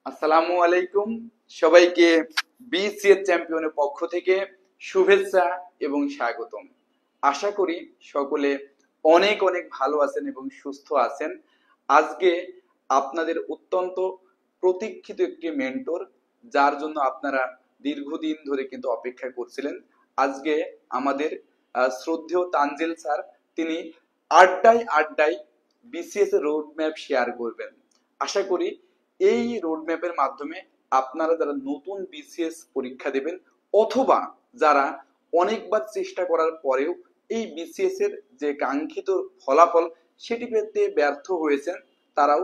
আসসালামু আলাইকুম সবাইকে বিসিএস চ্যাম্পিয়নের পক্ষ থেকে শুভেচ্ছা এবং স্বাগতম। আশা করি সকলে অনেক অনেক ভালো আছেন এবং সুস্থ আছেন। আজকে আপনাদের অত্যন্ত প্রতীক্ষিত একটি মেন্টর, যার জন্য আপনারা দীর্ঘদিন ধরে কিন্তু অপেক্ষা করছিলেন। আজকে আমাদের শ্রদ্ধেয় তানজিল স্যার, তিনি আড্ডায় আড্ডায় বিসিএস এর রোড ম্যাপ শেয়ার করবেন। আশা করি এই রোডম্যাপের মাধ্যমে আপনারা যারা নতুন বিসিএস পরীক্ষা দেবেন অথবা যারা অনেকবার চেষ্টা করার পরেও এই বিসিএস এর যে কাঙ্ক্ষিত ফলাফল সেটি পেতে ব্যর্থ হয়েছেন, তারাও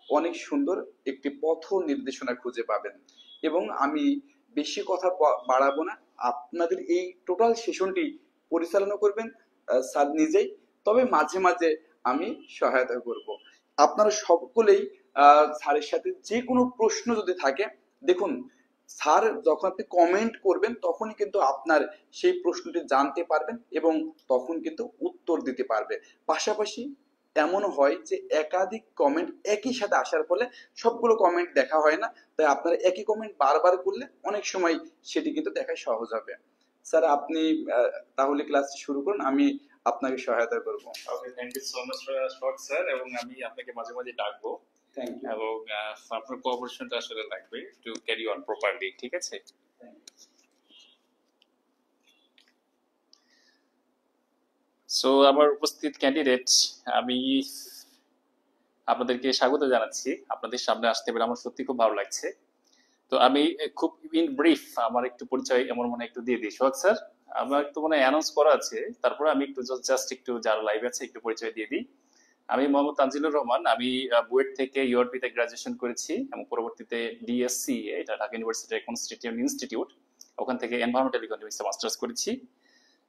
অনেক সুন্দর একটি পথ নির্দেশনা খুঁজে পাবেন। এবং আমি বেশি কথা বাড়াবো না, আপনাদের এই টোটাল সেশনটি পরিচালনা করবেন স্যার নিজেই, তবে মাঝে মাঝে আমি সহায়তা করব। আপনারা সকলেই স্যারের সাথে যে কোনো প্রশ্ন যদি থাকে, দেখুন স্যার যখন আপনি কমেন্ট করবেন তখনই কিন্তু আপনার সেই প্রশ্নটি জানতে পারবেন এবং তখন কিন্তু উত্তর দিতে পারবে। পাশাপাশি এমন হয় যে একাধিক কমেন্ট একই সাথে আসার ফলে সবগুলো কমেন্ট দেখা হয় না, তাই আপনারা একই কমেন্ট বারবার করলে অনেক সময় সেটি কিন্তু দেখা সহজ হবে। স্যার আপনি তাহলে ক্লাস শুরু করুন, আমি আপনাকে সহায়তা করব। ওকে, থ্যাংক ইউ সো মাচ শখ স্যার, এবং আমি আপনাকে মাঝে মাঝে ডাকবো থ্যাংক ইউ। এবং আপনার কোঅপারেশনটা আসলে লাগবে টু ক্যারি অন প্রপারলি, ঠিক আছে? সো আমার উপস্থিত ক্যান্ডিডেট, আমি আপনাদেরকে স্বাগত জানাচ্ছি। আপনাদের সামনে আসতে পেরে আমার সত্যি খুব ভালো লাগছে। তো আমি খুব ইন ব্রিফ আমার একটু পরিচয় এমন মনে একটু দিয়ে দিই। সোহাগ স্যার, আমার তো মনে অ্যানাউন্স করা আছে, তারপরে আমি একটু জাস্ট একটু যারা লাইভ আছে একটু পরিচয় দিয়ে দিই। আমি মোহাম্মদ তানজিলুর রহমান, আমি বুয়েট থেকে ইউআরপিতে গ্রাজুয়েশন করেছি এবং পরবর্তীতে ডিএসসি, এটা ঢাকা ইউনিভার্সিটির কনস্টিটিউশন ইনস্টিটিউট, ওখান থেকে এনভায়রনমেন্টাল ইকোনমিক্সে মাস্টার্স করেছি।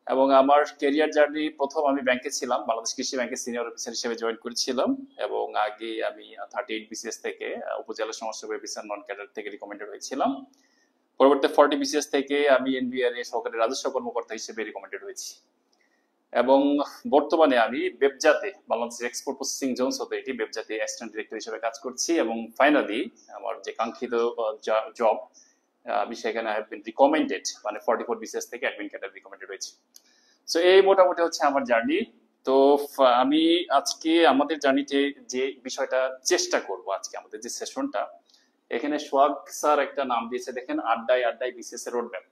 এবং আমার ক্যারিয়ার জার্নি, প্রথম আমি ব্যাংকে ছিলাম, বাংলাদেশ কৃষি ব্যাংকে সিনিয়র অফিসার হিসেবে জয়েন করেছিলাম। এবং আগে আমি 38 বিসিএস থেকে উপজেলা সমাজসেবা অফিসার নন ক্যাডার থেকে রিকমেন্ডেড হয়েছিলাম। পরবর্তী 40 বিসিএস থেকে আমি এনবিআর এর সহকারী রাজস্ব কর্মকর্তা হিসেবে রিকমেন্ডেড হয়েছি। এবং বর্তমানে আমি বেবজাতে, Bangladesh Export Processing Zones Authority বেবজাতে অ্যাসিস্ট্যান্ট ডিরেক্টর হিসেবে কাজ করছি। এবং ফাইনালি আমার যে কাঙ্ক্ষিত জব, আমি সেখানে আই হ্যাভ বিন রিকমেন্ডেড, মানে 44 বিসিএস থেকে অ্যাডমিন ক্যাডার রিকমেন্ডেড হয়েছে। সো এই মোটামুটি হচ্ছে আমার জার্নি। তো আমি আজকে আমাদের জার্নিতে যে বিষয়টা চেষ্টা করব, আজকে আমাদের যে সেশনটা, এখানে সোহাগ স্যার একটা নাম দিয়েছে, দেখেন, আড্ডায় আড্ডায় বিসিএস এর রোডম্যাপ।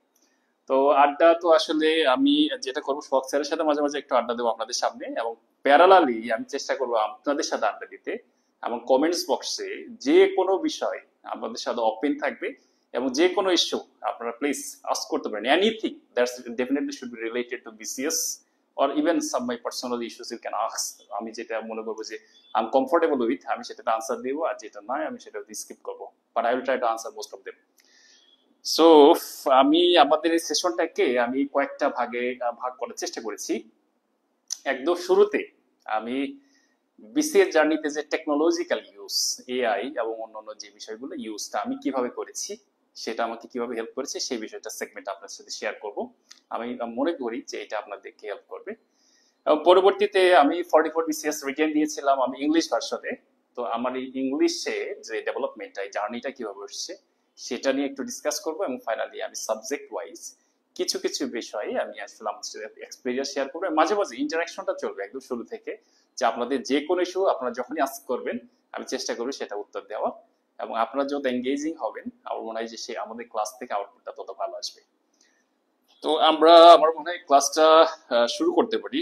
তো আড্ডা তো আসলে আমি যেটা করবো, সোহাগ স্যারের সাথে মাঝে মাঝে একটু আড্ডা দেবো আপনাদের সামনে, এবং প্যারালালি আমি চেষ্টা করবো আপনাদের সাথে আড্ডা দিতে। এবং কমেন্টস বক্সে যে কোনো বিষয় আপনাদের সাথে ওপেন থাকবে, এবং যে কোনো ইস্যু আপনারা প্লিজ আস্ক করতে পারেন, anything that's definitely should be related to BCS or even some my personal issues you can ask. আমি যেটা মনে করবো যে আই এম কমফোর্টেবল উইথ, আমি সেটাতে আনসার দিব, আর যেটা নয় আমি সেটা স্কিপ করবো, but I will try to answer most of them. So আমি আমাদের এই সেশনটাকে আমি কয়েকটা ভাগে ভাগ করার চেষ্টা করেছি। একদম শুরুতে আমি বিসিএস জার্নিতে যে টেকনোলজিক্যাল ইউজ, এআই এবং অন্যান্য যে বিষয়গুলো ইউজটা আমি কিভাবে করেছি, সেটা আমাকে কিভাবে হেল্প করেছে, সেই বিষয়টা সেগমেন্ট আপনার সাথে শেয়ার করব। আমি মনে করি যে এটা আপনাদেরকে হেল্প করবে। এবং পরবর্তীতে আমি 44 বিসিএস রিটেন দিয়েছিলাম আমি ইংলিশ ভার্সনে। তো আমার এই ইংলিশে যে ডেভেলপমেন্টটা, এই জার্নিটা কিভাবে হচ্ছে সেটা নিয়ে একটু ডিসকাস করব। এবং ফাইনালি আমি সাবজেক্ট ওয়াইজ কিছু কিছু বিষয়ে আমি আসলে আমার এক্সপেরিয়েন্স শেয়ার করবো। মাঝে মাঝে ইন্টারাকশনটা চলবে একদম শুরু থেকে, যে আপনাদের যে কোনো ইস্যু আপনারা যখনই আস্ক করবেন আমি চেষ্টা করবো সেটা উত্তর দেওয়ার। এবং আপনারা যত এঙ্গেজিং হবেন, আমার মনে হয় যে সে আমাদের ক্লাস থেকে আউটপুটটা তত ভালো আসবে। তো আমরা, আমার মনে হয় ক্লাসটা শুরু করতে পারি।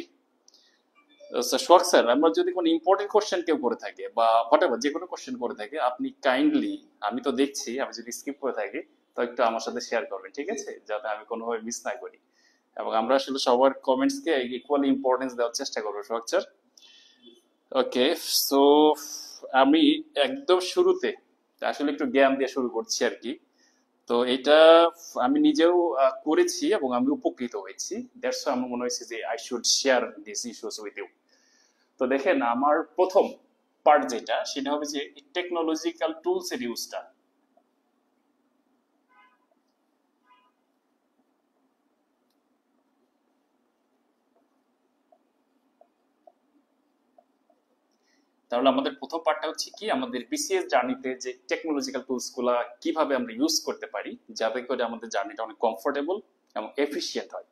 সোহাগ স্যার, আমরা যদি কোনো ইম্পর্টেন্ট কোশ্চেন কেউ করে থাকে বা হোয়াটএভার যে কোনো কোশ্চেন করে থাকে, আপনি কাইন্ডলি, আমি তো দেখছি, আমি যদি স্কিপ করে থাকি তো একটু আমার সাথে শেয়ার করবেন, ঠিক আছে, যাতে আমি কোনোভাবে মিস না করি। এবং আমরা আসলে সবার কমেন্টসকে ইকুয়ালি ইম্পর্টেন্স দেওয়ার চেষ্টা করবো সোহাগ স্যার। ওকে, সো আমি একদম শুরুতে আসলে একটু জ্ঞান দিয়ে শুরু করছি আর কি। তো এটা আমি নিজেও করেছি এবং আমি উপকৃত হয়েছি, দ্যাটস আমার মনে হয়েছে যে I should share this issues with you. তো দেখেন, আমার প্রথম পার্ট যেটা, সেটা হবে যে টেকনোলজিক্যাল টুলস এর ইউজটা। তাহলে আমাদের প্রথম পার্টটা হচ্ছে কি, আমাদের বিসিএস জার্নিতে যে টেকনোলজিক্যাল টুলস গুলা কিভাবে আমরা ইউজ করতে পারি যাতে করে আমাদের জার্নিটা অনেক কমফোর্টেবল এবং এফিশিয়েন্ট হয়।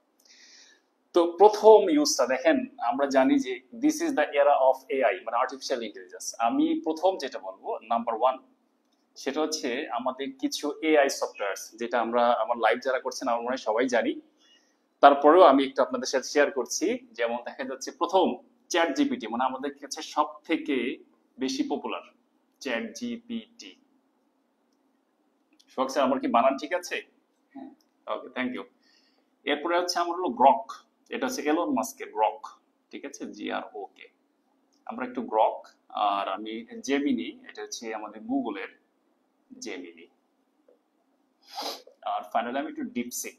তো প্রথম ইউজটা দেখেন, আমরা জানি যে দিস ইজ দ্য এরা অফ এআই, মানে আর্টিফিশিয়াল ইন্টেলিজেন্স। আমি প্রথম যেটা বলবো, নাম্বার ওয়ান, সেটা হচ্ছে আমাদের কিছু এআই সফটওয়্যার, যেটা আমরা আমার লাইভ যারা করছেন আমার মনে হয় সবাই জানি, তারপরেও আমি একটু আপনাদের সাথে শেয়ার করছি। যেমন দেখা যাচ্ছে প্রথম চ্যাট জিপিটি, মানে আমাদের কাছে সব থেকে বেশি পপুলার চ্যাট জিপিটি। শোক স্যার, আমার কি বানান ঠিক আছে? ওকে, থ্যাংক ইউ। এরপরে হচ্ছে আমার হলো গ্রক, এটা হচ্ছে এলন মাস্কের গ্রক, ঠিক আছে, GROK। আমরা একটু গ্রক, আর আমি জেমিনি, এটা হচ্ছে আমাদের গুগলের জেমিনি, আর ফাইনালি আমি একটু ডিপসিক,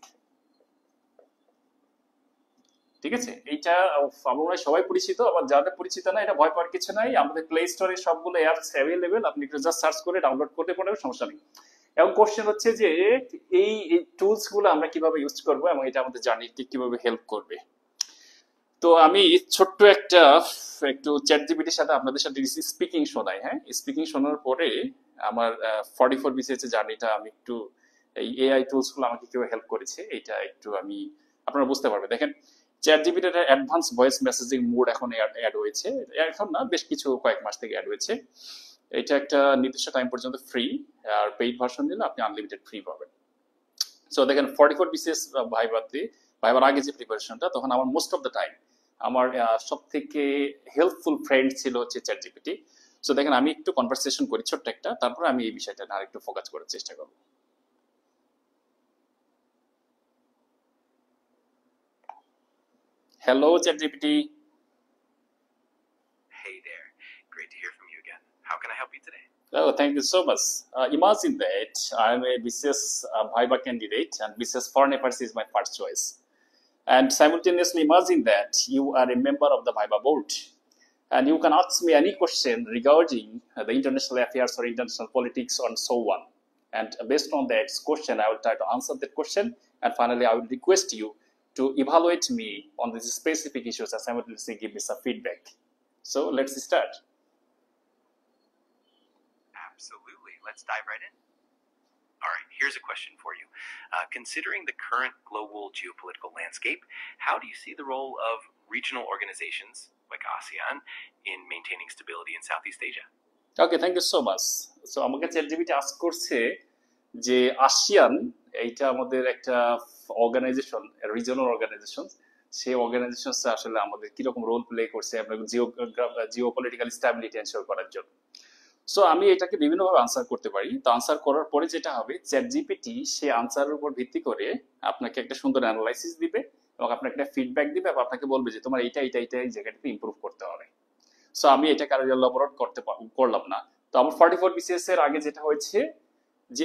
ঠিক আছে। এইটা আমরা সবাই পরিচিত, আবার যাদের পরিচিত না এটা ভয় পাওয়ার কিছু নাই, আমাদের প্লে স্টোরে সবগুলো অ্যাপস অ্যাভেলেবেল, আপনি একটু জাস্ট সার্চ করে ডাউনলোড করতে পারবেন, সমস্যা নেই। এবং কোশ্চেন হচ্ছে যে এই টুলস গুলো আমরা কিভাবে ইউজ করবো এবং এটা আমাদের জার্নিকে কিভাবে হেল্প করবে। তো আমি ছোট্ট একটু চ্যাট জিপিটির সাথে আপনাদের সাথে স্পিকিং শোনাই। হ্যাঁ, স্পিকিং শোনার পরে আমার 44 বিসিএস এর জার্নিটা আমি একটু এই এআই টুলস গুলো আমাকে কিভাবে হেল্প করেছে এটা একটু আমি আপনারা বুঝতে পারবেন। দেখেন, চ্যাট জিপিটির অ্যাডভান্স ভয়েস মেসেজিং মোড এখন অ্যাড হয়েছে, এখন না, বেশ কিছু কয়েক মাস থেকে অ্যাড হয়েছে। এটা একটা নির্দিষ্ট টাইম পর্যন্ত ফ্রি, আর পেইড ভার্সন নিলে আপনি আনলিমিটেড ফ্রি পাবেন। সো দেখেন 44 বিসিএস ভাইবার আগে যে প্রিপারেশনটা, তখন আমার মোস্ট অফ দ্য টাইম আমার সব থেকে হেল্পফুল ফ্রেন্ড ছিল হচ্ছে চ্যাট জিপিটি। সো দেখেন, আমি একটু কনভারসেশন করি ছোট্ট একটা, তারপর আমি এই বিষয়টা না একটু ফোকাস করার চেষ্টা করব। Hello chat GPT. Hey there. Great to hear from you again. How can I help you today? Oh, thank you so much. Imagine that I'm a BCS Viva candidate and BCS Foreign Affairs is my first choice. And simultaneously imagine that you are a member of the Viva board and you can ask me any question regarding the international affairs or international politics and so on. And based on that question, I will try to answer that question, and finally I will request you to evaluate me on these specific issues and simultaneously give me some feedback. So let's start. Absolutely. Let's dive right in. All right, here's a question for you. Considering the current global geopolitical landscape, how do you see the role of regional organizations like ASEAN in maintaining stability in Southeast Asia? Okay, thank you so much. So আমাকে ChatGPT ask করছে যে ASEAN, এইটা আমাদের একটা organisation, regional organisation, সেই organisation আসলে আমাদের কিরকম রোল প্লে করছে আপনার জিওপলিটিক্যাল স্ট্যাবিলিটি এনশিওর করার জন্য। সো আমি এটাকে বিভিন্নভাবে আনসার করতে পারি। তো আনসার করার পরে যেটা হবে, চ্যাটজিপিটি সে আনসারের উপর ভিত্তি করে আপনাকে একটা সুন্দর অ্যানালাইসিস দিবে এবং আপনাকে একটা ফিডব্যাক দিবে এবং আপনাকে বলবে যে তোমার এইটা এই জায়গাটাতে ইমপ্রুভ করতে হবে। সো আমি এটাকে আর এলাবোরেট করলাম না। তো আমার 44 বিসিএস এর আগে যেটা হয়েছে যে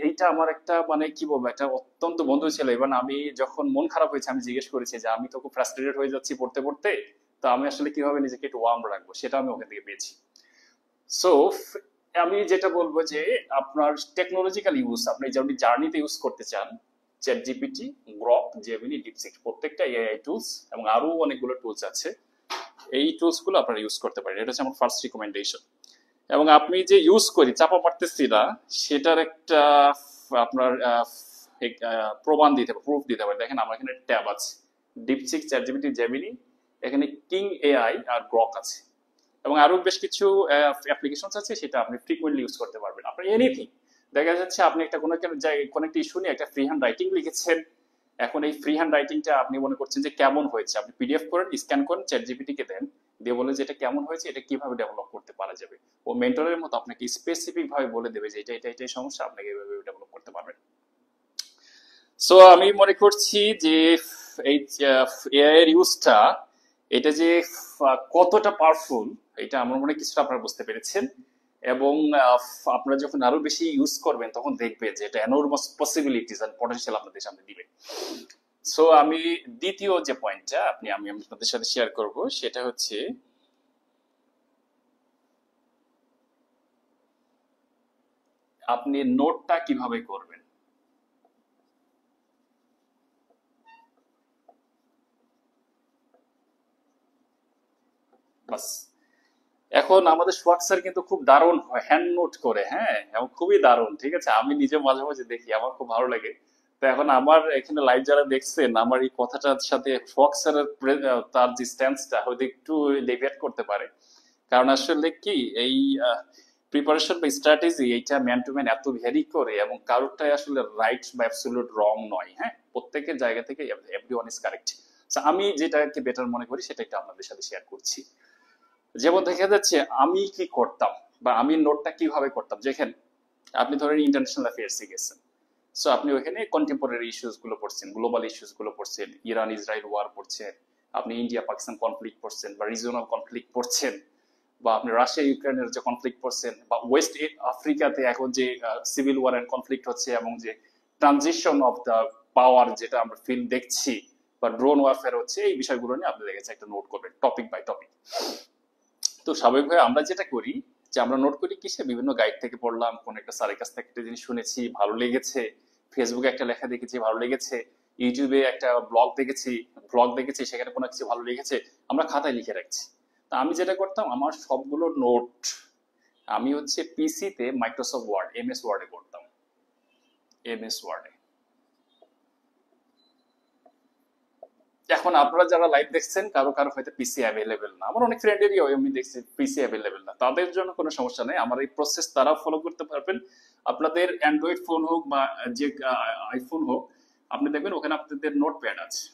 এইটা আমার একটা মানে কি বলবো, একটা অত্যন্ত বন্ধু ছিল। এবার আমি যখন মন খারাপ হয়েছে আমি জিজ্ঞেস করেছি যে আমি তো খুব ফ্রাস্ট্রেটেড হয়ে যাচ্ছি পড়তে পড়তে, তো আমি আসলে কিভাবে নিজেকে একটু ওয়ার্ম রাখবো, সেটা আমি ওখান থেকে পেয়েছি। সো আমি যেটা বলবো যে আপনার টেকনোলজিক্যাল ইউজ, আপনি যেমন জার্নিতে ইউজ করতে চান, chat GPT, Grok, Gemini, DeepSeek প্রত্যেকটা এআই টুলস এবং আরো অনেকগুলো টুলস আছে, এই টুলস গুলো আপনারা ইউজ করতে পারেন। এটা হচ্ছে আমার ফার্স্ট রিকমেন্ডেশন। এবং আপনি যে ইউজ করি চাপা পারতেছি না, সেটার একটা আপনার প্রমাণ দিতে হবে, প্রুফ দিতে হবে। দেখেন আমার এখানে ট্যাব আছে, ডিপসিক, চ্যাট জিপিটি, জেমিনি, এখানে কিং এআই আর গ্রক আছে এবং আরো বেশ কিছু অ্যাপ্লিকেশন আছে, সেটা আপনি ফ্রিকোয়েন্টলি ইউজ করতে পারবেন। আপনার এনিথিং, দেখা যাচ্ছে আপনি একটা কোনো একটা ইস্যু নিয়ে একটা ফ্রি হ্যান্ড রাইটিং লিখেছেন, এখন এই ফ্রি হ্যান্ড রাইটিংটা আপনি মনে করছেন যে কেমন হয়েছে, আপনি পিডিএফ করেন, স্ক্যান করেন, চ্যাট জিপিটি কে দেন, দিয়ে বলে যে এটা কেমন হয়েছে, এটা কিভাবে ডেভেলপ করতে পারা যাবে। ও মেন্টরের মতো আপনাকে স্পেসিফিক ভাবে বলে দেবে যে এটাই সমস্যা, আপনাকে এইভাবে ডেভেলপ করতে পারবেন। সো আমি মনে করছি যে এই এআই এর ইউজটা, এটা যে কতটা পাওয়ারফুল, এটা আমার মনে হয় কিছুটা আপনারা বুঝতে পেরেছেন। এবং আপনারা যখন আরো বেশি ইউজ করবেন তখন দেখবেন যে এটা এনরমাস পসিবিলিটিস এন্ড পটেনশিয়াল আপনাদের সামনে দিবে। সো আমি দ্বিতীয় যে পয়েন্টটা আমি আপনাদের সাথে শেয়ার করব, সেটা হচ্ছে আপনি নোটটা কিভাবে করবেন। বাস, এখন আমাদের সোহাগ স্যার কিন্তু খুব দারুণ হ্যান্ড নোট করে, হ্যাঁ, এবং খুবই দারুণ, ঠিক আছে, আমি নিজে মাঝে মাঝে দেখি, আমার খুব ভালো লাগে। তো এখন আমার এখানে লাইভ যারা দেখছেন, আমার এই কথাটার সাথে সোহাগ স্যারের তার যে স্ট্যান্সটা হয়তো একটু ডেভিয়েট করতে পারে, কারণ আসলে কি এই প্রিপারেশন বা স্ট্র্যাটেজি এইটা ম্যান টু ম্যান এত ভ্যারি করে, এবং কারোরটাই আসলে রাইট বা অ্যাবসলিউট রং নয়, হ্যাঁ, প্রত্যেকের জায়গা থেকে এভরিওয়ান ইজ কারেক্ট। আমি যেটাকে বেটার মনে করি সেটা একটু আপনাদের সাথে শেয়ার করছি। যেমন দেখা যাচ্ছে আমি কি করতাম বা আমি নোটটা কিভাবে করতাম, যেখানে আপনি ধরেন ইন্টারন্যাশনাল অ্যাফেয়ার্সে গেছেন, সো আপনি ওখানে কন্টেম্পোরারি ইস্যুস গুলো পড়ছেন, গ্লোবাল ইস্যুস গুলো পড়ছেন, ইরান ইসরায়েল ওয়ার পড়ছেন, আপনি ইন্ডিয়া পাকিস্তান কনফ্লিক্ট পড়ছেন বা রিজিওনাল কনফ্লিক্ট পড়ছেন, বা আপনি রাশিয়া ইউক্রেনের যে কনফ্লিক্ট পড়ছেন, বা ওয়েস্ট আফ্রিকাতে এখন যে সিভিল ওয়ার এন্ড কনফ্লিক্ট হচ্ছে এবং যে ট্রানজিশন অফ দ্য পাওয়ার যেটা আমরা ফিল্ম দেখছি, বা ড্রোন ওয়ারফেয়ার হচ্ছে, এই বিষয়গুলো নিয়ে আপনি দেখেছেন একটা নোট করবেন টপিক বাই টপিক। তো স্বাভাবিকভাবে আমরা যেটা করি যে আমরা নোট করি কিসে, বিভিন্ন গাইড থেকে পড়লাম, কোন একটা স্যারের কাছ থেকে একটা জিনিস শুনেছি ভালো লেগেছে, ফেসবুকে একটা লেখা দেখেছি ভালো লেগেছে, ইউটিউবে একটা ব্লগ দেখেছি সেখানে কোনো কিছু ভালো লেগেছে, আমরা খাতায় লিখে রাখছি। তা আমি যেটা করতাম, আমার সবগুলো নোট আমি হচ্ছে পিসিতে মাইক্রোসফট ওয়ার্ড এমএস ওয়ার্ডে করতাম, এমএস ওয়ার্ডে। এখন আপনারা যারা লাইভ দেখছেন, কারো কারো হয়তো পিসি অ্যাভেলেবেল না, আমার অনেক ফ্রেন্ডেরই আমি দেখছি পিসি অ্যাভেলেবেল না, তাদের জন্য কোনো সমস্যা নেই, আমার এই প্রসেস তারা ফলো করতে পারবেন। আপনাদের অ্যান্ড্রয়েড ফোন হোক বা যে আইফোন হোক, আপনি দেখবেন ওখানে আপনাদের নোটপ্যাড আছে।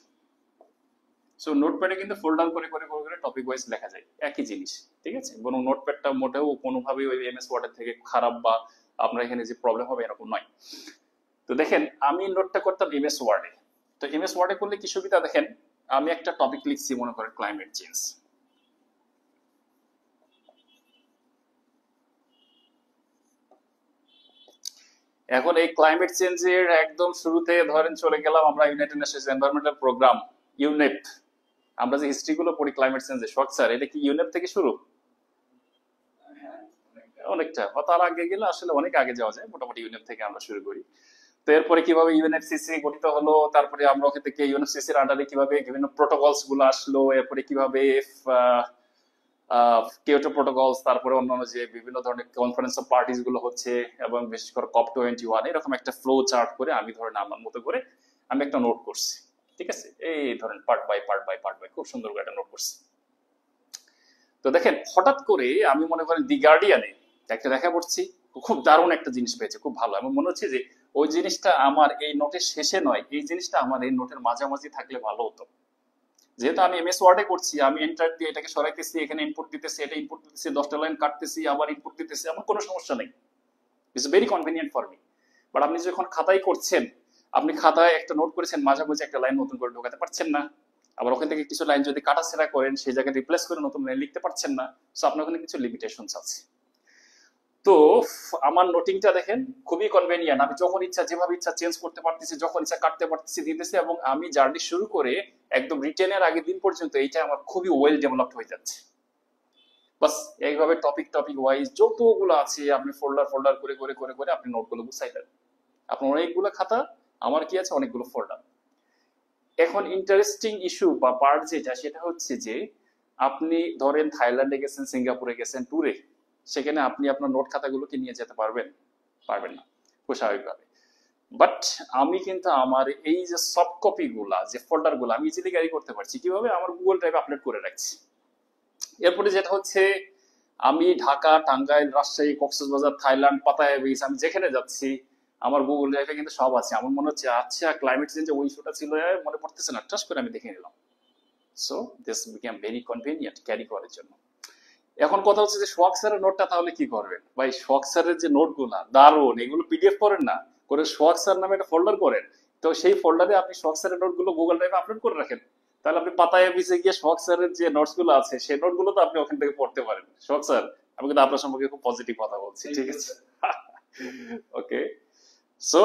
সো নোটপ্যাডে কিন্তু ফোল্ডার করে করে করে করে টপিক ওয়াইজ লেখা যায় একই জিনিস, ঠিক আছে, বরং নোটপ্যাডটা মোটেও কোনোভাবেই ওই এমএস ওয়ার্ডের থেকে খারাপ বা আপনার এখানে যে প্রবলেম হবে এরকম নয়। তো দেখেন আমি নোটটা করতাম এমএস ওয়ার্ডে। তো এমএস ওয়ার্ডে করলে কি সুবিধা দেখেন, আমি একটা টপিক লিখছি, মনে করেন ক্লাইমেট চেঞ্জ। এখন এই ক্লাইমেট চেঞ্জের একদম শুরুতে ধরেন চলে গেলাম আমরা United Nations Environmental Programme, UNEP. আমরা যে হিস্ট্রি গুলো পড়ি ক্লাইমেট চেঞ্জের, শখ স্যার এটা কি ইউনেপ থেকে শুরু? অনেকটা, বা তার আগে গেলে আসলে অনেক আগে যাওয়া যায়, মোটামুটি ইউনেপ থেকে আমরা শুরু করি। তো এরপরে কিভাবে ইউএনএফসিসি গঠিত হলো, তারপরে আমরা ওখান থেকে ইউএনএফসিসির আন্ডারে কিভাবে বিভিন্ন প্রোটোকলস গুলো আসলো, এরপরে কিভাবে কিয়োটো প্রোটোকলস, তারপরে অন্যান্য যে বিভিন্ন ধরনের কনফারেন্স অফ পার্টিস গুলো হচ্ছে, এবং বিশেষ করে COP21, এরকম একটা ফ্লো চার্ট করে আমি ধরেন আমার মতো করে আমি একটা নোট করছি, ঠিক আছে, এই ধরেন part by part by part by খুব সুন্দর করে একটা নোট করছি। তো দেখেন হঠাৎ করে আমি মনে করেন দি গার্ডিয়ানে একটা দেখা পড়ছি, খুব দারুণ একটা জিনিস পেয়েছে, খুব ভালো, আমার মনে হচ্ছে যে ওই জিনিসটা আমার এই নোটের শেষে নয়, এই জিনিসটা আমার এই নোটের মাঝামাঝি থাকলে ভালো হতো। যেহেতু আমি এমএস ওয়ার্ডে করছি, আমি এন্টার দিয়ে এটাকে সরাইতেছি, এখানে ইনপুট দিতেছি, এটা ইনপুট দিতেছি, 10টা লাইন কাটতেছি, আবার ইনপুট দিতেছি, আমার কোনো সমস্যা নেই, it's very convenient for me. But আপনি যখন খাতায় করছেন, আপনি খাতায় একটা নোট করেছেন, মাঝামাঝি একটা লাইন নতুন করে ঢোকাতে পারছেন না, আবার ওখান থেকে কিছু লাইন যদি কাটাছেড়া করেন, সেই জায়গায় রিপ্লেস করে নতুন লাইন লিখতে পারছেন না, সো আপনার ওখানে কিছু লিমিটেশনস আছে। তো আমার নোটিংটা দেখেন খুবই কনভেনিয়েন্ট, আমি যখন ইচ্ছা যেভাবে ইচ্ছা চেঞ্জ করতে পারতেছি, যখন ইচ্ছা কাটতে পারতেছি, দিতেছি, এবং আমি জার্নি শুরু করে একদম রিটেনের আগের দিন পর্যন্ত এইটা আমার খুবই ওয়েল ডেভেলপড হয়ে যাচ্ছে। বাস এইভাবে টপিক টপিক ওয়াইজ যতগুলো আছে আপনি ফোল্ডার ফোল্ডার করে করে করে করে আপনি নোটগুলো গুছাইলেন, আপনার অনেকগুলো খাতা, আমার কি আছে অনেকগুলো ফোল্ডার। এখন ইন্টারেস্টিং ইস্যু বা পার্ট যেটা, সেটা হচ্ছে যে আপনি ধরেন থাইল্যান্ডে গেছেন, সিঙ্গাপুরে গেছেন ট্যুরে, সেখানে আপনি আপনার নোট খাতাগুলোকে নিয়ে যেতে পারবেন? পারবেন না, খুব স্বাভাবিকভাবে। বাট আমি কিন্তু আমার এই যে সফট কপি গুলা, যে ফোল্ডার গুলো, আমি ইজিলি ক্যারি করতে পারছি কিভাবে, আমার গুগল ড্রাইভে আপলোড করে রাখছি। এরপরে যেটা হচ্ছে, আমি Dhaka, Tangail, Rajshahi, Cox's Bazar, Thailand, Pattaya beach, আমি যেখানে যাচ্ছি আমার গুগল ড্রাইভে কিন্তু সব আছে। আমার মনে হচ্ছে আচ্ছা ক্লাইমেট চেঞ্জে ওই ইস্যুটা ছিল, মনে পড়তেছে না, টাচ করে আমি দেখে নিলাম। So this became very convenient carry করার জন্য। এখন কথা হচ্ছে যে সোহাগ স্যারের নোটটা তাহলে কি করবেন? ভাই সোহাগ স্যারের যে নোটগুলা দারুণ, এগুলো পিডিএফ করেন না, করে সোহাগ স্যার নামে একটা ফোল্ডার করেন, তো সেই ফোল্ডারে আপনি সোহাগ স্যারের নোটগুলো গুগল ড্রাইভে আপলোড করে রাখেন, তাহলে আপনি পাতায় অফিসে গিয়ে সোহাগ স্যারের যে নোটস গুলো আছে সেই নোটগুলো তো আপনি ওখান থেকে পড়তে পারেন। সোহাগ স্যার, আমি কিন্তু আপনার সম্পর্কে খুব পজিটিভ কথা বলছি, ঠিক আছে? ওকে, সো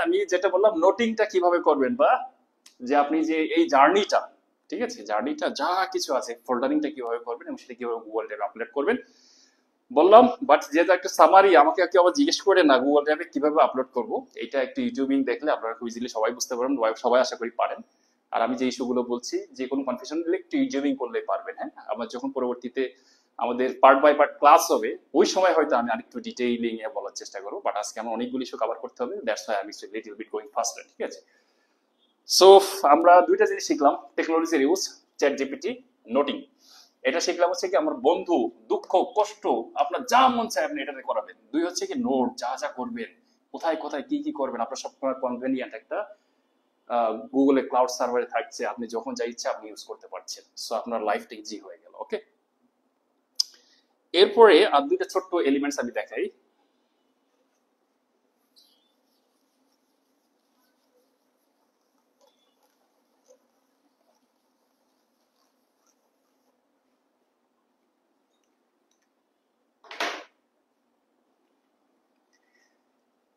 আমি যেটা বললাম নোটিংটা কিভাবে করবেন, বা যে আপনি যে এই জার্নিটা, ঠিক আছে, জার্নিটা যা কিছু আছে ফোল্ডারিংটা কিভাবে করবেন এবং সেটা কিভাবে গুগল ড্রাইভে আপলোড করবেন বললাম। বাট যেটা একটা সামারি, আমাকে কেউ আবার জিজ্ঞেস করে না গুগল ড্রাইভে কিভাবে আপলোড করব, এটা একটু ইউটিউবিং দেখলে আপনারা খুব ইজিলি সবাই বুঝতে পারবেন, সবাই আশা করি পারেন। আর আমি যে ইস্যুগুলো বলছি, যে কোনো কনফিউশন দিলে একটু ইউটিউবিং করলেই পারবেন। হ্যাঁ, আমার যখন পরবর্তীতে আমাদের পার্ট বাই পার্ট ক্লাস হবে, ওই সময় হয়তো আমি আরেকটু ডিটেইলিং এ বলার চেষ্টা করবো, বাট আজকে আমার অনেকগুলো ইস্যু কভার করতে হবে, দ্যাটস ওয়াই আমি লিটল বিট গোইং ফাস্টার, ঠিক আছে? সো আমরা দুইটা জিনিস শিখলাম, টেকনোলজির ইউজ, চ্যাট জিপিটি, নোটিং। এটা শিখলাম হচ্ছে কি আমার বন্ধু দুঃখ কষ্ট আপনার যা মন চায় আপনি এটাতে করাবেন। দুই হচ্ছে কি নোট যা যা করবেন, কোথায় কোথায় কি কি করবেন, আপনার সবসময় কনভেনিয়েন্ট একটা গুগলে ক্লাউড সার্ভারে থাকছে, আপনি যখন যা ইচ্ছা আপনি ইউজ করতে পারছেন। সো আপনার লাইফটা ইজি হয়ে গেল। ওকে, এরপরে আর দুইটা ছোট্ট এলিমেন্টস আমি দেখাই।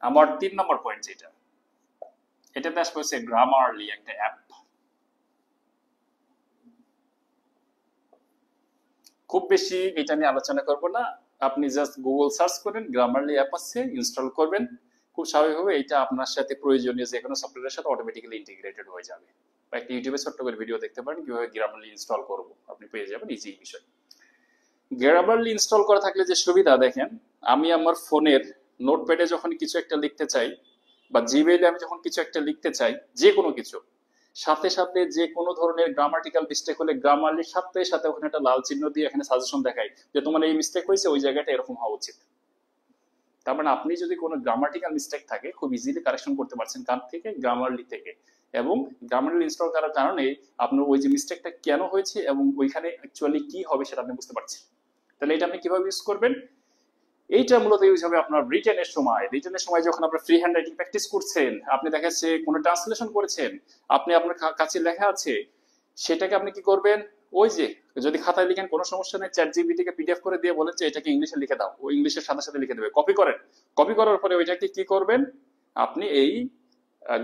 আমার 3 নম্বর পয়েন্ট যেটা, এটাতে আসবে হচ্ছে গ্রামারলি একটা অ্যাপ। খুব বেশি এটা নিয়ে আলোচনা করব না, আপনি জাস্ট গুগল সার্চ করেন, গ্রামারলি অ্যাপ আছে, ইনস্টল করবেন। খুব স্বাভাবিকভাবে এটা আপনার সাথে প্রয়োজনীয় যে কোনো সফটওয়্যারের সাথে অটোমেটিক্যালি ইন্টিগ্রেটেড হয়ে যাবে। বা একটা ইউটিউবে ছোট্ট করে ভিডিও দেখতে পারেন কিভাবে গ্রামারলি ইনস্টল করব, আপনি পেয়ে যাবেন, ইজি বিষয়। গ্রামারলি ইনস্টল করা থাকলে যে সুবিধা দেখেন, আমি আমার ফোনের নোটপ্যাডে যখন কিছু একটা লিখতে চাই বা জিমেইলে আমি যখন কিছু একটা লিখতে চাই, যে কোনো কিছু, সাথে সাথে যে কোনো ধরনের গ্রামাটিক্যাল মিস্টেক হলে গ্রামারলির সাথে সাথে ওখানে একটা লাল চিহ্ন দিয়ে এখানে সাজেশন দেখায় যে তোমার এই মিস্টেক হয়েছে, ওই জায়গাটা এরকম হওয়া উচিত। তার মানে আপনি যদি কোনো গ্রামাটিক্যাল মিস্টেক থাকে খুব ইজিলি কারেকশন করতে পারছেন কার থেকে, গ্রামারলি থেকে। এবং গ্রামারলি ইনস্টল করার কারণে আপনার ওই যে মিস্টেকটা কেন হয়েছে এবং ওইখানে অ্যাকচুয়ালি কি হবে সেটা আপনি বুঝতে পারছেন। তাহলে এটা আপনি কিভাবে ইউজ করবেন? এইটা মূলত ইউজ হবে আপনার রিটেনের সময়। রিটেনের সময় যখন আপনার ফ্রি হ্যান্ড রাইটিং প্র্যাকটিস করছেন, আপনি দেখা যাচ্ছে কোনো ট্রান্সলেশন করেছেন, আপনি আপনার কাছে লেখা আছে, সেটাকে আপনি কি করবেন, ওই যে যদি খাতায় লিখেন কোনো সমস্যা নেই, চ্যাট জিপিটিকে পিডিএফ করে দিয়ে বলেন যে এটাকে ইংলিশে লিখে দাও, ও ইংলিশের সাথে সাথে লিখে দেবে। কপি করেন, কপি করার পরে ওইটাকে কি করবেন, আপনি এই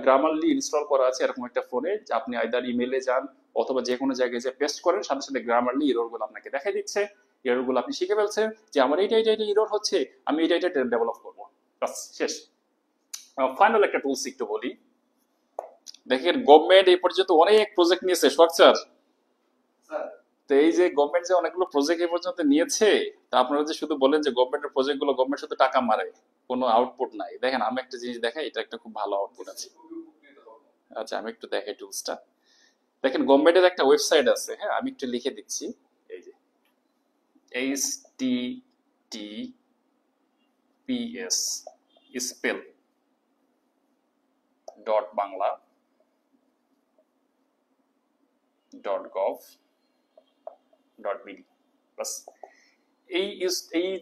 গ্রামারলি ইনস্টল করা আছে এরকম একটা ফোনে, আপনি আইদার ইমেলে যান অথবা যে কোনো জায়গায় যে পেস্ট করেন, সাথে সাথে গ্রামারলি এররগুলো আপনাকে দেখাই দিচ্ছে। এররগুলো আপনি শিখে ফেলছেন যে আমার এইটা এইটা এরর হচ্ছে, আমি এটা এটা ডেভেলপ করবো, বাস শেষ। ফাইনাল একটা টুলস একটু বলি। দেখেন গভর্নমেন্ট এই পর্যন্ত অনেক প্রজেক্ট নিয়েছে, স্ট্রাকচার। তো এই যে গভর্নমেন্ট যে অনেকগুলো প্রজেক্ট এই পর্যন্ত নিয়েছে, তা আপনারা যে শুধু বলেন যে গভর্নমেন্টের প্রজেক্ট গুলো গভর্নমেন্ট শুধু টাকা মারে, কোনো আউটপুট নাই। দেখেন আমি একটা জিনিস দেখাই, এটা একটা খুব ভালো আউটপুট আছে। আচ্ছা আমি একটু দেখাই টুলসটা। দেখেন গভর্নমেন্টের একটা ওয়েবসাইট আছে, হ্যাঁ আমি একটু লিখে দিচ্ছি, এই যে https স্পেল .bangla.gov.bd। বাস এই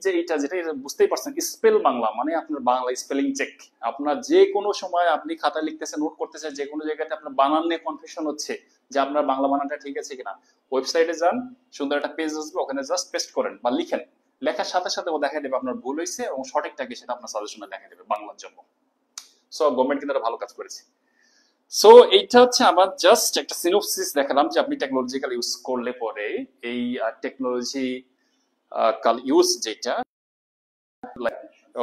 যে এটা যেটা বুঝতেই পারছেন, স্পেল বাংলা মানে আপনার বাংলা স্পেলিং চেক। আপনার যে কোনো সময় আপনি খাতা লিখতেছেন, নোট করতেছেন, যে কোনো জায়গাতে আপনার বানান নিয়ে কনফিউশন হচ্ছে যে আপনার বাংলা বানানটা ঠিক আছে কিনা, ওয়েবসাইটে যান, সুন্দর একটা পেজ আসবে, ওখানে জাস্ট পেস্ট করেন বা লিখেন, লেখার সাথে সাথে ও দেখা দেবে আপনার ভুল হয়েছে এবং সঠিকটা কি সেটা আপনার সাজেশনে দেখা দেবে বাংলার জন্য। সো গভর্নমেন্ট কিন্তু ভালো কাজ করেছে। সো এইটা হচ্ছে আমার জাস্ট একটা সিনোপসিস দেখালাম যে আপনি টেকনোলজিক্যাল ইউজ করলে পরে এই টেকনোলজি ইউজ যেটা,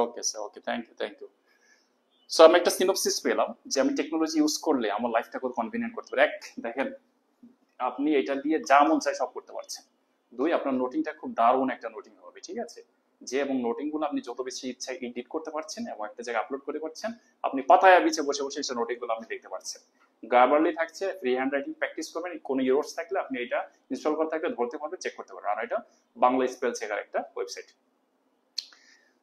okay sir, okay, thank you. So আমি একটা সিনোপসিস পেলাম যে আমি টেকনোলজি ইউজ করলে আমার লাইফটা খুব কনভিনিয়েন্ট করতে পারি। এক, দেখেন আপনি এটা দিয়ে যা মন চায় সব করতে পারছেন। দুই, আপনার নোটিংটা খুব দারুণ একটা নোটিং হবে, ঠিক আছে, যে এবং নোটিং গুলো আপনি যত বেশি ইচ্ছা এডিট করতে পারছেন এবং একটা জায়গায় আপলোড করতে পারছেন, আপনি পাতায় বিছে বসে বসে সেই নোটিং গুলো আপনি দেখতে পাচ্ছেন। গ্রামারলি থাকছে, ফ্রি হ্যান্ড রাইটিং প্র্যাকটিস করবেন, কোনো ইরর্স থাকলে আপনি এটা ইনস্টল করা থাকলে ধরতে পারবেন, চেক করতে পারবেন। আর এটা বাংলা স্পেল চেকার একটা ওয়েবসাইট।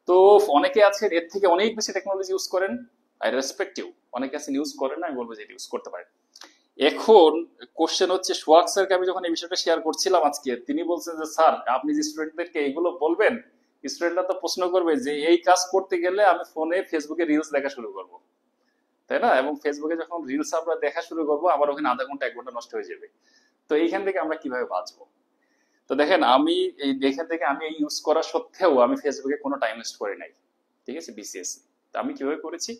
তো অনেকে আছেন এর থেকে অনেক বেশি টেকনোলজি ইউজ করেন, আই রেসপেক্ট ইউ। অনেকে আছেন ইউজ করেন না, আমি বলবো যে ইউজ করতে পারেন। এখন কোশ্চেন হচ্ছে, সোহাগ স্যারকে আমি যখন এই বিষয়টা শেয়ার করছিলাম আজকে, তিনি বলছেন যে স্যার আপনি যে স্টুডেন্টদেরকে এইগুলো বলবেন, স্টুডেন্টরা তো প্রশ্ন করবে যে এই কাজ করতে গেলে আমি ফোনে ফেসবুকে রিলস দেখা শুরু করব, তাই না? এবং ফেসবুকে যখন রিলস আমরা দেখা শুরু করবো, আমার ওখানে আধা ঘন্টা 1 ঘন্টা নষ্ট হয়ে যাবে। তো এইখান থেকে আমরা কিভাবে বাঁচবো? তো দেখেন আমি এখান থেকে আমি ইউজ করা সত্ত্বেও আমি ফেসবুকে কোনো টাইম ওয়েস্ট করি নাই, ঠিক আছে, বিসিএস। তো আমি কিভাবে করেছি,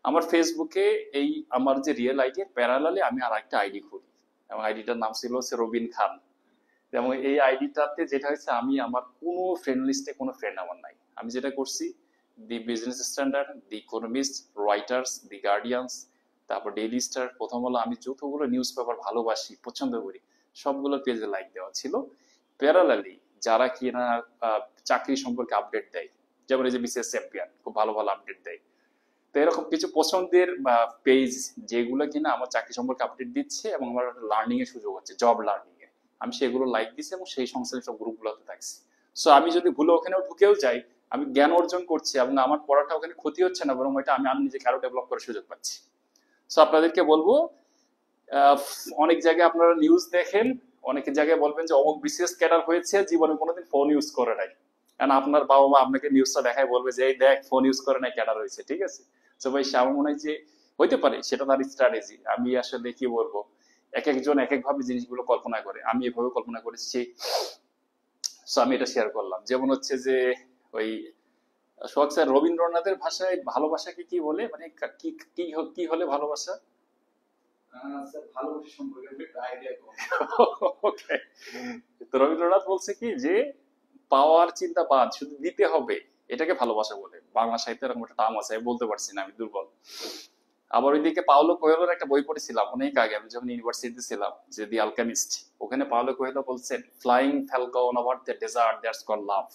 আমার ফেসবুকে এই আমার যে রিয়েল আইডি প্যারালালি আমি আর একটা আইডি খুলি, এবং আইডিটার নাম ছিল হচ্ছে রবিন খান। এবং এই আইডিটাতে যেটা হচ্ছে, আমি আমার কোনো ফ্রেন্ড লিস্টে কোনো ফ্রেন্ড আমার নাই। আমি যেটা করছি, the business standard, the economist, Reuters, the guardians, তারপর ডেইলি স্টার, প্রথম হলো আমি যতগুলো নিউজ পেপার ভালোবাসি পছন্দ করি সবগুলো পেজে লাইক দেওয়া ছিল। প্যারালালি যারা কিনা চাকরি সম্পর্কে আপডেট দেয়, যেমন এই যে বিসিএস চ্যাম্পিয়ন খুব ভালো ভালো আপডেট দেয়। তো এরকম কিছু পছন্দের পেজ যেগুলো কিনা আমার চাকরি সম্পর্কে আপডেট দিচ্ছে এবং আমার লার্নিং এর সুযোগ হচ্ছে, জব লার্নিং এ, আমি সেগুলো লাইক দিচ্ছি এবং সেই সংশ্লিষ্ট গ্রুপগুলোতে থাকছি। সো আমি যদি ভুলে ওখানেও ঢুকেও যাই, আমি জ্ঞান অর্জন করছি এবং আমার পড়াটা ওখানে ক্ষতি হচ্ছে না, বরং ওইটা আমি আমি নিজেকে আরো ডেভেলপ করার সুযোগ পাচ্ছি। সো আপনাদেরকে বলবো, আহ, অনেক জায়গায় আপনারা নিউজ দেখেন, অনেক জায়গায় বলবেন যে অমুক বিসিএস ক্যাডার হয়েছে, জীবনে কোনোদিন ফোন ইউজ করে নাই, কারণ আপনার বাবা মা আপনাকে নিউজটা দেখায় বলবে যে এই দেখ ফোন ইউজ করে নাই, ক্যাডার হয়েছে, ঠিক আছে। তো ভাই আমার মনে হয় যে হইতে পারে সেটা তার স্ট্র্যাটেজি। আমি আসলে কি বলবো, এক একজন এক এক ভাবে জিনিসগুলো কল্পনা করে, আমি এভাবে কল্পনা করেছি। সো আমি এটা শেয়ার করলাম। যেমন হচ্ছে যে ওই সোহাগ স্যার রবীন্দ্রনাথের ভাষায় ভালোবাসাকে কি বলে, মানে কি কি কি হলে ভালোবাসা? স্যার ভালোবাসা সম্পর্কে আমি একটা আইডিয়া কম। ওকে, তো রবীন্দ্রনাথ বলছে কি যে পাওয়ার চিন্তা বাদ, শুধু দিতে হবে, এটাকে ভালোবাসা বলে। বাংলা সাহিত্যের এরকম একটা টার্ম আছে, আমি বলতে পারছি না, আমি দুর্বল। আবার ওইদিকে পাওলো কোয়েলোর একটা বই পড়েছিলাম অনেক আগে, আমি যখন ইউনিভার্সিটিতে ছিলাম, যে দি আলকেমিস্ট। ওখানে পাওলো কোয়েলো বলছেন flying falcon over the desert that's called love,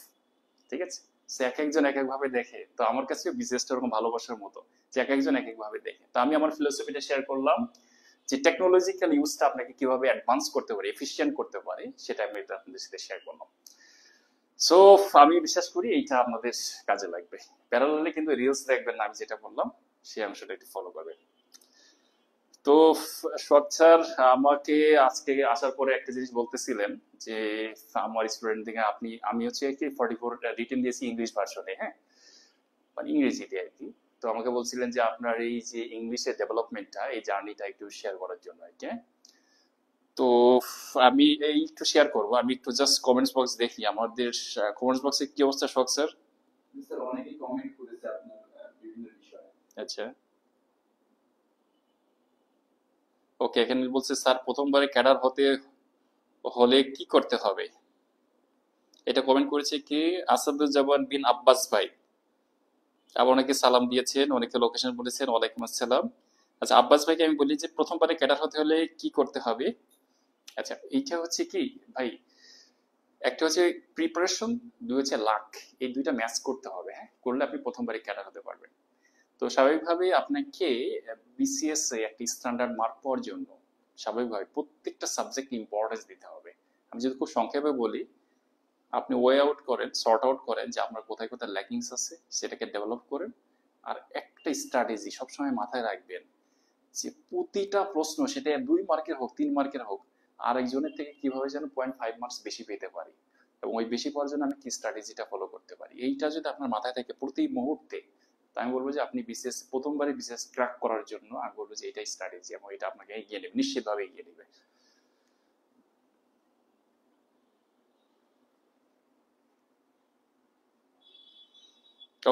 ঠিক আছে। সে এক একজন এক এক ভাবে দেখে, তো আমার কাছে বিজনেসটা এরকম ভালোবাসার মতো, যে এক একজন এক এক ভাবে দেখে। তো আমি আমার ফিলোসফিটা শেয়ার করলাম, যে টেকনোলজিক্যাল ইউজটা আপনাকে কিভাবে অ্যাডভান্স করতে পারে, এফিশিয়েন্ট করতে পারে, সেটা আমি এটা আপনাদের সাথে শেয়ার করলাম। সো আমি বিশ্বাস করি এইটা আপনাদের কাজে লাগবে। প্যারালালি কিন্তু রিলস দেখবেন না, আমি যেটা বললাম সেই অংশটা একটু ফলো করবেন। তো স্যার আমাকে আজকে আসার পরে একটা জিনিস বলতেছিলেন যে আমার স্টুডেন্ট থেকে আমি হচ্ছে কি 44 রিটেন দিয়েছি ইংলিশ ভার্সনে, হ্যাঁ, মানে ইংরেজিতে আর কি। তো আমাকে বলছিলেন যে আপনার এই যে ইংলিশের ডেভেলপমেন্টটা, এই জার্নিটা একটু শেয়ার করার জন্য আর কি। তো আমি এই একটু শেয়ার করবো, আমি একটু জাস্ট কমেন্টস বক্স দেখি আমাদের কমেন্টস বক্সে কি অবস্থা শখ স্যার? স্যার অনেকেই কমেন্ট করেছে আপনার বিভিন্ন বিষয়ে। আচ্ছা, ওকে, এখানে বলছে স্যার প্রথমবারে ক্যাডার হতে হলে কি করতে হবে, এটা কমেন্ট করেছে কি আসাদুজ্জামান বিন আব্বাস ভাই। আবার অনেকে সালাম দিয়েছেন, অনেকে লোকেশন বলেছেন, ওয়ালাইকুম আসসালাম। আচ্ছা, আব্বাস ভাইকে আমি বলি যে প্রথমবারে ক্যাডার হতে হলে কি করতে হবে। আচ্ছা, এইটা হচ্ছে কি ভাই, একটা হচ্ছে প্রিপারেশন, দুই হচ্ছে লাক, এই দুইটা ম্যাচ করতে হবে, হ্যাঁ, করলে আপনি প্রথমবারে ক্যাডার হতে পারবেন। তো স্বাভাবিকভাবে আপনাকে বিসিএস এ একটা স্ট্যান্ডার্ড মার্ক পাওয়ার জন্য স্বাভাবিকভাবে প্রত্যেকটা সাবজেক্ট ইম্পর্টেন্স দিতে হবে। আমি যদি খুব সংক্ষেপে বলি, আপনি ওয়ে আউট করেন, সর্ট আউট করেন যে আপনার কোথায় কোথায় ল্যাকিংস আছে, সেটাকে ডেভেলপ করেন। আর একটা স্ট্র্যাটেজি সবসময় মাথায় রাখবেন যে প্রতিটা প্রশ্ন, সেটা 2 মার্কের হোক 3 মার্কের হোক, আরেকজনের থেকে কিভাবে যেন 0.5 মার্কস বেশি পেতে পারি, এবং ওই বেশি পাওয়ার জন্য আমি কি স্ট্র্যাটেজিটা ফলো করতে পারি, এইটা যদি আপনার মাথায় থাকে প্রতি মুহূর্তে, তা আমি বলবো যে আপনি বিসিএস প্রথমবারে বিসিএস ক্র্যাক করার জন্য আমি বলবো যে এটাই স্ট্র্যাটেজি, এবং এটা আপনাকে এগিয়ে নেবে, নিশ্চিতভাবে এগিয়ে নেবে।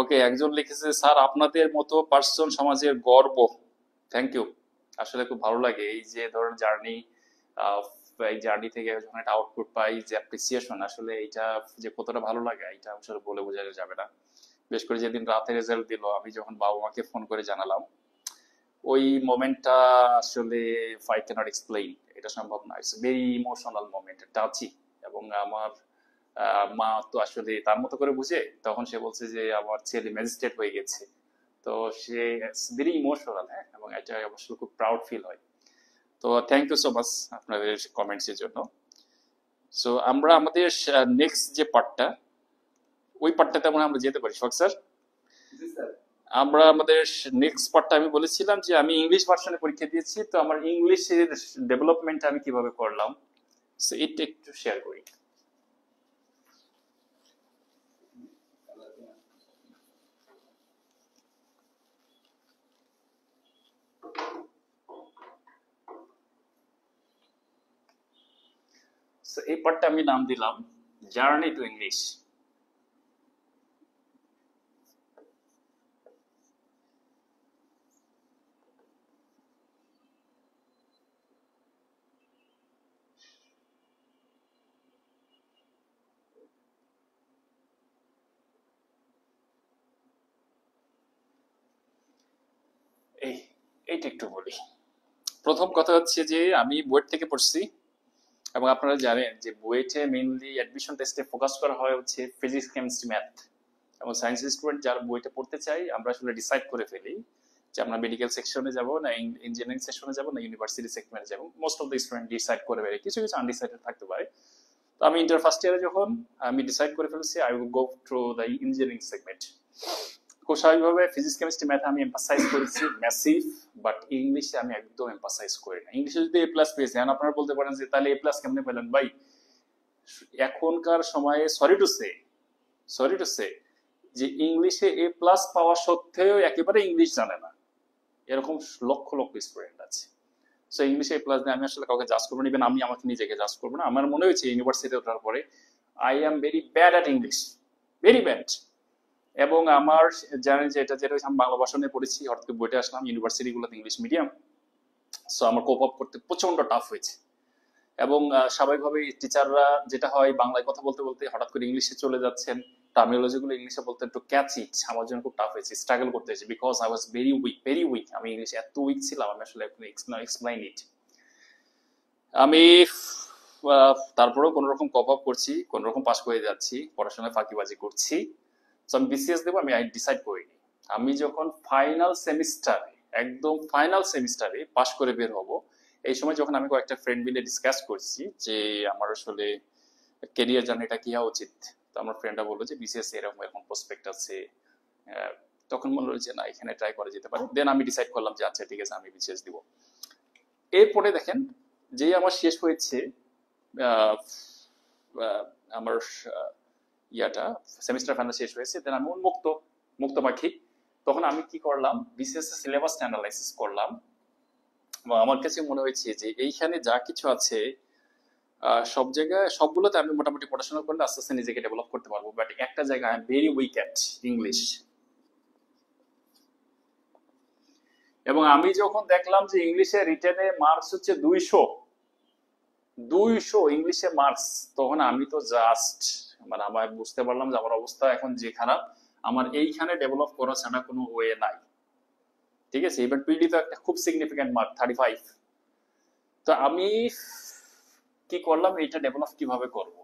ওকে, একজন লিখেছে স্যার আপনাদের মতো পার্সন সমাজের গর্ব। থ্যাংক ইউ, আসলে খুব ভালো লাগে এই যে ধরুন জার্নি, এই জার্নি থেকে যখন একটা আউটপুট পাই, যে অ্যাপ্রিসিয়েশন, আসলে এটা যে কতটা ভালো লাগে এটা আসলে বলে বোঝানো যাবে না। বিশেষ করে যেদিন রাতে রেজাল্ট দিল, আমি যখন বাবা মাকে ফোন করে জানালাম, ওই মোমেন্টটা আসলে আই ক্যানট এক্সপ্লেইন, এটা সম্ভব না। It's very emotional moment, touchy. এবং আমার মা তো আসলে তার মতো করে বুঝে, তখন সে বলছে যে আমার ছেলে ম্যাজিস্ট্রেট হয়ে গেছে। তো সে ভেরি ইমোশনাল, হ্যাঁ, এবং এটা অবশ্যই খুব প্রাউড ফিল হয়। তো থ্যাংক ইউ সো মাচ আপনাদের কমেন্টস এর জন্য। সো আমরা আমাদের নেক্সট যে পার্টটা, ওই পার্টটাতে আমরা যেতে পারি শখ স্যার। জি স্যার। আমরা আমাদের নেক্সট পার্টটা আমি বলেছিলাম যে আমি ইংলিশ ভার্সনে পরীক্ষা দিয়েছি, তো আমার ইংলিশের ডেভেলপমেন্ট আমি কিভাবে করলাম, সো এটা একটু শেয়ার করি। সো এই পার্টটা আমি নাম দিলাম জার্নি টু ইংলিশ। এইটা একটু বলি। প্রথম কথা হচ্ছে যে আমি বুয়েট থেকে পড়ছি, এবং আপনারা জানেন যে বুয়েটে মেইনলি অ্যাডমিশন টেস্টে ফোকাস করা হয় হচ্ছে ফিজিক্স, কেমিস্ট্রি, ম্যাথ। এবং সায়েন্স স্টুডেন্ট যারা বুয়েটে পড়তে চাই, আমরা আসলে ডিসাইড করে ফেলি যে আমরা মেডিকেল সেকশনে যাব না ইঞ্জিনিয়ারিং সেকশনে যাব না ইউনিভার্সিটি সেগমেন্টে যাব। Most of the student decide করে ফেলে, কিছু কিছু আনডিসাইডেড থাকতে পারে। তো আমি ইন্টার ফার্স্ট ইয়ারে যখন আমি ডিসাইড করে ফেলেছি I will go through the engineering segment. খুব স্বাভাবিকভাবে ফিজিক্স, কেমিস্ট্রি, ম্যাথ আমি এম্পাসাইজ করেছি ম্যাসিভ, বাট ইংলিশে আমি একদম এম্পাসাইজ করি না। ইংলিশে যদি এ প্লাস পেয়েছি, আপনারা বলতে পারেন যে তাহলে এ প্লাস কেমনে পেলেন ভাই? এখনকার সময়ে সরি টু সে যে ইংলিশে এ প্লাস পাওয়া সত্ত্বেও একেবারে ইংলিশ জানে না, এরকম লক্ষ লক্ষ স্টুডেন্ট আছে। সো ইংলিশে এ প্লাস দিয়ে আমি আসলে কাউকে জাজ করবো না, ইভেন আমি আমাকে নিজেকে জাজ করবো না। আমার মনে হয়েছে ইউনিভার্সিটি ওঠার পরে I am very bad at English, very bad. এবং আমার জানেন যে যেটা হচ্ছে আমি বাংলা ভাষা নিয়ে পড়েছি, হঠাৎ করে বইটা আসলাম ইউনিভার্সিটিগুলোতে ইংলিশ মিডিয়াম। সো আমার কোপ আপ করতে প্রচন্ড টাফ হয়েছে। এবং স্বাভাবিকভাবে টিচাররা যেটা হয় বাংলায় কথা বলতে বলতে হঠাৎ করে ইংলিশে চলে যাচ্ছেন, টার্মিনোলজি গুলো ইংলিশে বলতে একটু ক্যাচ ইট, আমার জন্য খুব টাফ হয়েছে, স্ট্রাগল করতে হয়েছে, because I was very weak. আমি ইংলিশে এত উইক ছিলাম, আমি আসলে এক্সপ্লেইন ইট। আমি তারপরেও কোন রকম কপ আপ করছি, কোন রকম পাস করে যাচ্ছি, পড়াশোনায় ফাঁকিবাজি করছি। তো আমি বিসিএস দেবো, আমি ডিসাইড করিনি। আমি যখন একদম ফাইনাল সেমিস্টারে পাস করে বের হব, এই সময় যখন আমি কয়েকটা ফ্রেন্ড মিলে ডিসকাস করছি যে আমার আসলে ক্যারিয়ার জার্নিটা কি হওয়া উচিত, তো আমার ফ্রেন্ডরা বললো যে বিসিএস এরকম এরকম প্রসপেক্ট আছে। তখন মনে হলো যে না, এখানে ট্রাই করা যেতে পারে। দেন আমি ডিসাইড করলাম যে আচ্ছা ঠিক আছে, আমি বিসিএস দিব। এরপরে দেখেন, যেই আমার শেষ হয়েছে আমার সেমিস্টার ফাইনাল শেষ হয়েছে, দেন আমি মুক্ত পাখি। তখন আমি কি করলাম, বিসিএস এর সিলেবাসটা অ্যানালাইসিস করলাম। আমার কাছে মনে হয়েছে যে এইখানে যা কিছু আছে সব জায়গায় সবগুলোতে আমি মোটামুটি পড়াশোনা করলে আস্তে আস্তে নিজেকে ডেভেলপ করতে পারবো, বাট একটা জায়গায় I am very weak at English. এবং আমি যখন দেখলাম যে ইংলিশে রিটেনে মার্কস হচ্ছে 200 ইংলিশে মার্কস, তখন আমি তো জাস্ট আমার বুঝতে পারলাম যে আমার অবস্থা এখন যে খারাপ, আমার এইখানে ডেভেলপ করা ছাড়া কোনো ওয়ে নাই। ঠিক আছে, এবার পিডি তো একটা খুব সিগনিফিক্যান্ট মার্ক 35। তো আমি কি করলাম, এইটা ডেভেলপ কিভাবে করব?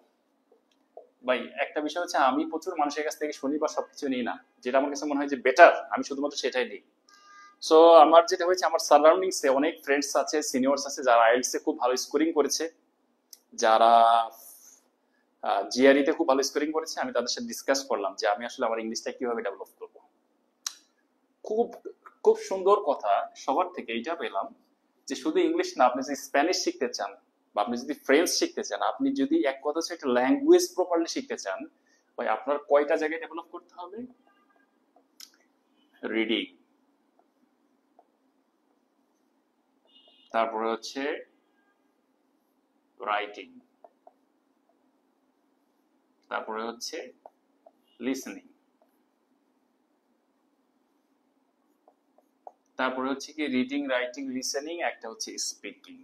ভাই একটা বিষয় হচ্ছে, আমি প্রচুর মানুষের কাছ থেকে শুনি বা সবকিছু নিই না, যেটা আমার কাছে মনে হয় যে বেটার আমি শুধুমাত্র সেটাই নিই। সো আমার যেটা হয়েছে, আমার সারাউন্ডিংসে অনেক ফ্রেন্ডস আছে, সিনিয়র্স আছে যারা আইএলটিএস এ খুব ভালো স্কোরিং করেছে, যারা জিআরই তে খুব ভালো স্কোরিং করেছে। আমি তাদের সাথে ডিসকাস করলাম যে আমি আসলে আমার ইংলিশটা কিভাবে ডেভেলপ করব। খুব খুব সুন্দর কথা সবার থেকে এইটা পেলাম যে শুধু ইংলিশ না, আপনি যদি স্প্যানিশ শিখতে চান বা আপনি যদি ফ্রেঞ্চ শিখতে চান, আপনি যদি এক কথা হচ্ছে একটা ল্যাঙ্গুয়েজ প্রপারলি শিখতে চান, ভাই আপনার কয়টা জায়গায় ডেভেলপ করতে হবে? রিডিং, তারপরে হচ্ছে রাইটিং, তারপরে হচ্ছে লিসেনিং, তারপরে হচ্ছে কি রিডিং, রাইটিং, লিসেনিং, একটা হচ্ছে স্পিকিং।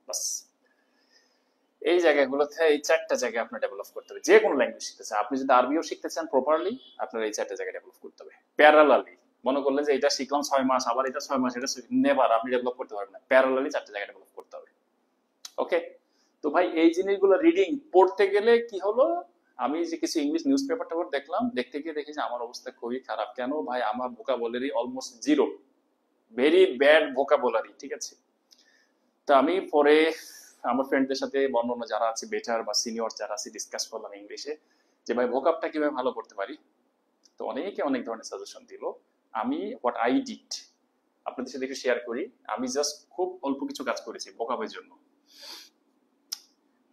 বাস এই জায়গাগুলোতে, এই 4টা জায়গায় আপনার ডেভেলপ করতে হবে। যে কোনো ল্যাঙ্গুয়েজ শিখতে চান, আপনি যদি আরবিও শিখতে চান প্রপারলি, আপনার এই 4টা জায়গায় ডেভেলপ করতে হবে। প্যারালালি মনে করলেন যে এটা শিখলাম 6 মাস, আবার এটা 6 মাস, এটা নেভার আপনি ডেভেলপ করতে পারবেন না। প্যারালালি 4টা জায়গায় ডেভেলপ করতে হবে। ওকে, তো ভাই এই জিনিসগুলো রিডিং পড়তে গেলে কি হলো, আমি যে কিছু ইংলিশ নিউজ পেপার টেপার দেখলাম, দেখতে গিয়ে দেখি যে আমার অবস্থা খুবই খারাপ। কেন ভাই? আমার vocabulary almost zero, very bad vocabulary. ঠিক আছে, তো আমি পরে আমার ফ্রেন্ডদের সাথে অন্যান্য যারা আছে বেটার বা সিনিয়র যারা আছে ডিসকাস করলাম ইংলিশে, যে ভাই ভোকাবটা কিভাবে ভালো করতে পারি। তো অনেকে অনেক ধরনের সাজেশন দিল। আমি হোয়াট আই ডিড আপনাদের সাথে একটু শেয়ার করি। আমি জাস্ট খুব অল্প কিছু কাজ করেছি ভোকাবের জন্য।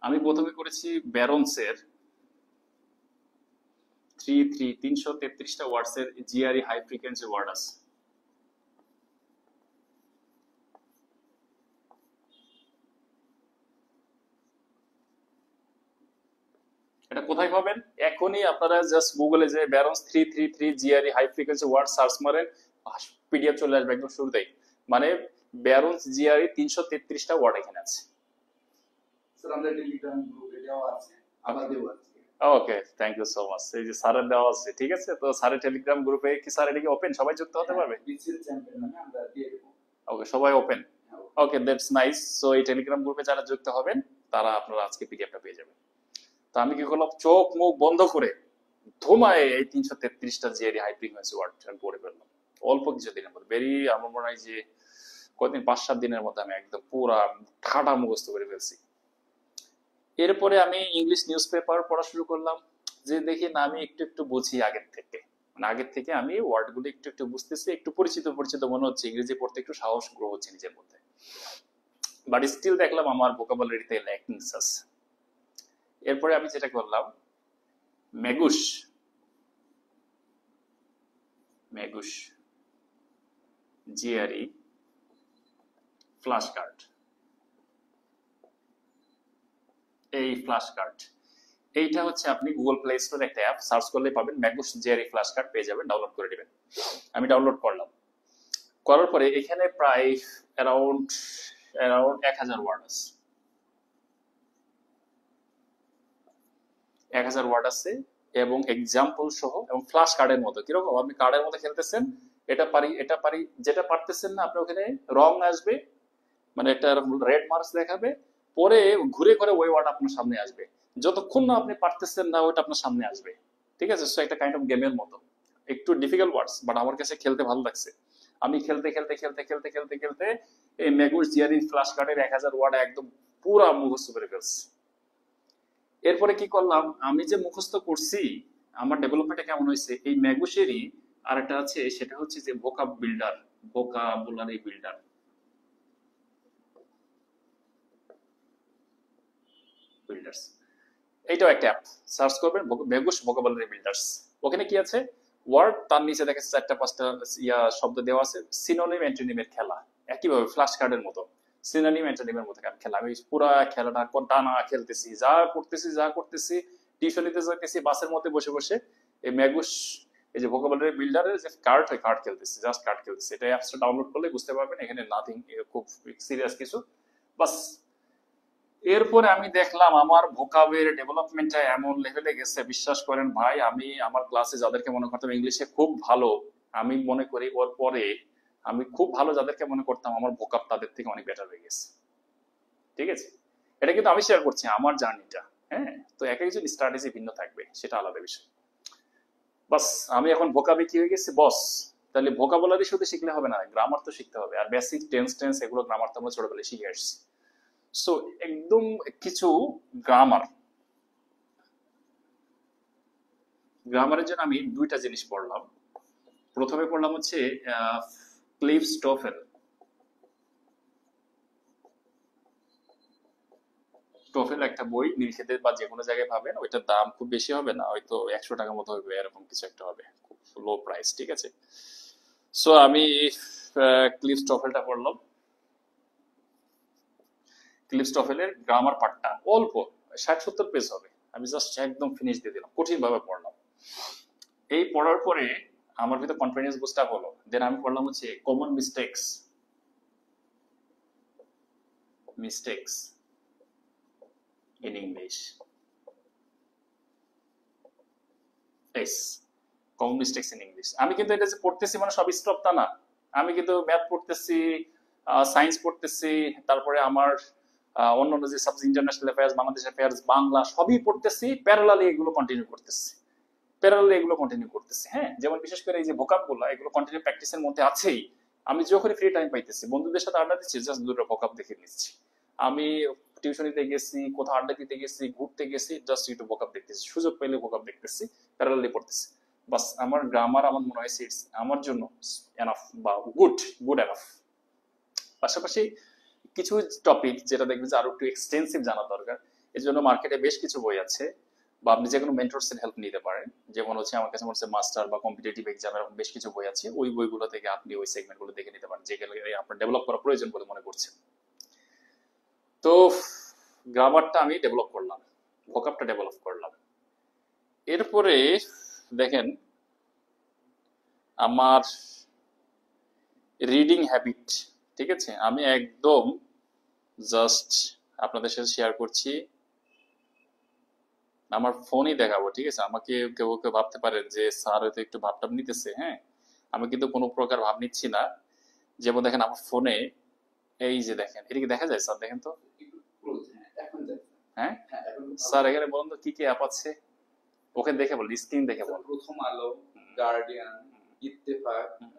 আমি প্রথমে করেছি ব্যারন্সের 333টা ওয়ার্ডস এর জিআরই হাই ফ্রিকোয়েন্সি ওয়ার্ড আছে। এটা কোথায় পাবেন? এখনই আপনারা জাস্ট গুগলে যে Barron's 333 GRE high frequency word search মারেন, পিডিএফ চলে আসবে একদম শুরুতেই। মানে ব্যারন্স জিআরই 333টা ওয়ার্ড এখানে আছে। স্যার আমাদের টেলিগ্রাম গ্রুপে দেওয়া আছে, আবার দেওয়া আছে। ওকে, থ্যাংক ইউ সো মাচ। এই যে স্যারের দেওয়া আছে, ঠিক আছে। তো স্যারের টেলিগ্রাম গ্রুপে কি স্যার এটা কি ওপেন, সবাই যুক্ত হতে পারবে? বিসিএস চ্যাম্পিয়ন নামে আমরা দিয়ে দেব। ওকে, সবাই open. Okay, that's nice. So এই টেলিগ্রাম গ্রুপে যারা যুক্ত হবেন তারা আপনারা আজকে পিডিএফটা পেয়ে যাবেন। তো আমি কি করলাম, চোখ মুখ বন্ধ করে ধুমায় এই 333টা জিআরই হাই ফ্রিকোয়েন্সি ওয়ার্ড আমি পড়ে ফেললাম অল্প কিছু দিনের মধ্যে। আমার মনে হয় যে কতদিন, 5-7 দিনের মধ্যে আমি একদম পুরা ঠাটা মুখস্থ করে ফেলছি। এরপরে আমি ইংলিশ নিউজ পেপার পড়া শুরু করলাম, যে দেখি না আমি একটু একটু বুঝি আগের থেকে, মানে আগের থেকে আমি ওয়ার্ডগুলো একটু একটু বুঝতেছি, একটু পরিচিত পরিচিত মনে হচ্ছে, ইংরেজি পড়তে একটু সাহস গ্রো হচ্ছে নিজের মধ্যে। বাট স্টিল দেখলাম আমার ভোকাবুলারিতে ল্যাকিংস আছে। এরপরে আমি যেটা করলাম, মেগুস মেগুস জিআরই ফ্ল্যাশ কার্ড, এই ফ্ল্যাশ কার্ড এইটা হচ্ছে আপনি গুগল প্লে স্টোরে একটা অ্যাপ সার্চ করলে পাবেন, ম্যাগুস জিআরই ফ্ল্যাশ কার্ড পেয়ে যাবেন, ডাউনলোড করে নেবেন। আমি ডাউনলোড করলাম, করার পরে এখানে প্রায় অ্যারাউন্ড 1000 ওয়ার্ড আছে, 1000 ওয়ার্ড আছে এবং এক্সাম্পল সহ এবং ফ্ল্যাশ কার্ডের মতো। কিরকম, আপনি কার্ডের মতো খেলতেছেন, এটা পারি এটা পারি, যেটা পারতেছেন না আপনি ওখানে রং আসবে, মানে একটা রেড মার্কস দেখাবে, পরে ঘুরে ঘুরে ওই ওয়ার্ড আপনার সামনে আসবে, যতক্ষণ না আপনি পারতেছেন না ওইটা আপনার সামনে আসবে। ঠিক আছে, সো একটা কাইন্ড অফ গেমের মতো, একটু ডিফিকাল্ট ওয়ার্ডস, বাট আমার কাছে খেলতে ভালো লাগছে। আমি খেলতে খেলতে খেলতে খেলতে খেলতে খেলতে এই ম্যাগুস জিআরই ফ্ল্যাশ কার্ডের 1000 ওয়ার্ড একদম পুরা মুখস্থ করে ফেলছি। এরপরে কি করলাম, আমি যে মুখস্থ করছি আমার ডেভেলপমেন্টটা কেমন হয়েছে, এই ম্যাগুসেরই আর একটা আছে, সেটা হচ্ছে যে ভোকাব বিল্ডার, ভোকাবুলারি বিল্ডার। বিল্ডার্স এইটাও একটা অ্যাপ, সার্চ করবেন ম্যাগুস ভোকাবুলারি বিল্ডার্স। ওখানে কি আছে, ওয়ার্ড, তার নিচে দেখা যাচ্ছে 4-5টা শব্দ দেওয়া আছে, সিনোনিম অ্যান্টোনিমের খেলা, একইভাবে ফ্ল্যাশ কার্ডের মতো সিনোনিম অ্যান্টোনিমের মতো খেলা। আমি পুরো খেলাটা টানা খেলতেছি, যা করতেছি, টিউশনিতে যাইতেছি, বাসের মধ্যে বসে বসে এই ম্যাগুস, এই যে ভোকাবুলারি বিল্ডারের যে কার্ড খেলতেছি, জাস্ট কার্ড খেলতেছি। এটা অ্যাপসটা ডাউনলোড করলে বুঝতে পারবেন এখানে নাথিং খুব সিরিয়াস কিছু, বাস। এরপরে আমি দেখলাম আমার ভোকাবের ডেভেলপমেন্টটা এমন লেভেলে গেছে, বিশ্বাস করেন ভাই, আমি আমার ক্লাসে যাদেরকে মনে করতাম ইংলিশে খুব ভালো, আমি মনে করি ওর পরে আমি খুব ভালো যাদেরকে মনে করতাম, আমার ভোকাব তাদের থেকে অনেক বেটার হয়ে গেছে। ঠিক আছে, এটা কিন্তু আমি শেয়ার করছি আমার জার্নিটা। হ্যাঁ, তো এক একজন স্ট্র্যাটেজি ভিন্ন থাকবে, সেটা আলাদা বিষয়। বাস, আমি এখন ভোকাবে কি হয়ে গেছি বস। তাহলে ভোকাবুলারি শুধু শিখলে হবে না, গ্রামার তো শিখতে হবে, আর বেসিক টেন্স এগুলো গ্রামার তো আমরা ছোটবেলায় শিখে আসছি। সো একদম কিছু গ্রামারের জন্য আমি 2টা জিনিস পড়লাম। প্রথমে পড়লাম হচ্ছে ক্লিভ স্টোফেল একটা বই, নীলক্ষেতে বা যে কোনো জায়গায় পাবেন, ওইটার দাম খুব বেশি হবে না, হয়তো 100 টাকা মতো হবে, এরকম কিছু একটা হবে, খুব লো প্রাইস। ঠিক আছে, সো আমি ক্লিভ স্টোফেলটা পড়লাম। ক্লিভ স্টোফেলের গ্রামার পার্টটা অল্প 60-70 পেজ হবে, আমি জাস্ট একদম ফিনিশ দিয়ে দিলাম, কঠিন ভাবে পড়লাম। এই পড়ার পরে আমার ভিতরে কনফিডেন্স বুস্ট আপ হলো। দেন আমি পড়লাম হচ্ছে common mistakes in English. Common mistakes in English. আমি কিন্তু এটা যে পড়তেছি মানে সব স্টপ তা না, আমি কিন্তু ম্যাথ পড়তেছি, সায়েন্স পড়তেছি, তারপরে আমার অন্যান্য যে subject, international affairs, Bangladesh affairs, Bangla, সবই পড়তেছি, প্যারালালি এগুলো কন্টিনিউ করতেছি। হ্যাঁ, যেমন বিশেষ করে এই যে ভোকাব গুলো, এগুলো কন্টিনিউ প্র্যাকটিসের মধ্যে আছেই। আমি যখনই ফ্রি টাইম পাইতেছি, বন্ধুদের সাথে আড্ডা দিচ্ছি, জাস্ট 2টা ভোকাব দেখে নিচ্ছি। আমি টিউশনিতে গেছি, কোথাও আড্ডা দিতে গেছি, ঘুরতে গেছি, জাস্ট একটু ভোকাব দেখতেছি, সুযোগ পেলে ভোকাব দেখতেছি, প্যারালালি পড়তেছি। বাস, আমার গ্রামার আমার মনে হয় ইটস আমার জন্য এনাফ বা গুড এনাফ। পাশাপাশি কিছু টপিক যেটা দেখবেন যে আরো একটু এক্সটেন্সিভ জানা দরকার, এর জন্য মার্কেটে বেশ কিছু বই আছে, বা আপনি যে কোনো মেন্টরস এর হেল্প নিতে পারেন। যেমন হচ্ছে আমার কাছে মনে হচ্ছে মাস্টার বা কম্পিটিটিভ এক্সাম, এরকম বেশ কিছু বই আছে, ওই বইগুলো থেকে আপনি ওই সেগমেন্ট গুলো দেখে নিতে পারেন, যেগুলো আপনার ডেভেলপ করা প্রয়োজন বলে মনে করছেন। তো গ্রামারটা আমি ডেভেলপ করলাম, ভোকাবটা ডেভেলপ করলাম। এরপরে দেখেন আমার রিডিং হ্যাবিট। ঠিক আছে, আমি একদম জাস্ট আপনাদের সাথে শেয়ার করছি, আমার ফোনই দেখাবো। ঠিক আছে, আমাকে কেউ কেউ ভাবতে পারেন যে স্যার হয়তো একটু ভাবটাব নিতেছে। হ্যাঁ, আমি কিন্তু কোনো প্রকার ভাব নিচ্ছি না। যেমন দেখেন আমার ফোনে এই যে দেখেন, এটা কি দেখা যায় স্যার? দেখেন তো। একটু close, হ্যাঁ, এখন যাচ্ছে। হ্যাঁ হ্যাঁ, এখন খুব ভালো। স্যার, এখানে বলুন তো কি কি অ্যাপ আছে, ওকে দেখে বল, স্ক্রিন দেখে বল। প্রথম আলো, গার্ডিয়ান, ইত্তেফাক, হুম।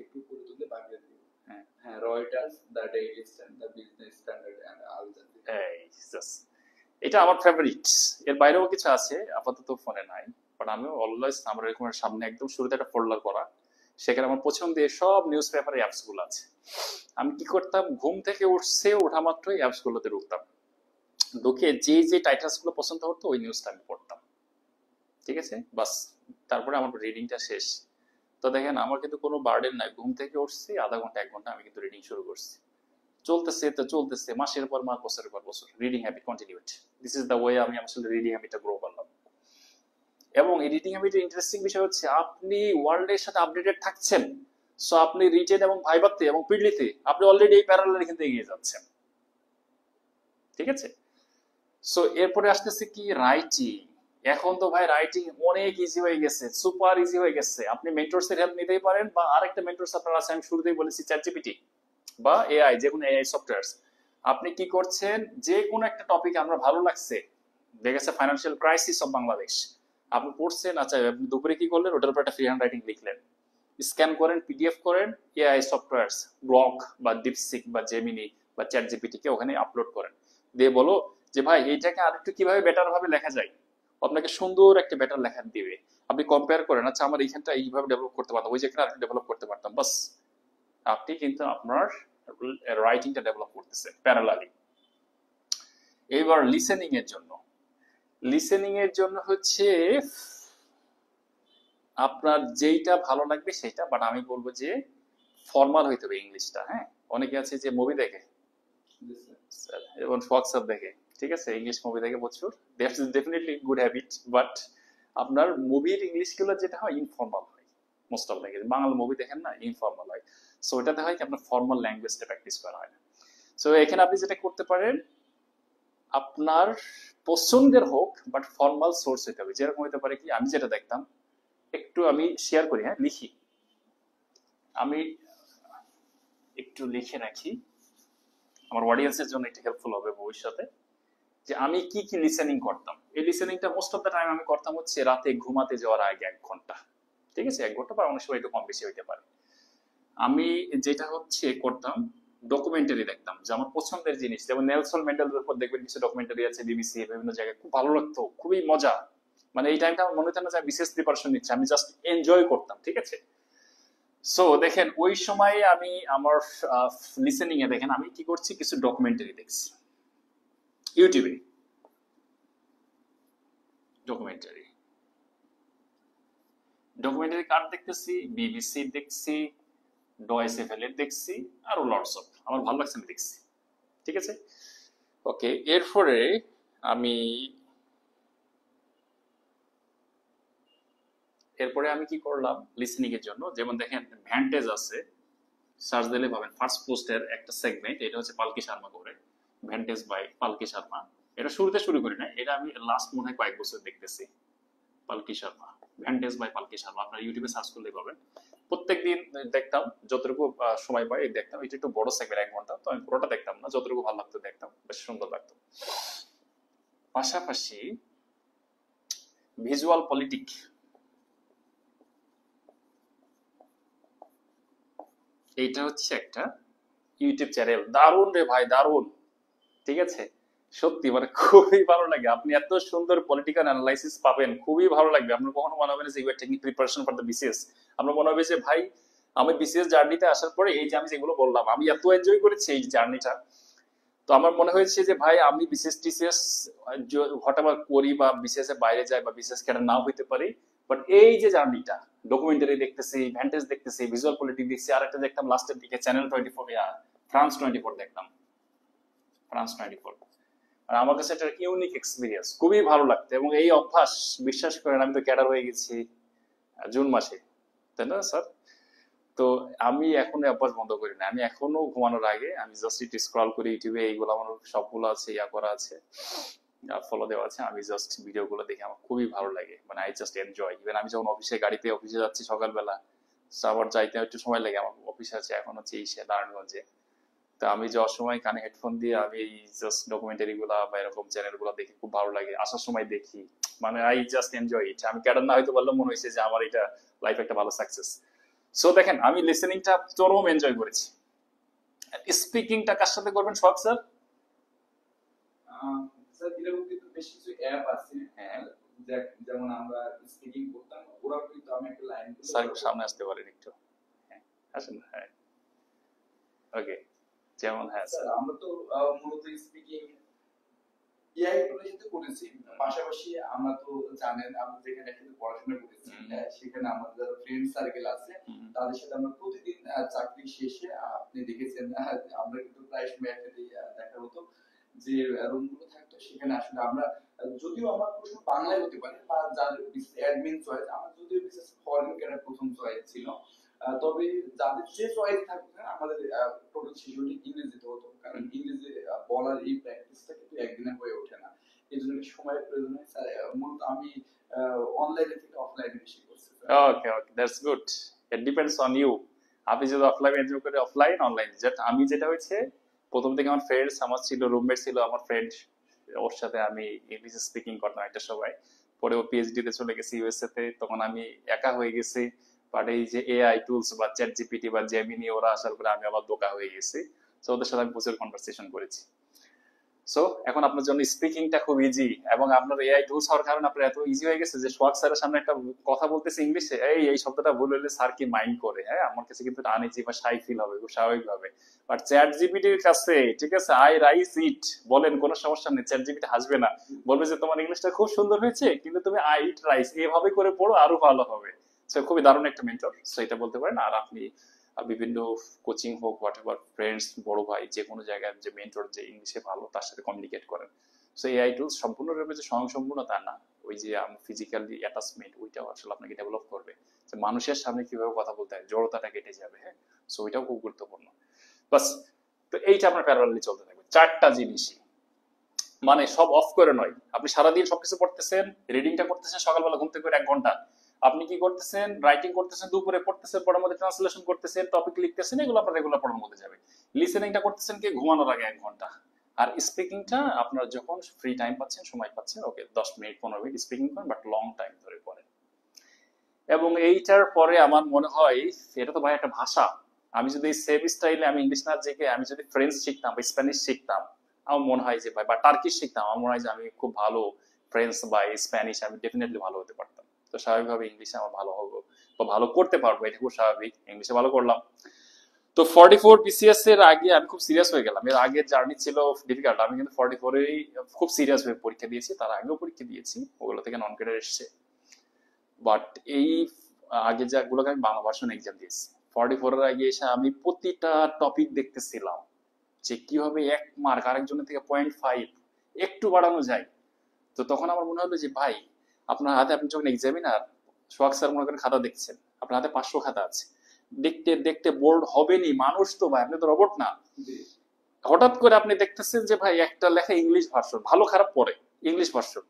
একটু করে তুললে বাকিয়ে দিব। হ্যাঁ। হ্যাঁ, Reuters, the Daily Standard, the Business Standard and Al Jazeera. এই just, এটা আমার ফেভারিট। এর বাইরেও কিছু আছে, আপাতত ফোনে নাই, বাট আমি অলওয়েজ আমার এরকম সামনে একদম শুরুতে একটা ফোল্ডার করা, সেখানে আমার পছন্দের সব নিউজ পেপার অ্যাপস গুলো আছে। আমি কি করতাম, ঘুম থেকে উঠছে, ওঠা মাত্রই অ্যাপস গুলোতে ঢুকতাম, ঢুকে যে যে টাইটেলস গুলো পছন্দ হতো ওই নিউজটা আমি পড়তাম, ঠিক আছে, বাস। তারপরে আমার রিডিংটা শেষ। তো দেখেন, আমার কিন্তু কোনো বার্ডেন নাই, ঘুম থেকে উঠছি, আধা ঘন্টা 1 ঘন্টা আমি কিন্তু রিডিং শুরু করছি, চলতেছে তো চলতেছে, মাসের পর মাস, বছরের পর বছর, reading habit continued. This is the way আমি আসলে রিডিং হ্যাবিটটা গ্রো করলাম। এবং এই রিডিং হ্যাবিটের ইন্টারেস্টিং বিষয় হচ্ছে, আপনি ওয়ার্ল্ডের সাথে আপডেটেড থাকছেন, সো আপনি রিটেন এবং ভাইভাতে এবং পিডলিতে আপনি অলরেডি এই প্যারালাল কিন্তু এগিয়ে যাচ্ছেন, ঠিক আছে। সো এরপরে আসতেছে কি, রাইটিং। এখন তো ভাই রাইটিং অনেক ইজি হয়ে গেছে, সুপার ইজি হয়ে গেছে। আপনি মেন্টরস এর হেল্প নিতেই পারেন, বা আরেকটা মেন্টরস আপনার আছে, আমি শুরুতেই বলেছি, চ্যাটজিপিটি বা এআই, যে কোনো এআই সফটওয়্যার। আপনি কি করছেন, যে কোনো একটা টপিক আপনার ভালো লাগছে, দেখেছে ফাইন্যান্সিয়াল ক্রাইসিস অফ বাংলাদেশ, আপনি পড়ছেন, আচ্ছা আপনি দুপুরে কি করলেন, ওটার উপর একটা ফ্রি হ্যান্ড রাইটিং লিখলেন, স্ক্যান করেন, পিডিএফ করেন, এআই সফটওয়্যার গ্রক বা ডিপসিক বা জেমিনি বা চ্যাট জিপিটি কে ওখানে আপলোড করেন, দিয়ে বলো যে ভাই এইটাকে আরেকটু কিভাবে বেটার ভাবে লেখা যায়, আপনাকে সুন্দর একটা বেটার লেখা দিবে। আপনি কম্পেয়ার করেন, আচ্ছা আমার এইখানটা এইভাবে ডেভেলপ করতে পারতাম, ওই জায়গাটা আরেকটু ডেভেলপ করতে পারতাম, বাস আপনি কিন্তু আপনার রাইটিংটা ডেভেলপ করতেছেন প্যারালালি। এইবার লিসেনিং এর জন্য, লিসেনিং এর জন্য হচ্ছে আপনার যেইটা ভালো লাগবে সেটা, বাট আমি বলবো যে ফর্মাল হইতে হবে ইংলিশটা। হ্যাঁ, অনেকে আছে যে মুভি দেখে, এবং হোয়াটসঅ্যাপ দেখে, ঠিক আছে, ইংলিশ মুভি দেখে প্রচুর, that's definitely good habit, but আপনার মুভির ইংলিশ গুলো যেটা হয় ইনফর্মাল হয়, মোস্ট অফ লাগে বাংলা মুভি দেখেন না, ইনফর্মাল হয়। সো ওটাতে হয় কি, আপনার ফর্মাল ল্যাঙ্গুয়েজটা প্র্যাকটিস করা হয় না। সো এখানে আপনি যেটা করতে পারেন, আপনার পছন্দের হোক, বাট ফর্মাল সোর্স হইতে হবে। যেরকম হইতে পারে কি, আমি যেটা দেখতাম, একটু আমি শেয়ার করি, হ্যাঁ লিখি, আমি একটু লিখে রাখি, আমার অডিয়েন্সের জন্য একটু হেল্পফুল হবে ভবিষ্যতে, যে আমি কি কি লিসেনিং করতাম। এই লিসেনিংটা মোস্ট অফ দ্য টাইম আমি করতাম হচ্ছে রাতে ঘুমাতে যাওয়ার আগে 1 ঘন্টা, ঠিক আছে, 1 ঘন্টা বা অনেক সময় একটু কম বেশি হইতে পারে। আমি যেটা হচ্ছে করতাম, ডকুমেন্টারি দেখতাম, যে আমার পছন্দের জিনিস, যেমন নেলসন ম্যান্ডেলার উপর দেখবেন কিছু ডকুমেন্টারি আছে বিবিসি, বিভিন্ন জায়গায়, খুব ভালো লাগতো, খুবই মজা। মানে এই টাইমটা আমার মনে হতো না যে আমি বিশেষ প্রিপারেশন নিচ্ছি, আমি জাস্ট এনজয় করতাম, ঠিক আছে। সো দেখেন, ওই সময় আমি আমার লিসেনিং এ দেখেন আমি কি করছি, কিছু ডকুমেন্টারি দেখছি ইউটিউবে, ডকুমেন্টারি ডকুমেন্টারি কার দেখতেছি, বিবিসি দেখছি, ডয়েসে ভেলের দেখছি, আরো লটস অফ, আমার ভালো লাগছে আমি দেখছি, ঠিক আছে। ওকে, এরপরে আমি কি করলাম লিসেনিং এর জন্য, যেমন দেখেন ভ্যান্টেজ আছে, সার্চ দিলে পাবেন, ফার্স্ট পোস্টের একটা সেগমেন্ট, এটা হচ্ছে পালকি শর্মা করে, ভ্যান্টেজ বাই পালকি শর্মা। এটা শুরুতে শুরু করি না, এটা আমি লাস্ট মনে হয় কয়েক বছর দেখতেছি, পালকি শর্মা, ভ্যান্টেজ বাই পালকি শর্মা, আপনারা ইউটিউবে সার্চ করলেই পাবেন। প্রত্যেকদিন দেখতাম, যতটুকু সময় পাই দেখতাম, এটা একটু বড় সেগমেন্ট 1 ঘন্টা, তো আমি পুরোটা দেখতাম না, যতটুকু ভালো লাগতো দেখতাম, বেশ সুন্দর লাগতো। পাশাপাশি ভিজুয়াল পলিটিক, এইটা হচ্ছে একটা ইউটিউব চ্যানেল, দারুণ রে ভাই, দারুণ, ঠিক আছে, সত্যি মানে খুবই ভালো লাগে। আপনি এত সুন্দর পলিটিক্যাল অ্যানালাইসিস পাবেন, খুবই ভালো লাগবে। আপনার কখনো মনে হবে না যে you are taking preparation for the BCS, আপনার মনে হবে যে ভাই আমি বিসিএস জার্নিতে আসার পরে এই যে আমি যেগুলো বললাম, আমি এত এনজয় করেছি এই জার্নিটা। তো আমার মনে হয়েছে যে ভাই আমি বিসিএস টিসিএস হঠাৎ করি, বা বিসিএস এর বাইরে যাই, বা বিসিএস ক্যাডার নাও হইতে পারি, বাট এই যে জার্নিটা, ডকুমেন্টারি দেখতেছি, ভ্যান্টেজ দেখতেছি, ভিজুয়াল পলিটিক্স দেখছি, আর একটা দেখতাম লাস্টের দিকে চ্যানেল 24, ফ্রান্স 24 দেখতাম, ফ্রান্স 24। আর আমার কাছে একটা ইউনিক এক্সপিরিয়েন্স, খুবই ভালো লাগতো। এবং এই অভ্যাস, বিশ্বাস করেন, আমি তো ক্যাডার হয়ে গেছি জুন মাসে, তাই না স্যার? তো আমি এখনো অভ্যাস বন্ধ করি না, আমি এখনো ঘুমানোর আগে আমি জাস্ট একটু স্ক্রল করি ইউটিউবে, এইগুলো আমার সবগুলো আছে, করা আছে, ফলো দেওয়া আছে, আমি জাস্ট ভিডিও গুলো দেখে আমার খুবই ভালো লাগে, মানে আই জাস্ট এনজয়। ইভেন আমি যখন গাড়িতে অফিসে যাচ্ছি সকালবেলা, আবার যাইতে একটু সময় লাগে, আমার অফিস আছে এখন হচ্ছে এই নারায়ণগঞ্জে, তো আমি যে অসময় কানে হেডফোন দিয়ে আমি জাস্ট ডকুমেন্টারি গুলা বা এরকম চ্যানেল গুলা দেখি, খুব ভালো লাগে, আসার সময় দেখি, মানে আই জাস্ট এনজয় ইট। আমি ক্যাডার না হয়তো বললাম, মনে হয়েছে যে আমার এটা লাইফ একটা ভালো সাকসেস। সো দেখেন, আমি লিসেনিংটা চরম এনজয় করেছি। স্পিকিংটা কার সাথে করবেন সোহাগ স্যার? স্যার এরকম কিন্তু বেশ কিছু অ্যাপ আছে, হ্যাঁ, যেমন আমরা স্পিকিং করতাম, ওরা কিন্তু আমি একটা লাইন স্যার একটু সামনে আসতে পারেন একটু? হ্যাঁ, আসেন। হ্যাঁ, ওকে, যেমন হ্যাঁ স্যার স্যার। আমরা তো মূলত স্পিকিং এআই টুলের সাথে করেছি। পাশাপাশি আমরা তো জানেন আমরা যেখানে একসাথে পড়াশোনা করেছি, সেখানে আমাদের যারা ফ্রেন্ড সার্কেল আছে তাদের সাথে আমরা প্রতিদিন চাকরি শেষে আপনি দেখেছেন আমরা কিন্তু প্রায় সময় একসাথে দেখা হতো, যে রুমগুলো থাকতো সেখানে আসলে আমরা যদিও আমার প্রশ্ন বাংলায় হতে পারে বা যার অ্যাডমিন চয়েস, আমার যদিও বিশেষ ফরেন ক্যাডার প্রথম চয়েস ছিল, তবে যাদের যে চয়েস থাকুক না আমাদের টোটাল শিডিউলটি ইংরেজিতে হতো, কারণ ইংরেজি বলার এই প্র্যাকটিসটা কিন্তু একদিনে হয়ে ওঠে না, এই জন্য সময়ের প্রয়োজন হয়। স্যার মূলত আমি অনলাইনে থেকে অফলাইনে বেশি করছি। Okay okay, that's good. It depends on you. আপনি যদি অফলাইন এনজয় করে অফলাইন, অনলাইন। আমি যেটা হয়েছে, প্রথম থেকে আমার ফ্রেন্ডস, আমার ছিল রুমমেট ছিল আমার ফ্রেন্ড, ওর সাথে আমি ইংলিশ স্পিকিং করতাম একটা সময়। পরে ও পিএইচডি তে চলে গেছে ইউএসএ তে, তখন আমি একা হয়ে গেছি। বাট এই যে এআই টুলস বা চ্যাট জিপিটি বা জেমিনি ওরা আসার পরে আমি আবার বোকা হয়ে গেছি। তো ওদের সাথে আমি প্রচুর কনভারসেশন করেছি। সো এখন আপনার জন্য স্পিকিংটা খুব ইজি, এবং আপনার এআই টুলস হওয়ার কারণে আপনার এত ইজি হয়ে গেছে যে সোহাগ স্যারের সামনে একটা কথা বলতেছে ইংলিশে, এই শব্দটা ভুল হলে স্যার কি মাইন্ড করে? হ্যাঁ, আমার কাছে কিন্তু আনইজি বা শাই ফিল হবে খুব স্বাভাবিকভাবে। বাট চ্যাট জিপিটির কাছে, ঠিক আছে, আই রাইস ইট বলেন, কোনো সমস্যা নেই, চ্যাট জিপিটি হাসবে না, বলবে যে তোমার ইংলিশটা খুব সুন্দর হয়েছে, কিন্তু তুমি আই ইট রাইস এভাবে করে পড়ো, আরো ভালো হবে। সো খুবই দারুণ একটা মেন্টর, সো এটা বলতে পারেন। আর আপনি বিভিন্ন কোচিং হোক, হোয়াট এভার, ফ্রেন্ডস, বড় ভাই, যে কোনো জায়গায় যে মেন্টর যে ইংলিশে ভালো তার সাথে কমিউনিকেট করেন। সো এআই টুলস সম্পূর্ণরূপে যে স্বয়ংসম্পূর্ণ তা না, ওই যে ফিজিক্যালি অ্যাটাচমেন্ট ওইটাও আসলে আপনাকে ডেভেলপ করবে, যে মানুষের সামনে কিভাবে কথা বলতে হয়, জড়তাটা কেটে যাবে। হ্যাঁ, সো ওইটাও খুব গুরুত্বপূর্ণ। বাস, তো এইটা আপনার প্যারালালি চলতে থাকবে, চারটা জিনিসই। মানে সব অফ করে নয়, আপনি সারাদিন সবকিছু পড়তেছেন, রিডিংটা করতেছেন সকালবেলা ঘুম থেকে করে 1 ঘন্টা, আপনি কি করতেছেন, রাইটিং করতেছেন, দুপুরে পড়তেছেন, পড়ার মধ্যে ট্রান্সলেশন করতেছেন, টপিক লিখতেছেন, এগুলো আপনার রেগুলার পড়ার মধ্যে যাবে। লিসেনিংটা করতেছেন কি ঘুমানোর আগে 1 ঘন্টা, আর স্পিকিংটা আপনার যখন ফ্রি টাইম পাচ্ছেন, সময় পাচ্ছেন, ওকে 10 মিনিট 15 মিনিট স্পিকিং করেন, বাট লং টাইম ধরে করেন। এবং এইটার পরে আমার মনে হয়, এটা তো ভাই একটা ভাষা, আমি যদি সেম স্টাইলে আমি ইংলিশ না জেগে আমি যদি ফ্রেঞ্চ শিখতাম বা স্প্যানিশ শিখতাম, আমার মনে হয় যে ভাই, বা টার্কিশ শিখতাম, আমার মনে হয় যে আমি খুব ভালো ফ্রেঞ্চ বা স্প্যানিশ আমি ডেফিনেটলি ভালো হতে পারতাম। তো স্বাভাবিকভাবে ইংলিশে আমার ভালো হবো বা ভালো করতে পারবো, এটা খুব স্বাভাবিক। ইংলিশে ভালো করলাম। তো 44 বিসিএস এর আগে আমি খুব সিরিয়াস হয়ে গেলাম। এর আগের জার্নি ছিল ডিফিকাল্ট, আমি কিন্তু 44-এই খুব সিরিয়াস হয়ে পরীক্ষা দিয়েছি, তার আগেও পরীক্ষা দিয়েছি, ওগুলো থেকে নন ক্রেডিট এসছে। বাট এই আগে যেগুলোকে আমি বাংলা ভার্সন এক্সাম দিয়েছি, 44-এর আগে এসে আমি প্রতিটা টপিক দেখতেছিলাম যে কিভাবে 1 মার্ক আরেকজনের থেকে 0.5 একটু বাড়ানো যায়। তো তখন আমার মনে হলো যে ভাই, আপনার হাতে, আপনি যখন এক্সামিনার, সোহাগ স্যার মনে করেন খাতা দেখছেন, আপনার হাতে 500 খাতা আছে, দেখতে দেখতে বোর্ড হবেনি, মানুষ তো ভাই, আপনি তো রোবট না। হঠাৎ করে আপনি দেখতেছেন যে ভাই একটা লেখা ইংলিশ ভার্সন, ভালো খারাপ পড়ে ইংলিশ ভার্সন,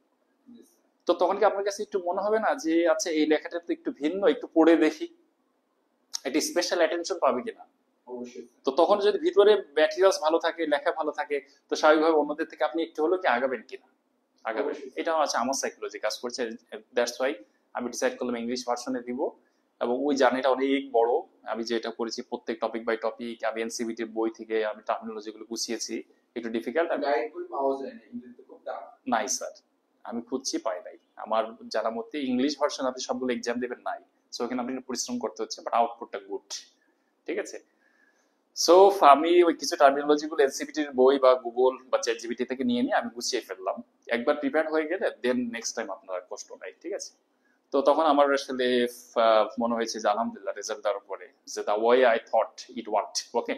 তো তখন কি আপনার কাছে একটু মনে হবে না যে আচ্ছা এই লেখাটা তো একটু ভিন্ন, একটু পড়ে দেখি, একটি স্পেশাল অ্যাটেনশন পাবে কিনা? অবশ্যই। তো তখন যদি ভিতরে ম্যাটেরিয়ালস ভালো থাকে, লেখা ভালো থাকে, তো স্বাভাবিকভাবে অন্যদের থেকে আপনি একটু হলেও কি আগাবেন কিনা, আগাবেন। এটাও আছে, আমার সাইকোলজি কাজ করছে। দ্যাটস ওয়াই আমি ডিসাইড করলাম ইংলিশ ভার্সনে দিব। এবং ওই জার্নিটা অনেক বড়। আমি যেটা করেছি প্রত্যেক টপিক বাই টপিক, আমি এনসিভিটির বই থেকে আমি টার্মিনোলজি গুলো গুছিয়েছি, একটু ডিফিকাল্ট। গাইড বই পাওয়া যায় না, ইংরেজিতে খুব দাম। নাই স্যার, আমি খুঁজছি পাই নাই। আমার জানা মতে ইংলিশ ভার্সন আপনি সবগুলো এক্সাম দেবেন নাই, সো এখানে আপনি পরিশ্রম করতে হচ্ছে, বাট আউটপুটটা গুড। ঠিক আছে, সো আমি ওই কিছু টার্মিনোলজি গুলো এনসিভিটির বই বা গুগল বা চ্যাট জিপিটি থেকে নিয়ে আমি গুছিয়ে ফেললাম। একবার প্রিপেয়ার হয়ে গেলে দেন নেক্সট টাইম আপনার কষ্ট নাই। ঠিক আছে, তো তখন আমার আসলে মনে হয়েছে যে আলহামদুলিল্লাহ রেজাল্ট দেওয়ার পরে যে the way I thought it worked. Okay,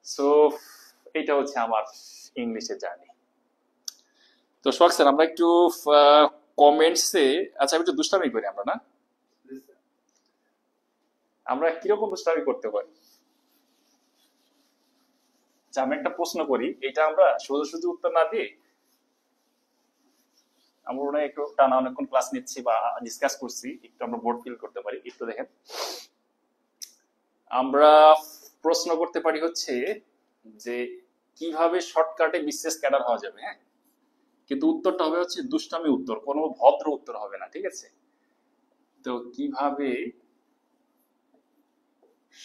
so এটা হচ্ছে আমার ইংলিশের জার্নি। তো সোহাগ স্যার, আমরা একটু কমেন্টসে, আচ্ছা আমি একটু দুষ্টামি করি আমরা, না আমরা কিরকম দুষ্টামি করতে পারি? আচ্ছা, আমি একটা প্রশ্ন করি, এটা আমরা সোজা সোজা উত্তর না দিয়ে, আমরা মনে হয় একটু টানা অনেকক্ষণ ক্লাস নিচ্ছি বা ডিসকাস করছি, একটু আমরা বোর্ড ফিল করতে পারি। একটু দেখেন, আমরা প্রশ্ন করতে পারি হচ্ছে যে কিভাবে শর্টকাটে বিসিএস ক্যাডার হওয়া যাবে, হ্যাঁ, কিন্তু উত্তরটা হবে হচ্ছে দুষ্টামি উত্তর, কোনো ভদ্র উত্তর হবে না, ঠিক আছে? তো কিভাবে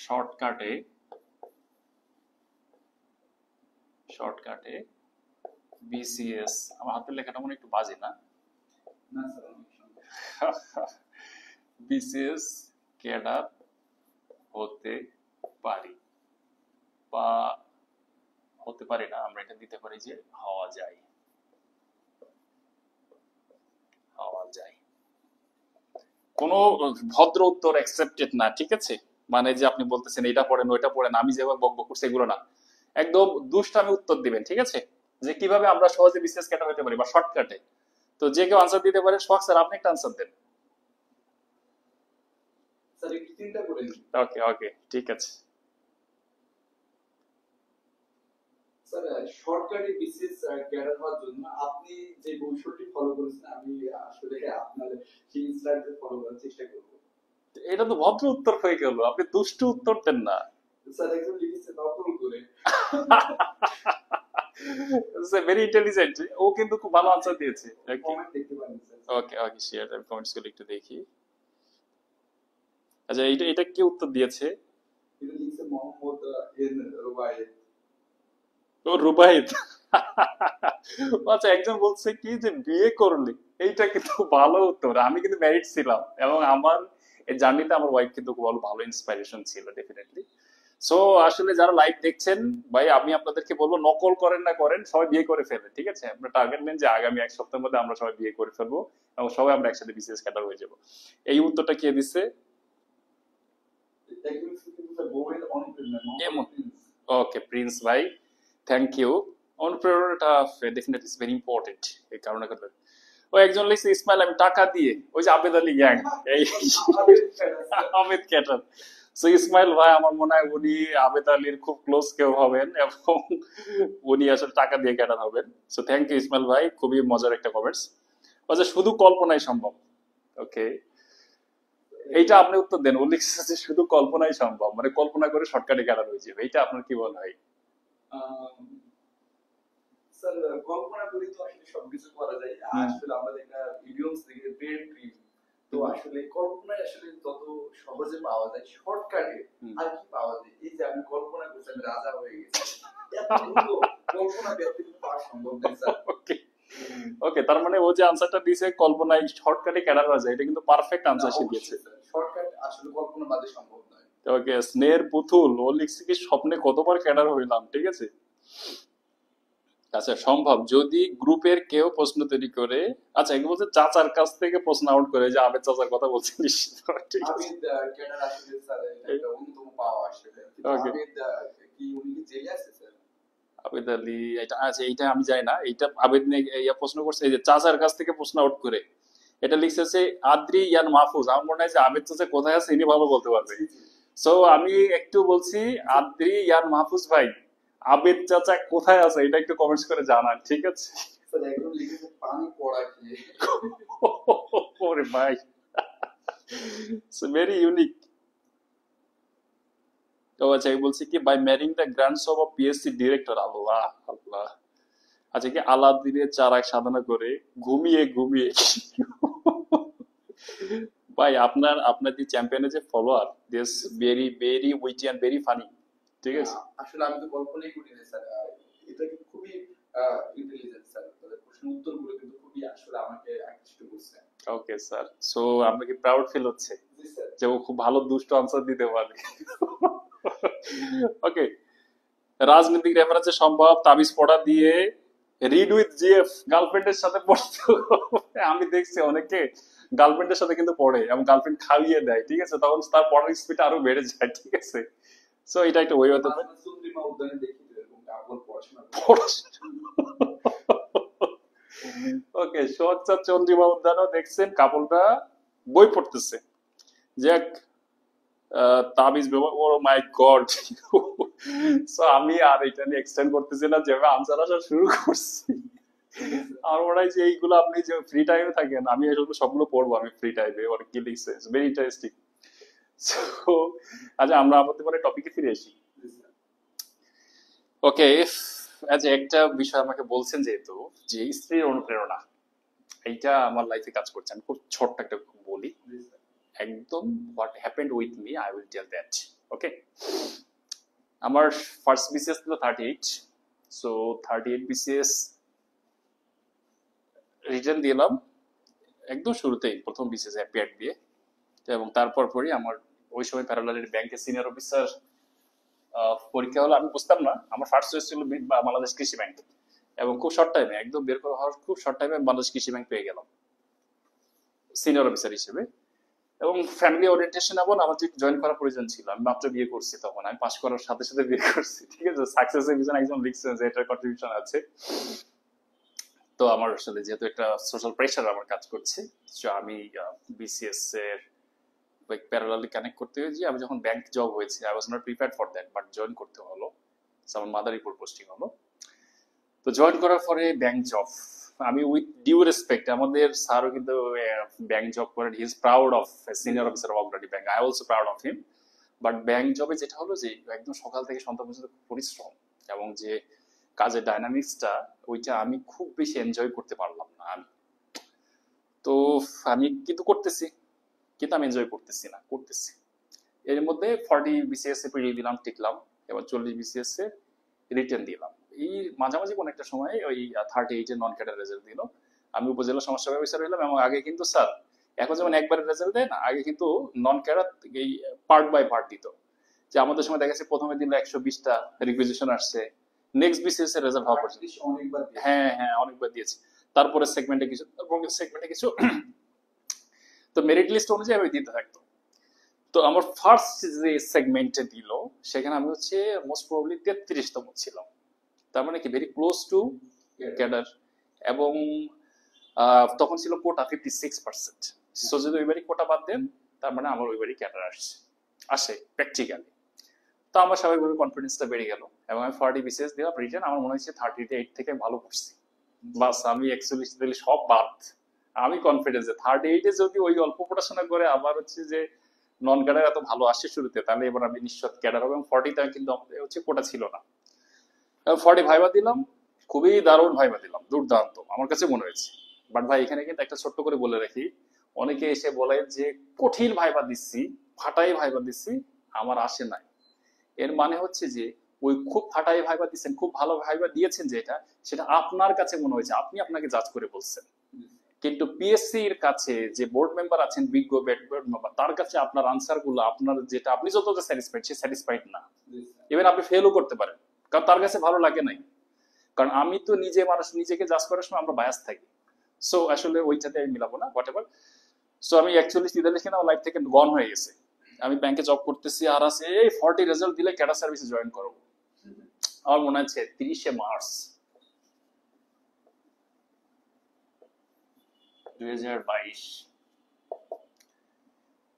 শর্টকাটে শর্টকাটে বিসিএস, আমার হাতের লেখাটা মনে হয় একটু বাজে না, না স্যার, অনেক সুন্দর। বিসিএস ক্যাডার হতে পারি বা হতে পারি না, আমরা এটা দিতে পারি যে হওয়া যায়, হওয়া যায়। কোনো ভদ্র উত্তর অ্যাকসেপ্টেড না, ঠিক আছে? মানে যে আপনি বলতেছেন এটা পড়েন ওইটা পড়েন, আমি যেভাবে বকবক করছি এগুলো না, একদম দুষ্টামি উত্তর দিবেন, ঠিক আছে? যে কিভাবে আমরা সহজে বিসিএস ক্যাডার হতে পারি বা শর্টকাটে। তো যে কেউ আনসার দিতে পারে, সোহাগ স্যার আপনি একটা আনসার দেন। স্যার একটু চিন্তা করে নিন। ওকে ওকে, ঠিক আছে। স্যার শর্টকাটে বিসিএস ক্যাডার হওয়ার জন্য আপনি যে কৌশলটি ফলো করেছেন, আমি আসলে আপনার সেই ইনস্ট্রাকশন ফলো করার চেষ্টা করব। এটা তো ভদ্র উত্তর হয়ে গেল, আপনি দুষ্টু উত্তর দেন না। স্যার একজন লিখেছে নকল করে। ভেরি ইন্টেলিজেন্ট, ও কিন্তু খুব ভালো আনসার দিয়েছে। কমেন্ট দেখতে পারেন স্যার। ওকে ওকে, শেয়ার কমেন্টস গুলো একটু দেখি। আচ্ছা, এটা এটা কি উত্তর দিয়েছে? এটা লিখছে মোহাম্মদ এন রুবায়েত। ও রুবাইদ। আচ্ছা, একজন বলছে কি যে বিয়ে করলি, এইটা কিন্তু ভালো উত্তর। আমি কিন্তু ম্যারিড ছিলাম এবং আমার এই জার্নিতে আমার ওয়াইফ কিন্তু খুব ভালো ইন্সপিরেশন ছিল ডেফিনেটলি। সো আসলে যারা লাইভ দেখছেন ভাই, আমি আপনাদেরকে বলবো নকল করেন না করেন, সবাই বিয়ে করে ফেলেন, ঠিক আছে? আপনার টার্গেট নেন যে আগামী এক সপ্তাহের মধ্যে আমরা সবাই বিয়ে করে ফেলবো এবং সবাই আমরা একসাথে বিসিএস ক্যাডার হয়ে যাবো। এই উত্তরটা কে দিচ্ছে? একজন কিন্তু স্যার বউয়ের অনুপ্রেরণা এমন। মোহাম্মদ প্রিন্স। ওকে প্রিন্স ভাই, থ্যাংক ইউ। অনুপ্রেরণাটা ডেফিনেটলি ইজ ভেরি ইম্পর্টেন্ট এই কারণে কথা। ও একজন লিখছে ইসমাইল আমি টাকা দিয়ে, ওই যে আবেদ আলী গ্যাং, এই আবেদ ক্যাটার। সো ইসমাইল ভাই আমার মনে হয় উনি আবেদ আলীর খুব ক্লোজ কেউ হবেন এবং উনি আসলে টাকা দিয়ে ক্যাটার হবেন। সো থ্যাংক ইউ ইসমাইল ভাই, খুবই মজার একটা কমেন্টস। আচ্ছা, শুধু কল্পনাই সম্ভব। ওকে, এইটা আপনি উত্তর দেন। ও লিখছে যে শুধু কল্পনাই সম্ভব, মানে কল্পনা করে শর্টকাটে ক্যাটার হয়ে যাবে। এইটা আপনার কি মনে হয়? স্যার কল্পনা করি তো আসলে সবকিছু করা যায়। আসলে আমাদের একটা ইডিয়মস থেকে ব্রেন ড্রিম, তো আসলে কল্পনায় আসলে যত সহজে পাওয়া যায় শর্টকাটে আর কি পাওয়া যায়। এই যে আমি কল্পনা করছি আমি রাজা হয়ে গেছি, এত দ্রুত কল্পনা ব্যতীত পাওয়া সম্ভব নয় স্যার। ওকে ওকে, তার মানে ও যে আনসারটা দিয়েছে কল্পনায় শর্টকাটে ক্যাডার হয়ে যায়, এটা কিন্তু পারফেক্ট আনসার সে দিয়েছে। শর্টকাট আসলে কল্পনা বাদে সম্ভব নয়। ওকে, স্নেহের পুতুল ও লিখছে কি স্বপ্নে কতবার ক্যাডার হইলাম, ঠিক আছে? আচ্ছা, সম্ভব যদি গ্রুপের কেউ প্রশ্ন তৈরি করে। আচ্ছা, এগুলো বলছে চাচার কাছ থেকে প্রশ্ন আউট করে, যে আবেদ চাচার কথা বলছিস, ঠিক আছে? আবেদ ক্যাডার আসলে স্যার এটা একটা অন্যতম পাওয়া আসলে। কিন্তু Okay. আবেদ কি উনি কি জেলে আছে স্যার? আবেদ আলী, এটা আচ্ছা, এইটা আমি জানি না। এইটা আবেদ নিয়ে ইয়া প্রশ্ন করছে, এই যে চাচার কাছ থেকে প্রশ্ন আউট করে, এটা লিখছে যে আদ্রি ইয়ান মাহফুজ। আমার মনে হয় যে আবেদ চাচা কোথায় আছে ইনি ভালো বলতে পারবে। সো আমি একটু বলছি, আদ্রি ইয়ান মাহফুজ ভাই, আবেদ চাচা কোথায় আছে এটা একটু কমেন্টস করে জানান, ঠিক আছে? স্যার একদম লিখেছে পানি পড়া খেয়ে। ওরে ভাই, ভেরি ইউনিক। তো আচ্ছা, আমি বলছি কি by marrying the grandson of PSC director. আল্লাহ আল্লাহ। আচ্ছা, কি আলাদিনের চারাক সাধনা করে ঘুমিয়ে ঘুমিয়ে। ভাই আপনার আপনার দি চ্যাম্পিয়নের যে follower, this very very witty and very funny, ঠিক আছে? আসলে আমি তো কল্পনাই করি না স্যার। এটা কিন্তু খুবই ইন্টেলিজেন্ট স্যার, তাদের প্রশ্নের উত্তরগুলো কিন্তু খুবই আসলে আমাকে আকৃষ্ট করছে। ওকে স্যার, সো আপনাকে প্রাউড ফিল হচ্ছে জি স্যার। যে ও খুব ভালো দুষ্ট আনসার দিতে পারে। ওকে, রাজনৈতিক রেফারেন্সে সম্ভব তাবিজ পড়া দিয়ে রিড উইথ জিএফ গার্লফ্রেন্ডের সাথে পড়তে। আমি দেখছি অনেকে গার্লফ্রেন্ডের সাথে কিন্তু পড়ে এবং গার্লফ্রেন্ড খাইয়ে দেয়, ঠিক আছে? তখন তার পড়ার স্পিড আরো বেড়ে যায়, ঠিক আছে? সো এটা একটা ওয়ে হতে পারে। চন্দ্রিমা উদ্যানে দেখি তো এরকম কাপড় পড়াশোনা করে। ওকে, সোহাগ স্যার চন্দ্রিমা উদ্যানও দেখছেন কাপড়টা বই পড়তেছে। যাক, তাবিজ ব্যবহার, ও মাই গড। সো আমি আর এটা নিয়ে এক্সটেন্ড করতেছি না, যেভাবে আনসার আসা শুরু করছি। আর মনে হয় যে এইগুলো আপনি যে ফ্রি টাইমে থাকেন, আমি এসব সবগুলো পড়বো আমি ফ্রি টাইমে। ওর কি লিখছে, ভেরি ইন্টারেস্টিং। সো আচ্ছা, আমরা আমাদের মানে টপিকে ফিরে আসি। জি স্যার। ওকে, আজ একটা বিষয় আমাকে বলছেন যেহেতু, যে স্ত্রীর অনুপ্রেরণা, এইটা আমার লাইফে কাজ করছে। আমি খুব ছোট্ট একটা বলি, একদম what happened with me, I will tell that. Okay, আমার ফার্স্ট বিসিএস ছিল 38। সো 38 বিসিএস রিটার্ন দিলাম একদম শুরুতেই, প্রথম বিসিএস অ্যাপিয়ার দিয়ে। এবং তারপর পরই আমার ওই সময় প্যারালালের ব্যাংকের সিনিয়র অফিসার পরীক্ষা হলো। আমি বুঝতাম না, আমার ফার্স্ট চয়েস ছিল বাংলাদেশ কৃষি ব্যাংক, এবং খুব শর্ট টাইমে, একদম বের করা হওয়ার খুব শর্ট টাইমে বাংলাদেশ কৃষি ব্যাংক পেয়ে গেলাম সিনিয়র অফিসার হিসেবে। এবং ফ্যামিলি ওরিয়েন্টেশন, এবং আমার যে জয়েন করার প্রয়োজন ছিল, আমি মাত্র বিয়ে করছি তখন, আমি পাশ করার সাথে সাথে বিয়ে করছি, ঠিক আছে। সাকসেসের পিছনে একজন লিখছেন যে এটার কন্ট্রিবিউশন আছে। তো আমার আসলে যেহেতু একটা সোশ্যাল প্রেশার আমার কাজ করছে, তো আমি বিসিএস এর প্যারালালি কানেক্ট করতে হয়েছে। আমি যখন ব্যাংক জব হয়েছে, I was not prepared for that, but join করতে হলো। আমার মাদারীপুর পোস্টিং হলো। তো জয়েন করার পরে ব্যাংক জব, আমি উইথ ডিউ রেসপেক্ট, আমাদের স্যারও কিন্তু ব্যাংক জব করেন, he is proud of senior officer of Agrani bank, I also proud of him. But bank জবে যেটা হলো যে একদম সকাল থেকে সন্ধ্যা পর্যন্ত পরিশ্রম, এবং যে কাজের ডাইনামিক্সটা, ওইটা আমি খুব বেশি এনজয় করতে পারলাম না আমি। তো আমি কিন্তু করতেছি, কিন্তু আমি এনজয় করতেছি না, করতেছি। এর মধ্যে 40 বিসিএস এ পেরিয়ে দিলাম, টিকলাম। এবার 40 বিসিএস এ রিটার্ন দিলাম। এই মাঝামাঝি কোন একটা সময় ওই 38 এর নন ক্যাডার রেজাল্ট দিল। আমি উপজেলা সমস্যা অফিসার হইলাম। এবং আগে কিন্তু স্যার, এখন যেমন একবারের রেজাল্ট দেয় না, আগে কিন্তু নন ক্যাডার এই পার্ট বাই পার্ট দিত। যে আমাদের সময় দেখা যাচ্ছে প্রথমে দিন 120টা রিকুইজিশন আসছে, নেক্সট বিসিএস এর রেজাল্ট হওয়া পর্যন্ত। অনেকবার হ্যাঁ হ্যাঁ, অনেকবার দিয়েছি। তারপরে সেগমেন্টে কিছু, তারপরে সেগমেন্টে কিছু। তো মেরিট লিস্ট অনুযায়ী আমি দিতে থাকতো। তো আমার ফার্স্ট যে সেগমেন্টে দিল, সেখানে আমি হচ্ছে মোস্ট প্রবাবলি 33তম ছিলাম। তার মানে কি ভেরি ক্লোজ টু ক্যাডার। এবং তখন ছিল কোটা 56%। সো যদি ওইবারই কোটা বাদ দেন, তার মানে আমার ওইবারই ক্যাডার আসে প্র্যাকটিক্যালি। তো আমার স্বাভাবিকভাবে কনফিডেন্সটা বেড়ে গেল, এবং আমি 40 বিসিএস দিলাম রিটার্ন। আমার মনে হচ্ছে 38 থেকে ভালো করছি, বাস আমি 41 দিলে সব বাদ। আমি কনফিডেন্স যে 38 যদি ওই অল্প পড়াশোনা করে আবার হচ্ছে যে নন ক্যাডার এত ভালো আসে শুরুতে, তাহলে এবার আমি নিশ্চিত ক্যাডার হবে। এবং 40তে কিন্তু হচ্ছে কোটা ছিল না। 40 ভাইবা দিলাম, খুবই দারুণ ভাইবা দিলাম, দুর্দান্ত আমার কাছে মনে হয়েছে। বাট ভাই, এখানে কিন্তু একটা ছোট্ট করে বলে রাখি, অনেকে এসে বলে যে কঠিন ভাইবা দিচ্ছি, ফাটাই ভাইবা দিচ্ছি, আমার আসে নাই। এর মানে হচ্ছে যে ওই খুব ফাটাই ভাইবা দিচ্ছেন, খুব ভালো ভাইবা দিয়েছেন, যেটা সেটা আপনার কাছে মনে হয়েছে, আপনি আপনাকে জাজ করে বলছেন। কিন্তু পিএসসি এর কাছে যে বোর্ড মেম্বার আছেন, বিজ্ঞ বোর্ড মেম্বার, তার কাছে আপনার আনসার গুলো, আপনার যেটা আপনি যতটা স্যাটিসফাইড, সে স্যাটিসফাইড না। ইভেন আপনি ফেলও করতে পারেন, কারণ তার কাছে ভালো লাগে নাই। কারণ আমি তো নিজে, মানুষ নিজেকে জাজ করার সময় আমরা বায়াস থাকি। সো আসলে ওইটাতে আমি মিলাবো না, হোয়াট এভার। সো আমি 41-43 কিনা লাইফ থেকে গন হয়ে গেছে। আমি ব্যাংকে জব করতেছি, আর আছে এই 40 রেজাল্ট দিলে ক্যাডার সার্ভিসে জয়েন করবো। আমার মনে আছে 30শে মার্চ 2022,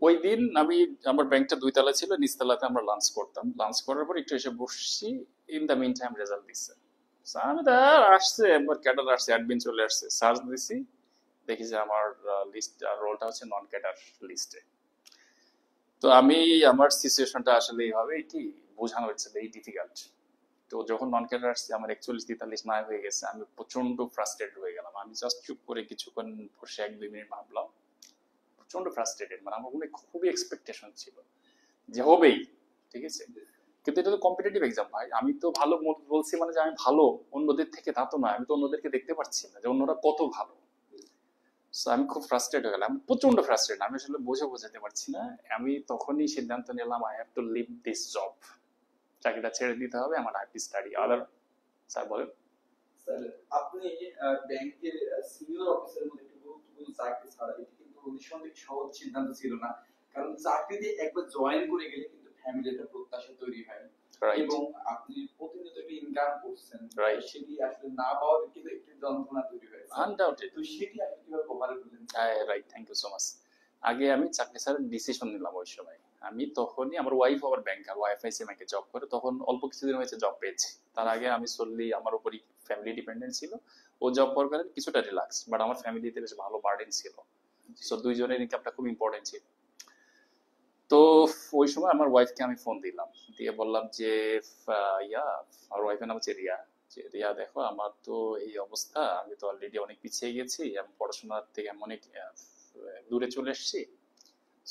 ওই দিন আমি, আমার ব্যাংকটা 2 তলা ছিল, নিচতলাতে আমরা লাঞ্চ করতাম। লাঞ্চ করার পর একটু এসে বসছি, in the mean time result দিচ্ছে। আমি তো আসছে, একবার ক্যাডার আসছে, অ্যাডমিন চলে আসছে, সার্চ দিছি, দেখি যে আমার লিস্ট, রোলটা হচ্ছে নন ক্যাডার লিস্টে। তো আমি, আমার সিচুয়েশনটা আসলে এইভাবে কি বোঝানো হচ্ছে, ভেরি ডিফিকাল্ট। তো যখন নন ক্যাডার আসছে, আমার 41-43 না হয়ে গেছে, আমি প্রচন্ড ফ্রাস্ট্রেটেড হয়ে গেলাম। আমি জাস্ট চুপ করে কিছুক্ষণ বসে 1-2 মিনিট ভাবলাম, প্রচন্ড ফ্রাস্ট্রেটেড। মানে আমার মনে খুবই এক্সপেকটেশন ছিল যে হবেই, ঠিক আছে। কিন্তু এটা তো কম্পিটিটিভ এক্সাম ভাই, আমি তো ভালো বলছি মানে যে আমি ভালো অন্যদের থেকে, তা তো নয়। আমি তো অন্যদেরকে দেখতে পাচ্ছি না যে অন্যরা কত ভালো। সো আমি খুব ফ্রাস্ট্রেট হয়ে গেলাম, প্রচন্ড ফ্রাস্ট্রেট, আমি আসলে বোঝাতে পারছি না। আমি তখনই সিদ্ধান্ত নিলাম, I have to leave this job, চাকরিটা ছেড়ে দিতে হবে, আমার have to study other. Sir বলেন। স্যার, আপনি ব্যাংকের সিনিয়র অফিসারের মধ্যে একটি গুরুত্বপূর্ণ চাকরি ছাড়া, এটি কিন্তু নিঃসন্দেহে সহজ সিদ্ধান্ত ছিল না। কারণ চাকরিতে একবার জয়েন করে গেলে কিন্তু ফ্যামিলি একটা প্রত্যাশা তৈরি হয়, এবং আপনি প্রতিনিয়ত একটা ইনকাম করছেন, সেটি আসলে না পাওয়ার কিন্তু একটি যন্ত্রণা তৈরি হয়। আনডাউটেড। তো সেটি আপনি কিভাবে কভার করলেন? Right, thank you so much. আগে আমি চাকরি ছাড়ার ডিসিশন নিলাম ওই সময়। আমি তখনই, আমার ওয়াইফ আবার ব্যাংকার, ওয়াইফআইসি ব্যাংকে জব করে, তখন অল্প কিছুদিন হয়েছে জব পেয়েছি। তার আগে আমি solely আমার উপরই ফ্যামিলি ডিপেন্ডেন্ট ছিল। ও জব করবে কিছুটা রিল্যাক্স, বাট আমার ফ্যামিলিতে বেশ ভালো বার্ডেন ছিল। সো দুইজনের ইনকামটা খুব ইম্পর্টেন্ট ছিল। তো ওই সময় আমার ওয়াইফকে আমি ফোন দিলাম, দিয়ে বললাম যে আমার ওয়াইফের নাম হচ্ছে রিয়া, যে রিয়া দেখো আমার তো এই অবস্থা, আমি তো অলরেডি অনেক পিছিয়ে গেছি, আমি পড়াশোনার থেকে আমি অনেক দূরে চলে এসেছি।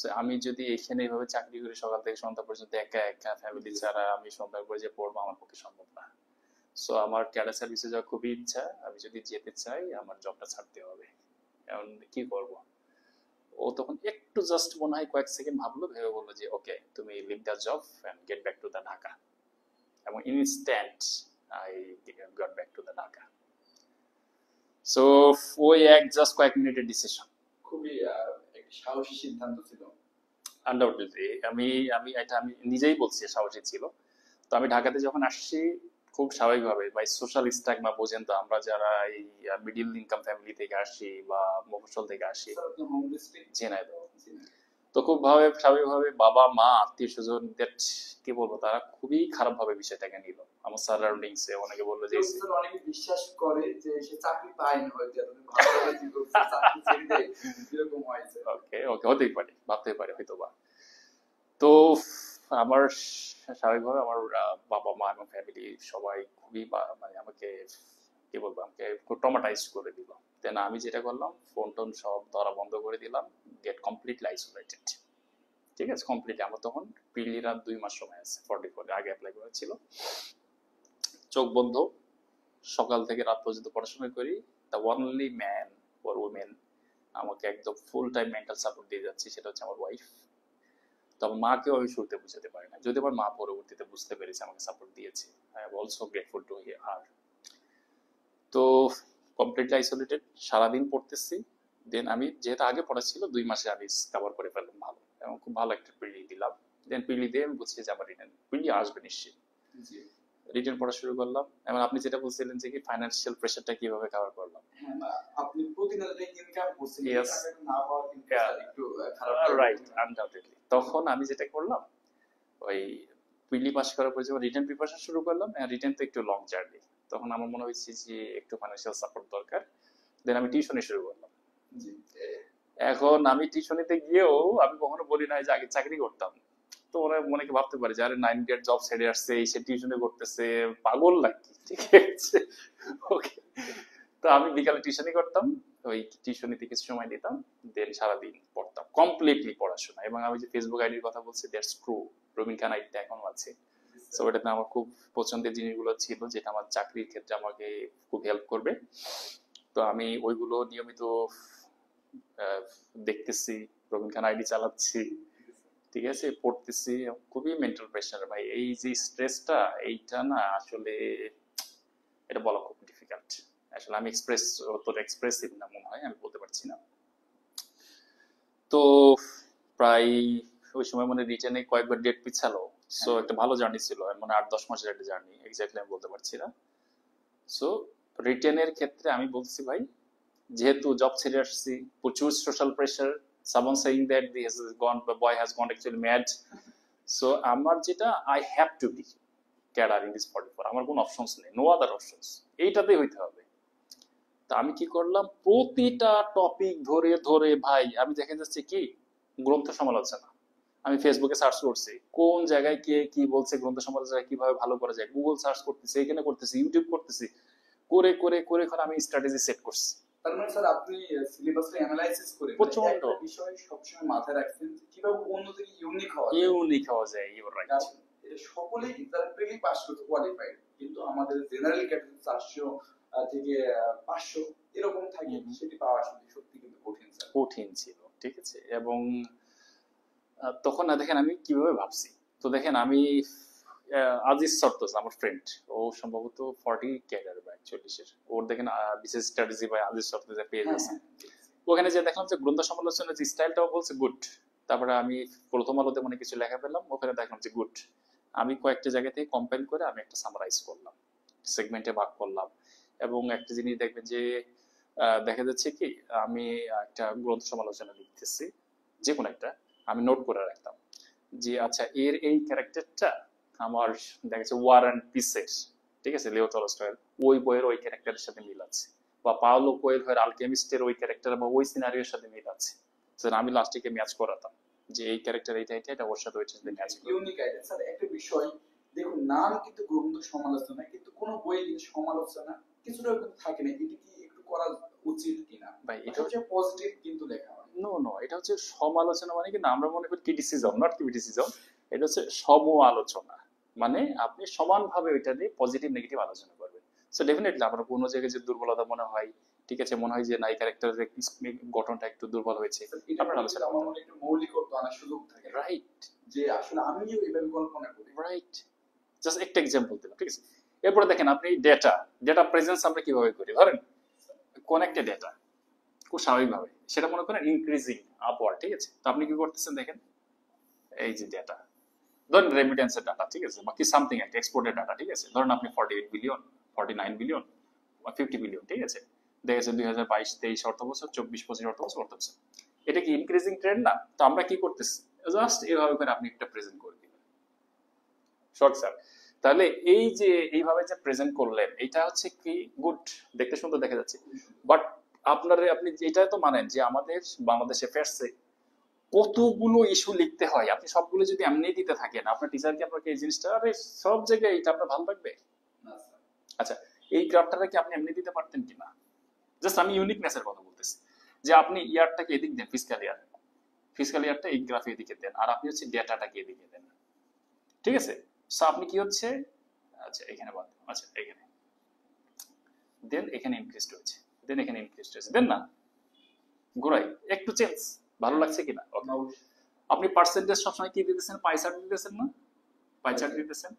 So, আমি যদি এখানে এইভাবে চাকরি করি সকাল থেকে সন্ধ্যা পর্যন্ত একা একা ফ্যামিলি ছাড়া, আমি সন্ধ্যার পরে যে পড়বো আমার পক্ষে সম্ভব না। সো আমার ক্যাডার সার্ভিসে যাওয়ার খুবই ইচ্ছা, আমি যদি যেতে চাই আমার জবটা ছাড়তে হবে, এখন কি করব। ও তখন একটু জাস্ট মনে হয় কয়েক সেকেন্ড ভাবলো, ভেবে বললো যে ওকে তুমি leave the job and get back to the Dhaka, এবং instant I got back to the Dhaka. So ওই জাস্ট কয়েক মিনিটের ডিসিশন, খুবই একটা সাহসী সিদ্ধান্ত ছিল। আনডাউটেডলি আমি আমি এটা আমি নিজেই বলছি সাহসী ছিল। তো আমি ঢাকাতে যখন আসছি খুব স্বাভাবিকভাবে বাই সোশ্যাল স্ট্যাগমা, বোঝেন তো আমরা যারা এই মিডিল ইনকাম ফ্যামিলি থেকে আসি বা মফস্বল থেকে আসি, স্যার আপনি হোম ডিস্ট্রিক্ট ঝিনাইদহ, তো খুব স্বাভাবিকভাবে বাবা মা আত্মীয় স্বজন কি বলবো, তারা খুবই খারাপ ভাবে বিষয়টাকে নিল। আমার সারাউন্ডিংস এ অনেকে বললো যে স্যার অনেকে বিশ্বাস করে যে সে চাকরি পায়নি, হয়তো এতদিন ভালো কি করছে চাকরি ছেড়ে দেয়, এরকম হয়েছে। ওকে ওকে, হতেই পারে, ভাবতে পারে হয়তো বা। তো আমার স্বাভাবিকভাবে আমার বাবা মা এবং ফ্যামিলি সবাই খুবই মানে আমাকে কি বলবো, আমাকে খুব ট্রমাটাইজ করে দিল। দেন আমি যেটা করলাম, ফোন টোন সব ধরা বন্ধ করে দিলাম, গেট কমপ্লিটলি আইসোলেটেড। ঠিক আছে, কমপ্লিটলি। আমার তখন পিলিরা 2 মাস সময় আছে, 44 আগে অ্যাপ্লাই করা ছিল। চোখ বন্ধ, সকাল থেকে রাত পর্যন্ত পড়াশোনা করি। The only man or women আমাকে একদম ফুল টাইম মেন্টাল সাপোর্ট দিয়ে যাচ্ছে, সেটা হচ্ছে আমার ওয়াইফ। তো আমার মাকেও আমি শুরুতে বুঝাতে পারি না, যদি আমার মা পরবর্তীতে বুঝতে পেরেছে, আমাকে সাপোর্ট দিয়েছে। I am also grateful to her. তো কমপ্লিটলি আইসোলেটেড, সারাদিন পড়তেছি। দেন আমি যেহেতু আগে পড়া ছিল 2 মাসে আমি কভার করে ফেললাম ভালো, এবং খুব ভালো একটা পিলি দিলাম। দেন পিলি দিয়ে আমি বুঝছি যে আমার রিটার্ন পিলি আসবে নিশ্চিত। রিটার্ন পড়া শুরু করলাম। এবং আপনি যেটা বলছিলেন যে কি ফাইন্যান্সিয়াল প্রেশারটা কিভাবে কভার করলাম। হ্যাঁ, না, আপনি প্রতিনিয়ত ইনকাম করছেন, Yes. টাকাটা না পাওয়া কিন্তু Yeah. স্যার একটু খারাপ লাগে। Right, undoubtedly. তখন আমি যেটা করলাম, ওই পিলি পাস করার পর যখন রিটার্ন প্রিপারেশন শুরু করলাম, রিটার্ন তো একটু লং জার্নি, তখন আমার মনে হয়েছে যে একটু ফাইন্যান্সিয়াল সাপোর্ট দরকার। দেন আমি টিউশনি শুরু করলাম। জি। এখন আমি টিউশনিতে গিয়েও আমি কখনো বলি নাই যে আগে চাকরি করতাম। তো ওরা মনেকে ভাবতে পারে যে আরে 9 গ্রেড জব ছেড়ে আসছে, সে টিউশনি করতেছে, পাগল নাকি। ঠিক আছে, ওকে। তো আমি বিকালে টিউশনি করতাম, ওই টিউশনিতে কিছু সময় দিতাম, দেন সারাদিন পড়তাম, কমপ্লিটলি পড়াশোনা। এবং আমি যে ফেসবুক আইডির কথা বলছি, দ্যাটস ট্রু, রবিন খান আইডিটা এখনো আছে। সো ওটাতে আমার খুব পছন্দের জিনিসগুলো ছিল, যেটা আমার চাকরির ক্ষেত্রে আমাকে খুব হেল্প করবে। তো আমি ওইগুলো নিয়মিত দেখতেছি, রবিন খান আইডি চালাচ্ছি, ঠিক আছে, পড়তেছি। খুবই মেন্টাল প্রেশার ভাই, এই যে স্ট্রেসটা, এইটা না আসলে এটা বলা খুব ডিফিকাল্ট। আসলে আমি অতটা এক্সপ্রেসিভ না মনে হয়, আমি বলতে পারছি না। তো প্রায় ওই সময় মানে রিটার্নে কয়েকবার ডেট পিছালো। সো একটা ভালো জার্নি ছিল, মানে 8-10 মাসের একটা জার্নি, এক্স্যাক্টলি আমি বলতে পারছি না। সো রিটার্নের ক্ষেত্রে আমি বলছি ভাই, যেহেতু জব ছেড়ে আসছি, প্রচুর social pressure, someone saying that the boy has gone actually mad. So আমার যেটা, I have to be cadre in this 44, আমার কোনো অপশনস নেই, নো আদার অপশনস, এইটাতেই হইতে হবে। তা আমি কি করলাম, প্রতিটা টপিক ধরে ধরে ভাই আমি দেখে যাচ্ছি কি গ্রন্থ সমালোচনা। আমি ফেসবুকে সার্চ করছি কোন জায়গায় কে কি বলছে, গ্রন্থ সমালোচনা কিভাবে ভালো করা যায়, গুগল সার্চ করতেছি, এখানে করতেছি, ইউটিউব করতেছি, করে করে করে করে আমি স্ট্র্যাটেজি সেট করছি। তার মানে স্যার আপনি সিলেবাসটা অ্যানালাইসিস করে প্রচন্ড। একটা বিষয় সবসময় মাথায় রাখছেন যে কিভাবে অন্য থেকে ইউনিক হওয়া যায়। ইউনিক হওয়া যায়, ইউর রাইট। কারণ এটা সকলেই তারা প্রিলি পাস করতে কোয়ালিফাইড, কিন্তু আমাদের জেনারেল ক্যাটাগরি 400 থেকে 500 এরকম থাকে, সেটি পাওয়া আসলে সত্যি কিন্তু কঠিন স্যার। কঠিন ছিল, ঠিক আছে। এবং তখন না দেখেন আমি কিভাবে ভাবছি, তো দেখেন আমি আজিজ সর্তস আমার ফ্রেন্ড, ও সম্ভবত 40 ক্যাডার বা 41-এর, ওর দেখেন বিশেষ স্ট্র্যাটেজি বা আজিজ সর্তসের পেজ আছে। ওখানে যে দেখলাম যে গ্রন্থ সমালোচনার যে স্টাইলটাও বলছে গুড। তারপরে আমি প্রথম আলোতে মানে কিছু লেখা পেলাম, ওখানে দেখলাম যে গুড। আমি কয়েকটা জায়গা থেকে কম্পাইল করে আমি একটা সামারাইজ করলাম, সেগমেন্টে ভাগ করলাম। এবং একটা জিনিস দেখবেন যে দেখা যাচ্ছে কি, আমি একটা গ্রন্থ সমালোচনা লিখতেছি, যে কোনো একটা, আমি নোট করে রাখতাম যে আচ্ছা এর এই ক্যারেক্টারটা আমার দেখা যাচ্ছে ওয়ার অ্যান্ড পিসের, ঠিক আছে, লিও টলস্টয়ের ওই বইয়ের ওই ক্যারেক্টারের সাথে মিল আছে, বা পাওলো কোয়েলহোর আলকেমিস্টের ওই ক্যারেক্টার বা ওই সিনারিওর সাথে মিল আছে, সেটা আমি লাস্টে ম্যাচ করাতাম। যে এই ক্যারেক্টার এটা এটা এটা ওর সাথে ওইটার সাথে ম্যাচ করে। Unique idea sir. একটা বিষয় দেখুন, নাম কিন্তু গ্রন্থ সমালোচনা, কিন্তু কোন বই কিন্তু সমালোচনা কিছুটা কিন্তু থাকে না। এটা কি একটু করা উচিত কিনা? ভাই এটা এটা হচ্ছে পজিটিভ কিন্তু লেখা হয়। নো নো, এটা হচ্ছে সমালোচনা মানে কিন্তু আমরা মনে করি ক্রিটিসিজম, নট ক্রিটিসিজম। এটা হচ্ছে সম আলোচনা, মানে আপনি সমানভাবে ওইটা নিয়ে পজিটিভ নেগেটিভ আলোচনা করবেন। সো ডেফিনেটলি আমার কোনো জায়গায় যে দুর্বলতা মনে হয়, ঠিক আছে, মনে হয় যে নাই ক্যারেক্টারের গঠনটা একটু দুর্বল হয়েছে, এটা আমরা বলতে আলোচনা আমার মনে হয় একটু মৌলিকত্ব আনার সুযোগ থাকে, রাইট যে আসলে আমিও এভাবে কল্পনা করি। রাইট। জাস্ট একটা এক্সাম্পল দিলাম, ঠিক আছে। এরপরে দেখেন আপনি ডেটা প্রেজেন্স আমরা কিভাবে করি, ধরেন কোন একটা ডেটা খুব স্বাভাবিকভাবে সেটা মনে করেন ইনক্রিজিং আপওয়ার্ড, ঠিক আছে। তো আপনি কি করতেছেন দেখেন, এই যে ডেটা, ধরেন রেমিটেন্সের ডাটা, ঠিক আছে, বাকি সামথিং একটা এক্সপোর্টের ডাটা, ঠিক আছে, ধরেন আপনি 48 বিলিয়ন, 49 বিলিয়ন বা 50 বিলিয়ন, ঠিক আছে, দেখা যাচ্ছে 2022-23 অর্থ বছর, 24-25 অর্থ বছর, এটা কি ইনক্রিজিং ট্রেন্ড না? তো আমরা কি করতেছি, জাস্ট এভাবে করে আপনি একটা প্রেজেন্ট করে দিবেন, শর্ট স্যার। তাহলে এই যে এইভাবে যে প্রেজেন্ট করলেন, এটা হচ্ছে কি গুড, দেখতে সুন্দর দেখা যাচ্ছে, বাট আপনি এটা তো মানেন যে আমাদের বাংলাদেশে ফেরছে কতগুলো ইস্যু লিখতে হয়, আপনি সবগুলো যদি এমনি দিতে থাকেন, আপনার টিচারকে আপনাকে এই জিনিসটা, আরে সব জায়গায় এটা আপনার ভালো লাগবে? না স্যার। আচ্ছা, এই গ্রাফটা কি আপনি এমনি দিতে পারতেন কিনা? জাস্ট আমি ইউনিকনেসের কথা বলতেছি, যে আপনি ইয়ারটাকে এদিক দেন, ফিসকাল ইয়ারটা এই গ্রাফে এদিকে দেন, আর আপনি হচ্ছে ডেটাটাকে এদিকে দেন, ঠিক আছে। সো আপনি কি হচ্ছে, আচ্ছা এখানে বাদ, আচ্ছা এখানে দেন, এখানে ইনক্রিজড হয়েছে, দেন এখানে ইনক্রিজড হয়েছে, দেন না ঘোরাই একটু চেঞ্জ, ভালো লাগছে কিনা? ওকে, আপনি পার্সেন্টেজ সবসময় কি দিতেছেন, পাই চার্ট দিতেছেন না, পাই চার্ট দিতেছেন,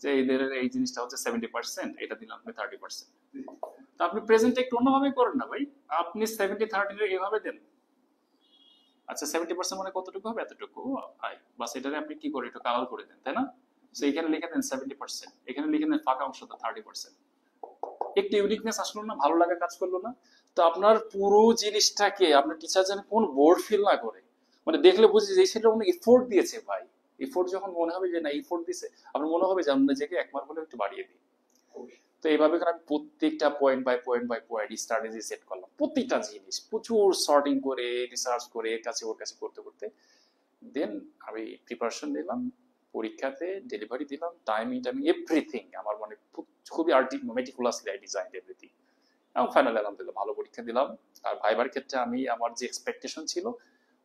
যে এদের এই জিনিসটা হচ্ছে 70%, এটা দিলাম আপনি 30%। তো আপনি প্রেজেন্ট একটু অন্যভাবে করেন না ভাই, আপনি 70-30 এভাবে দেন। আচ্ছা 70% মানে কতটুকু হবে, এতটুকু আই বাস, এটারে আপনি কি করে একটু কালার করে দেন, তাই না? সো এখানে লিখে দেন 70%, এখানে লিখে দেন ফাঁকা অংশটা 30%, একটু ইউনিকনেস আসলো না, ভালো লাগা কাজ করলো না? তো আপনার পুরো জিনিসটাকে আপনার টিচার যেন কোন বোর্ড ফিল না করে, মানে দেখলে বুঝি যে সেটা অনেক এফোর্ট দিয়েছে ভাই। এফোর্ট যখন মনে হবে যে না এফোর্ট দিছে, আপনার মনে হবে যে আমরা নিজেকে এক মার্ক হলে একটু বাড়িয়ে দিই। তো এইভাবে করে আমি প্রত্যেকটা point by point strategy set করলাম, প্রত্যেকটা জিনিস প্রচুর সর্টিং করে, রিসার্চ করে, এর কাছে ওর কাছে করতে করতে দেন আমি প্রিপারেশন নিলাম, পরীক্ষাতে ডেলিভারি দিলাম, টাইমিং এভরিথিং আমার মানে খুবই মেটিকুলাসলি আই ডিজাইন এভরিথিং, এবং ফাইনালি আলহামদুলিল্লাহ ভালো পরীক্ষা দিলাম। আর ভাইবার ক্ষেত্রে আমি আমার যে এক্সপেকটেশন ছিল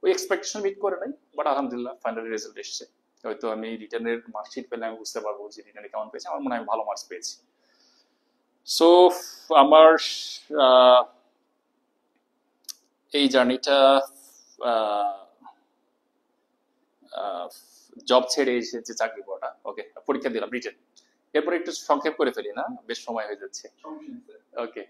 ওই এক্সপেকটেশন মিট করে নাই, বাট আলহামদুলিল্লাহ ফাইনালি রেজাল্ট এসছে। হয়তো আমি রিটার্নের মার্কশিট পেলে আমি বুঝতে পারবো যে রিটার্নে কেমন পেয়েছি, আমার মনে হয় আমি ভালো মার্কস পেয়েছি। সো আমার এই জার্নিটা জব ছেড়ে এসে যে চাকরি করাটা, ওকে পরীক্ষা দিলাম রিটেন, এরপরে একটু সংক্ষেপ করে ফেলি না, বেশ সময় হয়ে যাচ্ছে। ওকে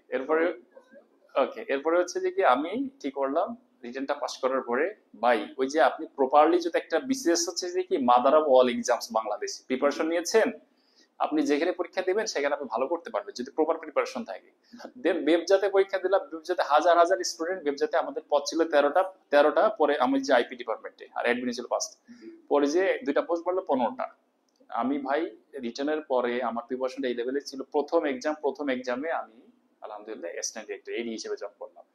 এরপরে হচ্ছে যে কি আমি কি করলাম, রিটেনটা পাস করার পরে ভাই ওই যে আপনি প্রপারলি যদি একটা বিসিএস হচ্ছে যে কি mother of all exams Bangladesh preparation নিয়েছেন, আপনি যেখানে পরীক্ষা দিবেন সেখানে আপনি ভালো করতে পারবেন যদি প্রপার প্রিপারেশন থাকে। দেন বেবজাতে পরীক্ষা দিলাম, বেবজাতে হাজার হাজার স্টুডেন্ট, বেবজাতে আমাদের পদ ছিল 13টা, পরে আমি যে আইপি ডিপার্টমেন্টে আর অ্যাডমিন ছিল 5টা, পরে যে 2টা পোস্ট বাড়লো 15টা। আমি ভাই রিটার্নের পরে আমার প্রিপারেশনটা এই লেভেলে ছিল, প্রথম এক্সামে আমি আলহামদুলিল্লাহ স্ট্যান্ডার্ড এডি হিসেবে জব করলাম,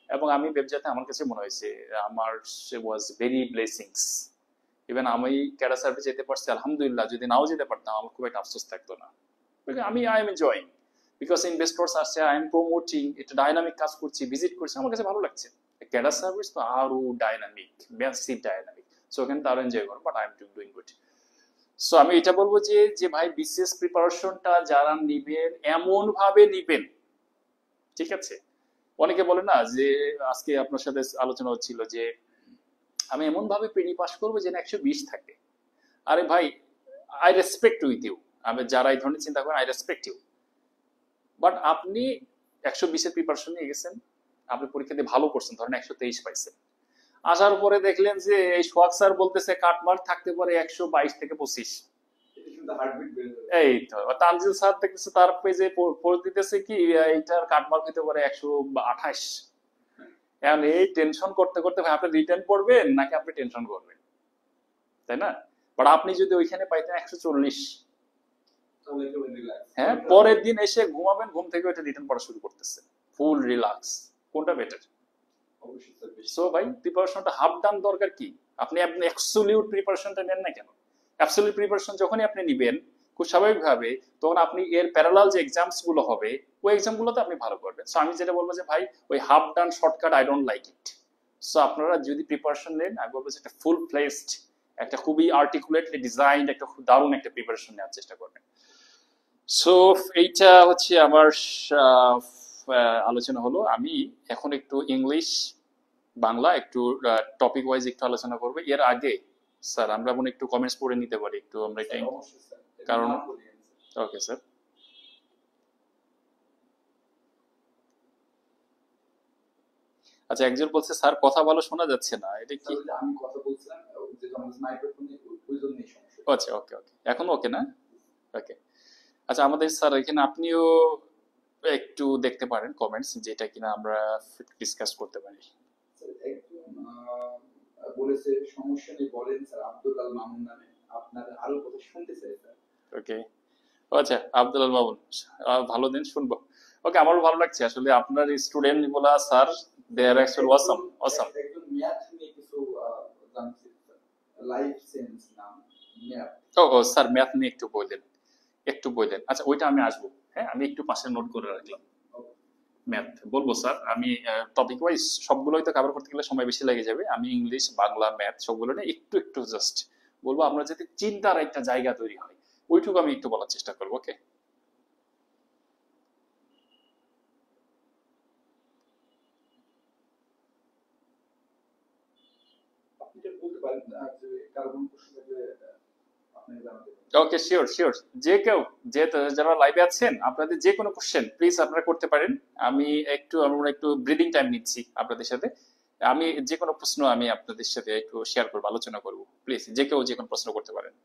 এবং আমি বেবজাতে আমার কাছে মনে হয়েছে আমার ওয়াজ ভেরি ব্লেসিংস। ইভেন আমি ক্যাডার সার্ভিস যেতে পারছি আলহামদুলিল্লাহ, যদি নাও যেতে পারতাম আমার খুব একটা আফসোস থাকতো না, আমি I am enjoying because investors আসছে, আই এম প্রমোটিং, এটা ডাইনামিক কাজ করছি, ভিজিট করছি, আমার কাছে ভালো লাগছে। ক্যাডার সার্ভিস তো আরো ডাইনামিক, ম্যাসিভ ডাইনামিক, সো ওখানে তো আরো এনজয় করো, but I am doing good. So আমি এটা বলবো যে ভাই বিসিএস প্রিপারেশনটা যারা নিবেন এমন ভাবে নিবেন, ঠিক আছে। অনেকে বলে না যে আজকে আপনার সাথে আলোচনা হচ্ছিল যে আমি এমন ভাবে পেডি পাস করবো যেন 120 থাকে। আরে ভাই আই রেসপেক্ট উইথ ইউ, আমি যারা এই ধরনের চিন্তা করেন আই রেসপেক্ট ইউ, বাট আপনি 120-এর প্রিপারেশন নিয়ে গেছেন, আপনি পরীক্ষা দিয়ে ভালো করছেন, ধরেন 123 পাইছেন, আসার পরে দেখলেন যে এই সোহাগ স্যার বলতেছে কাটমার্ক থাকতে পারে 122 থেকে 25, এই তো তানজিল স্যার দেখতেছে তার পেজে পড়ে দিতেছে কি এইটার কাটমার্ক হতে পারে 128। এখন এই টেনশন করতে করতে ভাই আপনি রিটার্ন করবেন নাকি আপনি টেনশন করবেন, তাই না? বাট আপনি যদি ওইখানে পাইতেন 140, হ্যাঁ পরের দিন এসে ঘুমাবেন, ঘুম থেকে ওইটা রিটার্ন পড়া শুরু করতেছে ফুল রিল্যাক্স, কোনটা বেটার? সো ভাই প্রিপারেশনটা হাফ ডান দরকার কি, আপনি আপনি অ্যাবসলিউট প্রিপারেশনটা নেন না কেন? অ্যাবসলিউট প্রিপারেশন যখনই আপনি নিবেন খুব স্বাভাবিকভাবে তখন আপনি এর প্যারালাল যে এক্সামস গুলো হবে ওই এক্সাম গুলোতে আপনি ভালো করবেন। সো আমি যেটা বলবো যে ভাই ওই half done shortcut I don't like it. So আপনারা যদি প্রিপারেশন নেন আমি বলবো যে একটা ফুল ফ্লেজড একটা খুবই আর্টিকুলেটলি ডিজাইনড একটা খুব দারুণ একটা প্রিপারেশন নেওয়ার চেষ্টা করবেন। সো এইটা হচ্ছে আমার আলোচনা হলো। আমি এখন একটু ইংলিশ বাংলা একটু টপিক ওয়াইজ একটু আলোচনা করবো। এর আগে স্যার আমরা মনে একটু কমেন্টস পড়ে নিতে পারি একটু আমরা এটা, অবশ্যই স্যার, কারণ নাম বলিয়েন স্যার। Okay sir. আচ্ছা একজন বলছে স্যার কথা ভালো শোনা যাচ্ছে না, এটা কি? স্যার, ওই যে আমি কথা বলছিলাম, যেটা আমাদের মাইক্রোফোনে, ওই জন্যই সমস্যা। আচ্ছা ওকে ওকে, এখন ওকে না? ওকে। আচ্ছা আমাদের স্যার এখানে আপনিও একটু দেখতে পারেন কমেন্টস যেটা কিনা আমরা ডিসকাস করতে পারি। স্যার, একজন বলেছে সমস্যা নেই, বলেন স্যার, আব্দুল আল মামুন নামে, আপনার আরো কথা শুনতে চাই স্যার। ওকে, আচ্ছা আব্দুল আল মামুন, ভালো দিন, শুনবো। ওকে, আমারও ভালো লাগছে আসলে আপনার স্টুডেন্ট গুলা স্যার, দে আর অ্যাকচুয়ালি অসাম অসাম। একজন ম্যাথ নিয়ে কিছু জানছি স্যার, লাইফ সেন্স নাম, ম্যাথ। ও ও স্যার ম্যাথ নিয়ে একটু বললেন, একটু বললেন। আচ্ছা ওইটা আমি আসবো, হ্যাঁ আমি একটু পাশে নোট করে রাখলাম। ম্যাথ বলবো স্যার, আমি টপিক ওয়াইজ সবগুলোই তো কভার করতে গেলে সময় বেশি লেগে যাবে। আমি ইংলিশ বাংলা ম্যাথ সবগুলো নিয়ে একটু একটু জাস্ট বলবো, আমরা যাতে চিন্তার একটা জায়গা তৈরি হয় ওইটুকু আমি একটু বলার চেষ্টা করবো। ওকে, আপনি কি বলতে পারেন যে কারো কোনো প্রশ্ন থাকলে আপনি জানাতে পারেন। ওকে, শিওর শিওর। যে কেউ, যে যারা লাইভে আছেন আপনাদের যে কোনো কোশ্চেন প্লিজ আপনারা করতে পারেন। আমরা একটু ব্রিদিং টাইম নিচ্ছি আপনাদের সাথে। আমি যে কোনো প্রশ্ন আমি আপনাদের সাথে একটু শেয়ার করবো, আলোচনা করবো। প্লিজ যে কেউ যে কোনো প্রশ্ন করতে পারেন।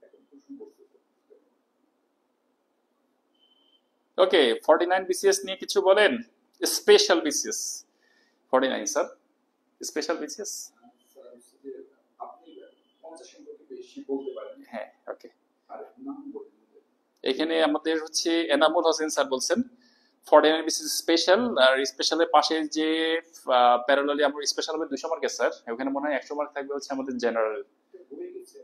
এখন প্রশ্ন করতে স্যার। ওকে, 49 বিসিএস নিয়ে কিছু বলেন। Special BCS 49 sir, special BCS. Sir, হচ্ছে যে আপনি 50 সম্পর্কে বেশি বলতে পারেন, হ্যাঁ ওকে। আর নাম বলেন। এখানে আমাদের হচ্ছে এনামুল হোসেন স্যার বলছেন 49 বিসিএস স্পেশাল, আর স্পেশালের পাশে যে প্যারালালি আমরা স্পেশাল হবে 200 মার্কের স্যার, ওখানে মনে হয় 100 মার্ক থাকবে হচ্ছে আমাদের জেনারেল। হয়ে গেছে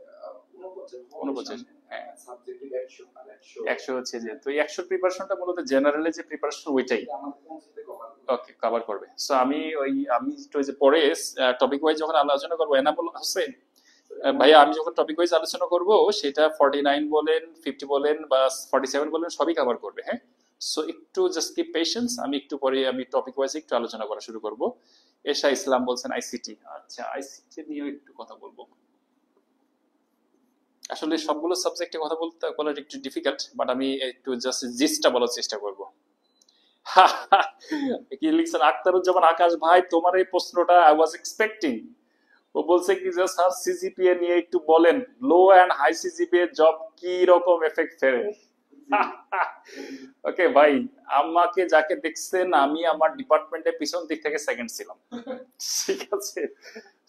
49 49, হ্যাঁ। সাবজেক্টিভ 100 আর 100 100 হচ্ছে যে, তো এই 100 প্রিপারেশনটা মূলত জেনারেলে যে প্রিপারেশন ওইটাই আমাদের 50 তে কভার করবে। ওকে কভার করবে। সো আমি একটু ওই যে পরে টপিক ওয়াইজ যখন আলোচনা করবো, এনামুল হোসেন ভাইয়া আমি যখন টপিক ওয়াইজ আলোচনা করব সেটা 49 বলেন, 50 বলেন বা 47 বলেন সবই কভার করবে, হ্যাঁ। সো একটু জাস্ট কিপ পেশেন্স, আমি একটু পরে আমি টপিক ওয়াইজ একটু আলোচনা করা শুরু করব। এশা ইসলাম বলছেন আইসিটি, আচ্ছা আইসিটি নিয়ে একটু কথা বলবো। আসলে সবগুলো সাবজেক্টে কথা বলা একটু ডিফিকাল্ট, বাট আমি একটু জাস্ট জিস্টটা বলার চেষ্টা করব। কি লিখছেন আখতারুজ্জামান আকাশ ভাই, তোমার এই প্রশ্নটা আই ওয়াজ এক্সপেক্টিং। ও বলছে কি যে স্যার সিজিপিএ নিয়ে একটু বলেন, low and high CGPA job কি রকম এফেক্ট ফেলে। ওকে ভাই, আমাকে যাকে দেখছেন আমি আমার ডিপার্টমেন্টের পিছন দিক থেকে সেকেন্ড ছিলাম, ঠিক আছে।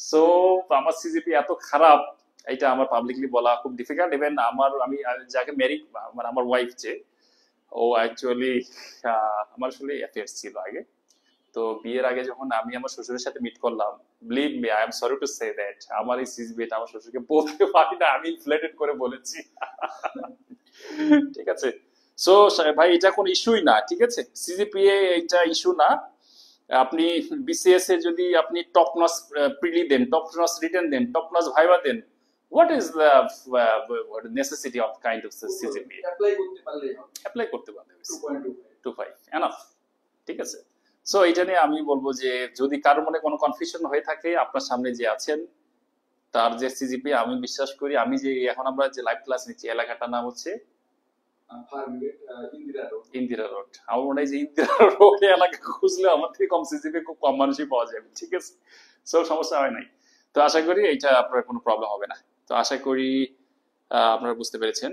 সো আমার সিজিপি এত খারাপ এটা আমার পাবলিকলি বলা খুব ডিফিকাল্ট। ইভেন আমি যাকে মেরি, মানে আমার ওয়াইফ যে, ও অ্যাকচুয়ালি আমার আসলে অ্যাফেয়ার্স ছিল আগে। তো বিয়ের আগে যখন আমি আমার শ্বশুরের সাথে মিট করলাম, believe me I am sorry to say that আমার এই সিজিপিএটা আমার শ্বশুরকে বলতে পারি না, আমি ইনফ্লেটেড করে বলেছি। ঠিক আছে। সো ভাই এটা কোনো ইস্যুই না, ঠিক আছে, সিজিপিএ এটা ইস্যু না। আপনি বিসিএস এ যদি আপনি টপ নচ প্রিলি দেন, টপ নচ রিটেন দেন, টপ নচ ভাইবা দেন, what is the necessity of kind of CGPA? Apply করতে পারলেই হবে। অ্যাপ্লাই করতে পারবে 2.25 25 এনাফ, ঠিক আছে। সো এটা নিয়ে আমি বলবো যে যদি কারোর মনে কোনো কনফিউশন হয়ে থাকে, আপনার সামনে যে আছেন তার যে সিজিপি, আমি বিশ্বাস করি, আমি যে এখন আমরা যে লাইভ ক্লাস নিচ্ছি এলাকাটার নাম হচ্ছে ফার্মগেট, ইন্দিরা রোড। ইন্দিরা রোড। আমার মনে হয় যে ইন্দিরা রোড এলাকা খুঁজলে আমার থেকে কম সিজিপি খুব কম মানুষই পাওয়া যাবে, ঠিক আছে। সো সমস্যা হয় নাই। তো আশা করি এটা আপনার কোনো প্রবলেম হবে না। তো আশা করি আপনারা বুঝতে পেরেছেন।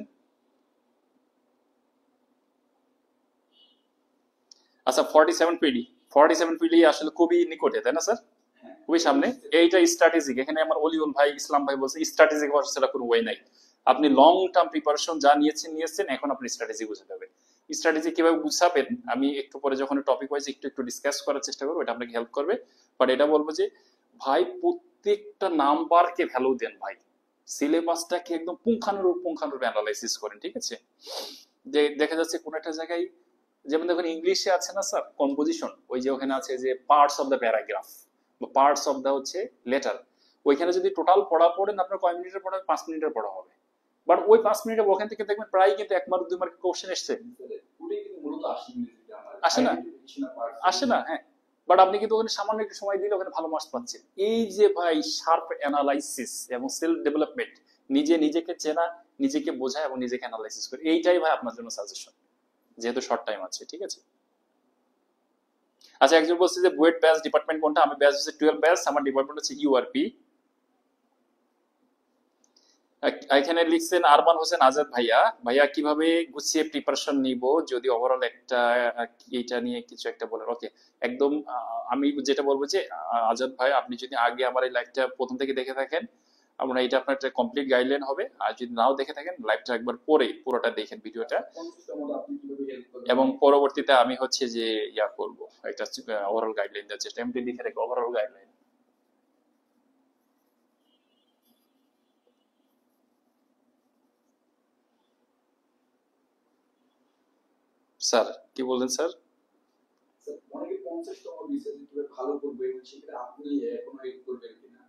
আচ্ছা 47 পিডি আসলে খুবই নিকটে, তাই না স্যার? খুবই সামনে। এইটা স্ট্র্যাটেজিক, এখানে আমার অলিউল ভাই ইসলাম ভাই বলছে স্ট্র্যাটেজিক হওয়ার সেটা কোনো ওয়ে নাই। আপনি লং টার্ম প্রিপারেশন যা নিয়েছেন, এখন আপনি স্ট্র্যাটেজি বুঝাতে হবে। স্ট্র্যাটেজি কিভাবে বুঝাবেন আমি একটু পরে যখন টপিক ওয়াইজ একটু ডিসকাস করার চেষ্টা করবো, এটা আপনাকে হেল্প করবে। বাট এটা বলবো যে ভাই প্রত্যেকটা নাম্বারকে ভ্যালু দেন ভাই, সিলেবাসটাকে একদম পুঙ্খানুরূপ অ্যানালাইসিস করেন, ঠিক আছে? যে দেখা যাচ্ছে কোন একটা জায়গায়, যেমন দেখুন ইংলিশে আছে না স্যার কম্পোজিশন, ওই যে ওখানে আছে যে পার্টস অফ দ্য প্যারাগ্রাফ বা পার্টস অফ দ্য হচ্ছে লেটার, ওইখানে যদি টোটাল পড়া পড়েন আপনার কয় মিনিটের পড়া? 5 মিনিটের পড়া হবে। বাট ওই 5 মিনিটে ওখান থেকে দেখবেন প্রায় কিন্তু 1 মার্ক 2 মার্ক কোশ্চেন এসছে, আসে না? আসে না, হ্যাঁ। বাট আপনি কিন্তু ওখানে সামান্য একটু সময় দিলে ওখানে ভালো মার্কস পাচ্ছেন। এই যে ভাই শার্প অ্যানালাইসিস এবং সেলফ ডেভেলপমেন্ট, নিজেকে চেনা, নিজেকে বোঝা এবং নিজেকে অ্যানালাইসিস করে, এইটাই ভাই আপনার জন্য সাজেশন, যেহেতু শর্ট টাইম আছে, ঠিক আছে? আচ্ছা, একজন বলছে যে বুয়েট ব্যাচ ডিপার্টমেন্ট কোনটা? আমি ব্যাচ হচ্ছে 12 ব্যাচ, আমার ডিপার্টমেন্ট হচ্ছে ইউআরপি। এখানে লিখছেন আরমান হোসেন আজাদ ভাইয়া কিভাবে গুছিয়ে প্রিপারেশন নিব যদি ওভারঅল একটা এইটা নিয়ে কিছু একটা বলেন। ওকে, একদম আমি যেটা বলবো যে আজাদ ভাই, আপনি যদি আগে আমার এই লাইভটা প্রথম থেকে দেখে থাকেন, আমরা এটা আপনার একটা কমপ্লিট গাইডলাইন হবে। আর যদি নাও দেখে থাকেন, লাইভটা একবার পরে পুরোটা দেখেন ভিডিওটা, এবং পরবর্তীতে আমি হচ্ছে যে ইয়া করব, একটা ওভারঅল গাইডলাইন দেওয়ার চেষ্টা, এমনি লিখে রেখে ওভারঅল গাইডলাইন। স্যার কি বললেন স্যার? অনেকে 50তম বিসিএস কিভাবে ভালো করবে সেটা আপনি এখন হেল্প করবেন কিনা?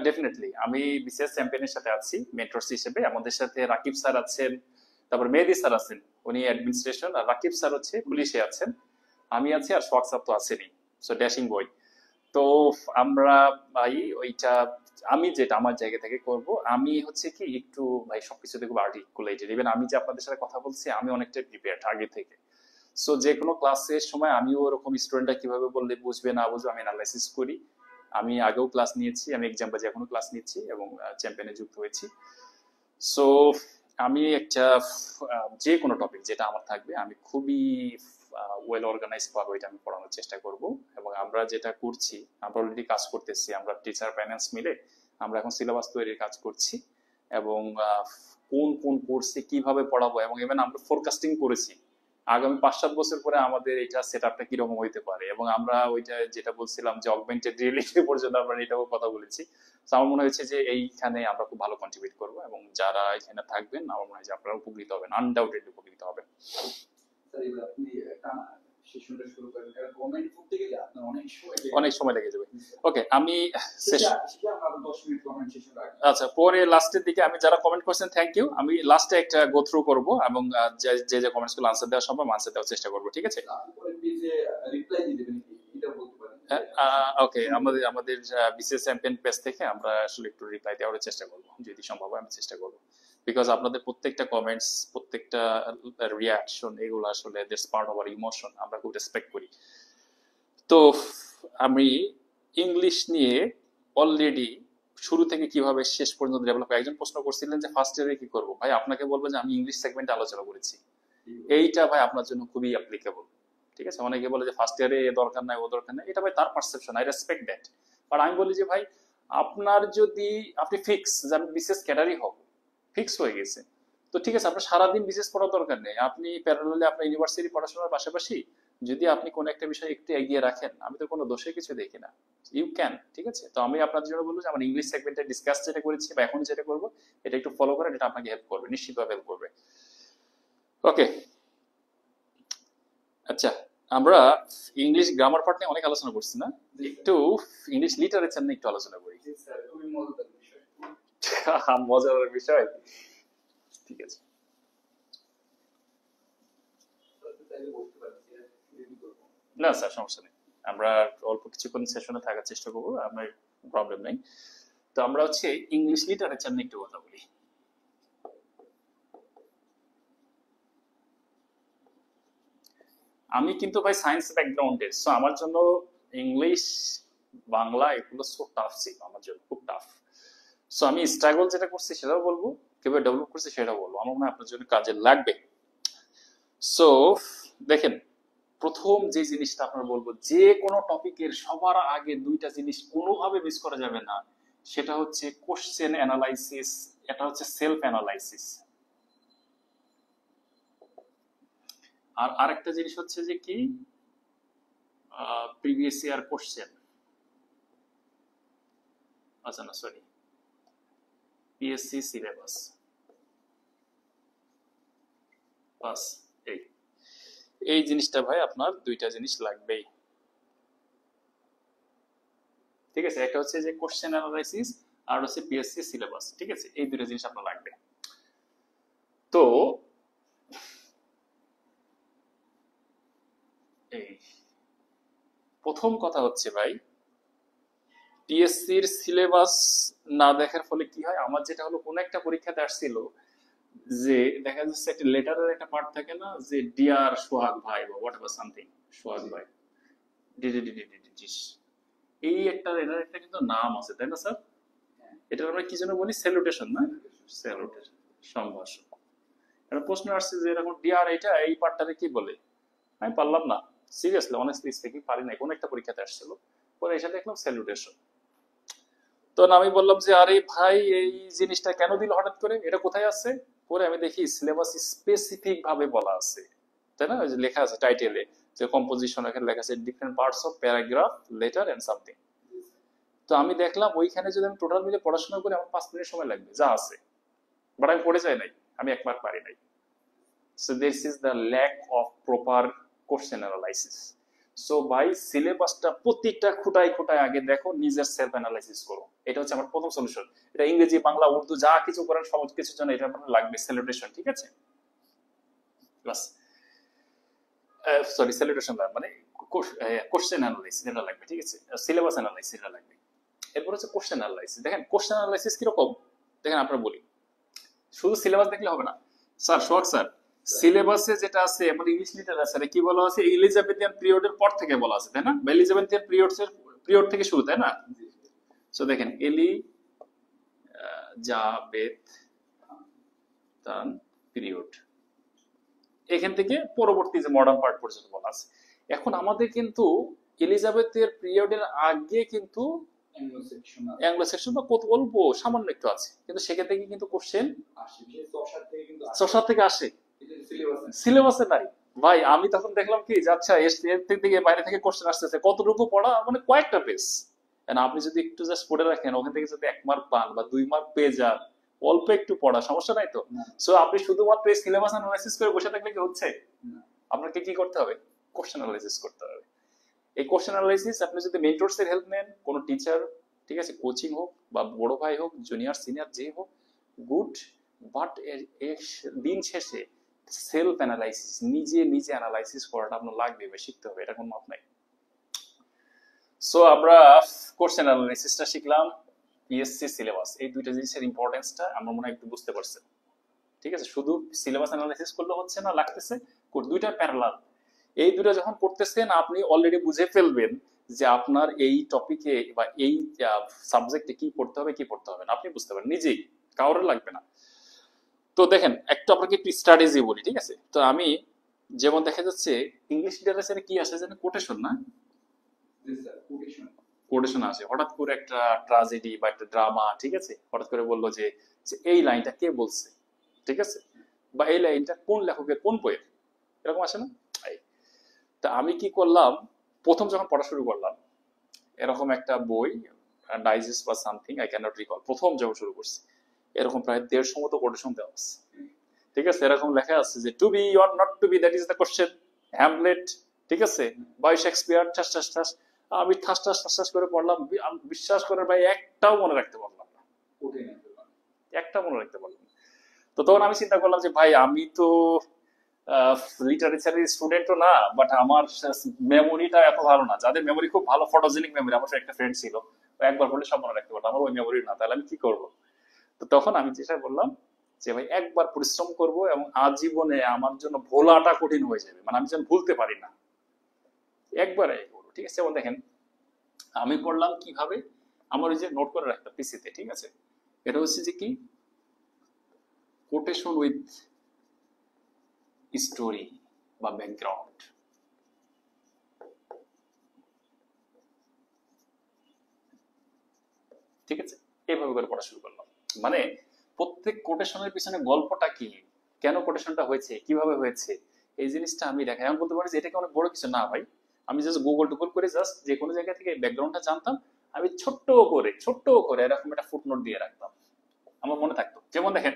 ডেফিনেটলি আমি বিসিএস চ্যাম্পিয়নের সাথে আছি মেন্টরস হিসেবে। আমাদের সাথে রাকিব স্যার আছেন, তারপর মেহেদি স্যার আছেন, উনি অ্যাডমিনিস্ট্রেশন, আর রাকিব স্যার হচ্ছে পুলিশে আছেন, আমি আছি, আর সোহাগ স্যার তো আছেনই, সো ড্যাশিং বয়। তো আমরা ভাই ওইটা আমি যেটা আমার জায়গা থেকে করব, আমি হচ্ছে কি একটু ভাই সবকিছুতে খুব আর্টিকুলেটেড। ইভেন আমি যে আপনাদের সাথে কথা বলছি আমি অনেকটা প্রিপেয়ার্ড আগে থেকে। সো যে কোনো ক্লাসের সময় আমিও ওরকম স্টুডেন্টরা কিভাবে বললে বুঝবে না বুঝবে আমি অ্যানালাইসিস করি। আমি আগেও ক্লাস নিয়েছি, আমি এক্সাম বাজে এখনো ক্লাস নিচ্ছি এবং চ্যাম্পিয়নে যুক্ত হয়েছি। সো আমি একটা যে কোনো টপিক যেটা আমার থাকবে আমি খুবই ওয়েল অর্গানাইজ ভাবে এটা আমি পড়ানোর চেষ্টা করব। এবং আমরা যেটা করছি, আমরা অলরেডি কাজ করতেছি, আমরা টিচার প্যানেলস মিলে আমরা এখন সিলেবাস তৈরির কাজ করছি, এবং কোন কোন কোর্সে কিভাবে পড়াবো, এবং ইভেন আমরা ফোরকাস্টিং করেছি আগামী 5-7 বছর পরে আমাদের এটা সেটআপটা কিরকম হইতে পারে। এবং আমরা ওইটা যেটা বলছিলাম যে অগমেন্টেড রিয়েলিটি পর্যন্ত আমরা এটাও কথা বলেছি। তো আমার মনে হয়েছে যে এইখানে আমরা খুব ভালো কন্ট্রিবিউট করবো, এবং যারা এখানে থাকবেন আমার মনে হয় যে আপনারা উপকৃত হবেন, আনডাউটেডলি উপকৃত হবেন। স্যার এবার আপনি টানা সেশনটা শুরু করেন, কারণ কমেন্ট করতে গেলে আপনার অনেক সময় লেগে যাবে। ওকে, আমি আমরা 10 মিনিট কমেন্ট সেশন রাখি। আচ্ছা, পরে লাস্টের দিকে আমি যারা কমেন্ট করছেন থ্যাংক ইউ, আমি লাস্টে একটা গো থ্রু করব এবং যে যে কমেন্টস গুলো আনসার দেওয়া সম্ভব আনসার দেওয়ার চেষ্টা করব, ঠিক আছে? আপনি পরে পেজে রিপ্লাই দিয়ে দেবেন, এটা বলতে পারেন। ওকে, আমাদের বিসিএস চ্যাম্পিয়ন পেজ থেকে আমরা আসলে একটু রিপ্লাই দেওয়ার চেষ্টা করব, যদি সম্ভব হয় আমি চেষ্টা করব। বিকজ আপনাদের প্রত্যেকটা কমেন্টস, প্রত্যেকটা রিয়াকশন, এগুলো আসলে that's part of our emotion, আমরা খুব রেসপেক্ট করি। তো আমি ইংলিশ নিয়ে অলরেডি শুরু থেকে কিভাবে শেষ পর্যন্ত ডেভেলপ, একজন প্রশ্ন করছিলেন যে ফার্স্ট ইয়ারে কি করব। ভাই আপনাকে বলবো যে আমি ইংলিশ সেগমেন্টে আলোচনা করেছি, এইটা ভাই আপনার জন্য খুবই অ্যাপ্লিকেবল, ঠিক আছে? অনেকে বলে যে ফার্স্ট ইয়ারে এ দরকার নাই ও দরকার নাই, এটা ভাই তার perception, I respect that. But আমি বলি যে ভাই আপনার যদি আপনি ফিক্স যে আমি বিশেষ ক্যাডারই হব, ফিক্স হয়ে গেছে, তো ঠিক আছে, আপনার সারাদিন বিশেষ পড়ার দরকার নেই। আপনি প্যারালালি আপনার ইউনিভার্সিটি পড়াশোনার পাশাপাশি যদি আপনি কোনো একটা বিষয় একটু এগিয়ে রাখেন, আমি তো কোনো দোষে কিছু দেখি না, ইউ ক্যান, ঠিক আছে? তো আমি আপনাদের জন্য বলবো যে আমার ইংলিশ সেগমেন্টে ডিসকাস যেটা করেছি বা এখন যেটা করবো, এটা একটু ফলো করেন, এটা আপনাকে হেল্প করবে, নিশ্চিতভাবে হেল্প করবে। ওকে, আচ্ছা, আমরা ইংলিশ গ্রামার পার্ট নিয়ে অনেক আলোচনা করছি না, একটু ইংলিশ লিটারেচার নিয়ে একটু আলোচনা করি। স্যার খুবই মজাদার বিষয়। মজার বিষয়, ঠিক আছে? তাইলে বলতে পারেন যে রেডি করব। না স্যার, সমস্যা নেই, আমরা অল্প কিছুক্ষণ সেশনে থাকার চেষ্টা করবো, আমার প্রবলেম নেই। তো আমরা হচ্ছে ইংলিশ লিটারেচার নিয়ে একটু কথা বলি। আমি কিন্তু ভাই সায়েন্স ব্যাকগ্রাউন্ডের, সো আমার জন্য ইংলিশ বাংলা এগুলো সো টাফ ছিল আমার জন্য, খুব টাফ। সো আমি স্ট্রাগল যেটা করছি সেটাও বলবো, কিভাবে ডেভেলপ করছি সেটাও বলবো, আমার মনে হয় আপনার জন্য কাজে লাগবে। সো দেখেন, প্রথম যে জিনিসটা আপনার বলবো, যে কোনো টপিকের সবার আগে দুইটা জিনিস কোনোভাবে মিস করা যাবে না, সেটা হচ্ছে কোশ্চেন অ্যানালাইসিস, এটা হচ্ছে সেলফ অ্যানালাইসিস। আর আরেকটা জিনিস হচ্ছে যে কি, প্রিভিয়াস ইয়ার কোশ্চেন, আচ্ছা না সরি, পিএসসি সিলেবাস, বাস এই এই জিনিসটা ভাই আপনার দুইটা জিনিস লাগবেই, ঠিক আছে? একটা হচ্ছে যে কোশ্চেন অ্যানালাইসিস, আর হচ্ছে পিএসসি সিলেবাস, ঠিক আছে? এই দুইটা জিনিস আপনার লাগবে। তো এই প্রথম কথা হচ্ছে ভাই, পিএসসির সিলেবাস না দেখার ফলে কি হয়, আমার যেটা হলো কোন একটা পরীক্ষাতে আসছিল যে দেখা যাচ্ছে একটা লেটারের একটা পার্ট থাকে না, যে ডিয়ার সোহাগ ভাই বা হোয়াট এভার সামথিং, সোহাগ ভাই এই একটা এটার একটা কিন্তু নাম আছে, তাই না স্যার? এটা আমরা কি যেন বলি, স্যালুটেশন না? স্যালুটেশন, সম্ভাষণ। একটা প্রশ্ন আসছে যে এরকম ডিয়ার এটা এই পার্টটারে কি বলে, আমি পারলাম না, সিরিয়াসলি অনেস্টলি স্পিকিং পারি না, কোন একটা পরীক্ষাতে আসছিল, পরে এসে দেখলাম স্যালুটেশন। তো আমি বললাম যে আরে ভাই এই জিনিসটা কেন দিল হঠাৎ করে, এটা কোথায় আছে? পরে আমি দেখি সিলেবাস স্পেসিফিক ভাবে বলা আছে, তাই না? ওই যে লেখা আছে টাইটেলে, যে কম্পোজিশন, এখানে লেখা আছে different parts of paragraph, letter and something. তো আমি দেখলাম ওইখানে যদি আমি টোটাল মিলে পড়াশোনা করি আমার 5 মিনিট সময় লাগবে যা আছে, বাট আমি পড়ে যাই নাই, আমি একবার পারি নাই। So this is the lack of proper question analysis. So ভাই সিলেবাসটা প্রত্যেকটা খুঁটায় খুঁটায় আগে দেখো, নিজের সেলফ অ্যানালাইসিস করো, এটা হচ্ছে আমার প্রথম সলিউশন। এটা ইংরেজি, বাংলা, উর্দু যা কিছু করেন সব কিছুর জন্য এটা আপনার লাগবে, স্যালুটেশন, ঠিক আছে? বাস, সরি স্যালুটেশন মানে কোশ্চেন অ্যানালাইসিস এটা লাগবে, ঠিক আছে? সিলেবাস অ্যানালাইসিস এটা লাগবে। এরপর হচ্ছে কোশ্চেন অ্যানালাইসিস। দেখেন কোশ্চেন অ্যানালাইসিস কিরকম, দেখেন আপনারা বলি, শুধু সিলেবাস দেখলে হবে না স্যার। সোহাগ স্যার, সিলেবাসে যেটা আছে আমাদের ইংলিশ লিটারেচারে কি বলা আছে, এলিজাবেথিয়ান পিরিয়ডের পর থেকে বলা আছে, তাই না? বা এলিজাবেথিয়ান পিরিয়ড থেকে শুরু, তাই না? সো দেখেন এলিজাবেথান পিরিয়ড, এখান থেকে পরবর্তী যে মডার্ন পার্ট পর্যন্ত বলা আছে। এখন আমাদের কিন্তু এলিজাবেথের পিরিয়ডের আগে কিন্তু অ্যাংলো সেকশন বা কত অল্প সামান্য একটু আছে, কিন্তু সেখান থেকে কিন্তু কোশ্চেন 64 থেকে আসে, সিলেবাসে নাই ভাই। আমি তখন দেখলাম কি যে আচ্ছা এর থেকে বাইরে থেকে কোশ্চেন আসতেছে, কতটুকু পড়া, মানে কয়েকটা পেজ। আপনি যদি একটু জাস্ট পড়ে রাখেন, ওখান থেকে যদি 1 মার্ক পান বা 2 মার্ক পেয়ে যান, অল্প একটু পড়া, সমস্যা নাই তো। সো আপনি শুধুমাত্র এই সিলেবাস অ্যানালাইসিস করে বসে থাকলে কি হচ্ছে? আপনাকে কি করতে হবে? কোশ্চেন অ্যানালাইসিস করতে হবে। এই কোশ্চেন অ্যানালাইসিস আপনি যদি মেন্টরস এর হেল্প নেন, কোনো টিচার, ঠিক আছে, কোচিং হোক বা বড় ভাই হোক, জুনিয়র সিনিয়র যে হোক, গুড। বাট দিন শেষে সেলফ অ্যানালাইসিস, নিজে নিজে অ্যানালাইসিস করাটা আপনার লাগবে বা শিখতে হবে, এটা কোনো মাপ নাই। সো আমরা কোশ্চেন অ্যানালাইসিসটা শিখলাম, পিএসসি সিলেবাস, এই দুইটা জিনিসের ইম্পর্টেন্সটা আমরা মনে হয় একটু বুঝতে পারছেন, ঠিক আছে? শুধু সিলেবাস অ্যানালাইসিস করলে হচ্ছে না, লাগতেছে দুইটা প্যারালাল। এই দুটো যখন করতেছেন আপনি অলরেডি বুঝে ফেলবেন যে আপনার এই টপিকে বা এই সাবজেক্টে কি পড়তে হবে কি পড়তে হবে না, আপনি বুঝতে পারেন নিজেই, কাউরে লাগবে না। তো দেখেন একটু আপনাকে একটু স্ট্র্যাটেজি বলি, ঠিক আছে? তো আমি যেমন দেখা যাচ্ছে ইংলিশ লিটারেচারে কি আসে জানেন, কোটেশন না? কোটেশন আসে, হঠাৎ করে একটা ট্রাজেডি বা একটা ড্রামা, ঠিক আছে, হঠাৎ করে বললো যে এই লাইনটা কে বলছে, ঠিক আছে, বা এই লাইনটা কোন লেখকের কোন বইয়ের, এরকম আসে না? তা আমি কি করলাম, প্রথম যখন পড়া শুরু করলাম, এরকম একটা বই, ডাইজেস্ট বা সামথিং, আই ক্যানট রিকল, প্রথম যখন শুরু করছি, এরকম প্রায় 150 মতো কোটেশন দেওয়া আছে, ঠিক আছে? এরকম লেখা আছে যে to be or not to be, that is the question, Hamlet, ঠিক আছে, বাই শেক্সপিয়ার, ঠাস ঠাস ঠাস। আমি ঠাস ঠাস ঠাস ঠাস করে পড়লাম, বিশ্বাস করে ভাই একটাও মনে রাখতে পারলাম না, একটা মনে রাখতে পারলাম না। তো তখন আমি চিন্তা করলাম যে ভাই আমি তো লিটারেচারের স্টুডেন্টও না, বাট আমার মেমোরিটা এত ভালো না। যাদের মেমোরি খুব ভালো, ফটোজেনিক মেমোরি, আমার একটা ফ্রেন্ড ছিল, একবার পড়লে সব মনে রাখতে পারতো, আমার ওই মেমোরি না, তাহলে আমি কি করব? তো তখন আমি যেটা বললাম যে ভাই একবার পরিশ্রম করব এবং আজীবনে আমার জন্য ভোলাটা কঠিন হয়ে যাবে, মানে আমি যেন ভুলতে পারি না, একবারে করবো, ঠিক আছে? যেমন দেখেন আমি পড়লাম কিভাবে, আমার ওই যে নোট করে রাখতাম পিসিতে, ঠিক আছে, এটা হচ্ছে যে কি, কোটেশন উইথ স্টোরি বা ব্যাকগ্রাউন্ড, ঠিক আছে, এইভাবে করে পড়া শুরু করলাম। মানে প্রত্যেক কোটেশনের পিছনে গল্পটা কি, কেন কোটেশনটা হয়েছে, কিভাবে হয়েছে, এই জিনিসটা আমি দেখাই। আমি বলতে পারি যে এটাকে অনেক বড় কিছু না ভাই, আমি জাস্ট গুগল করে জাস্ট যে কোনো জায়গা থেকে ব্যাকগ্রাউন্ডটা জানতাম, আমি ছোট্ট করে এরকম একটা ফুটনোট দিয়ে রাখতাম, আমার মনে থাকতো। যেমন দেখেন